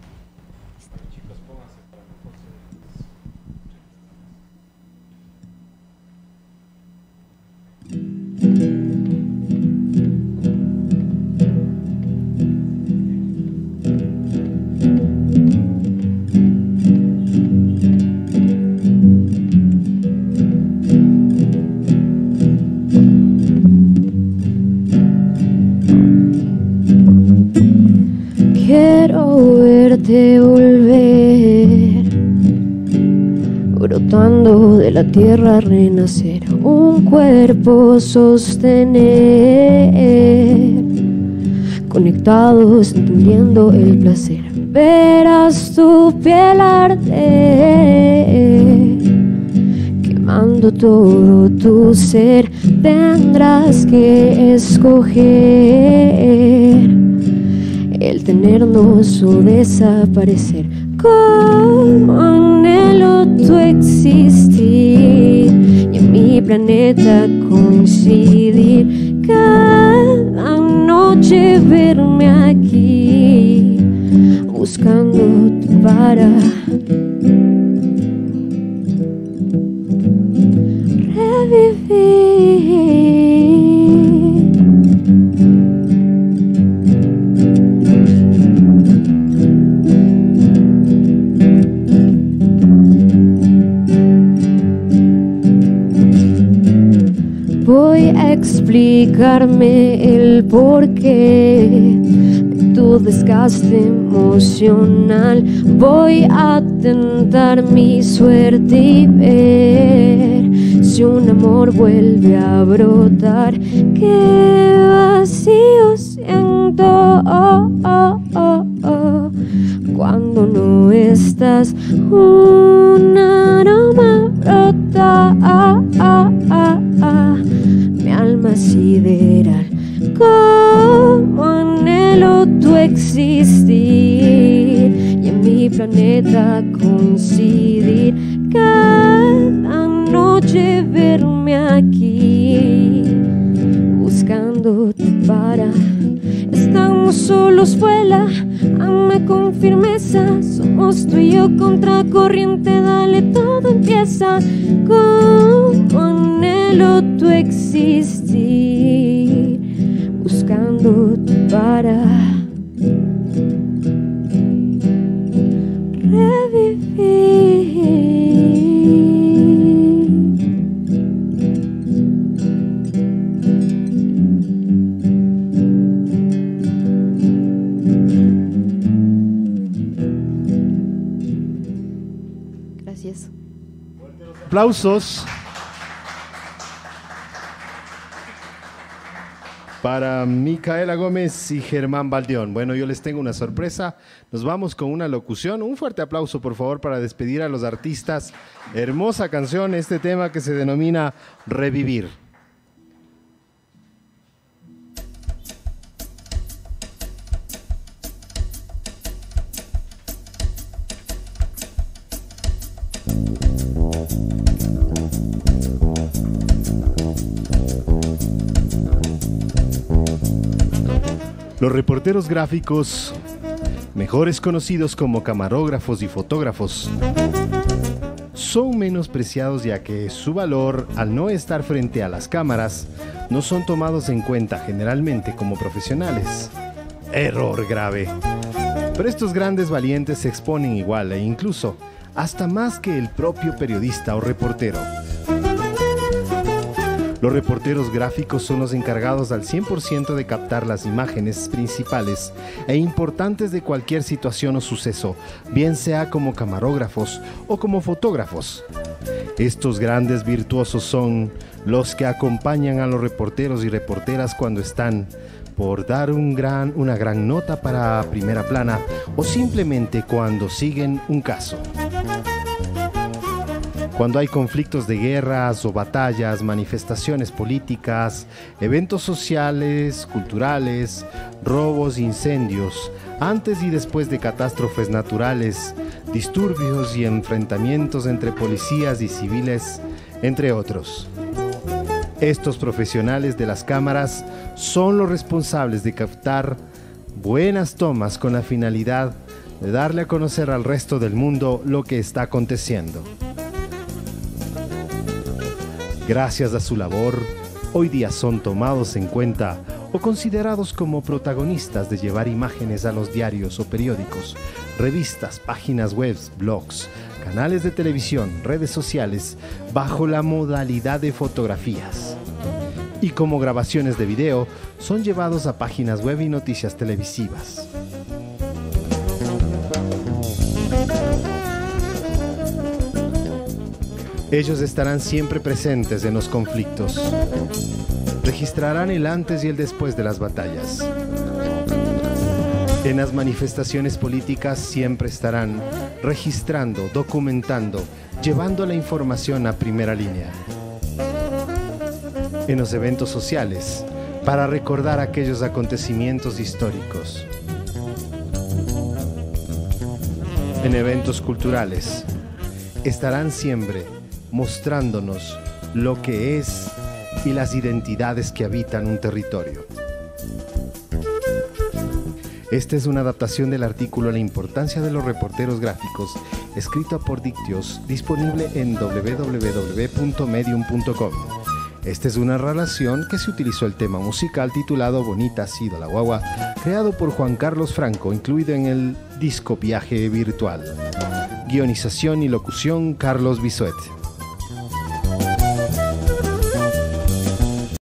Quiero verte volver, brotando de la tierra renacer, un cuerpo sostener, conectados entendiendo el placer. Verás tu piel arder, quemando todo tu ser. Tendrás que escoger el tenernos o desaparecer. Como anhelo tu existir y en mi planeta coincidir. Cada noche verme aquí buscándote para revivir. Voy a explicarme el porqué de tu desgaste emocional. Voy a tentar mi suerte y ver si un amor vuelve a brotar. Qué vacío siento cuando no estás. Un aroma brota, mi alma sideral. Como anhelo tu existir y en mi planeta coincidir. Cada noche verme aquí buscándote para. Estamos solos, vuela, ama con firmeza. Somos tú y yo contra corriente, dale, todo empieza. Como anhelo tu existir, buscándote para revivir. Gracias. Aplausos para Micaela Gómez y Germán Baldeón. Bueno, yo les tengo una sorpresa. Nos vamos con una locución. Un fuerte aplauso, por favor, para despedir a los artistas. Hermosa canción, este tema que se denomina Revivir. Los reporteros gráficos, mejores conocidos como camarógrafos y fotógrafos, son menospreciados ya que su valor, al no estar frente a las cámaras, no son tomados en cuenta generalmente como profesionales. Error grave. Pero estos grandes valientes se exponen igual e incluso hasta más que el propio periodista o reportero. Los reporteros gráficos son los encargados al 100% de captar las imágenes principales e importantes de cualquier situación o suceso, bien sea como camarógrafos o como fotógrafos. Estos grandes virtuosos son los que acompañan a los reporteros y reporteras cuando están por dar una gran nota para primera plana o simplemente cuando siguen un caso. Cuando hay conflictos de guerras o batallas, manifestaciones políticas, eventos sociales, culturales, robos, incendios, antes y después de catástrofes naturales, disturbios y enfrentamientos entre policías y civiles, entre otros. Estos profesionales de las cámaras son los responsables de captar buenas tomas con la finalidad de darle a conocer al resto del mundo lo que está aconteciendo. Gracias a su labor, hoy día son tomados en cuenta o considerados como protagonistas de llevar imágenes a los diarios o periódicos, revistas, páginas web, blogs, canales de televisión, redes sociales, bajo la modalidad de fotografías. Y como grabaciones de video, son llevados a páginas web y noticias televisivas. Ellos estarán siempre presentes en los conflictos. Registrarán el antes y el después de las batallas. En las manifestaciones políticas siempre estarán registrando, documentando, llevando la información a primera línea. En los eventos sociales, para recordar aquellos acontecimientos históricos. En eventos culturales, estarán siempre mostrándonos lo que es y las identidades que habitan un territorio. Esta es una adaptación del artículo La importancia de los reporteros gráficos, escrito por Dictios, disponible en www.medium.com. Esta es una relación que se utilizó el tema musical titulado Bonita ha sido la guagua, creado por Juan Carlos Franco, incluido en el disco Viaje Virtual. Guionización y locución Carlos Bisuet.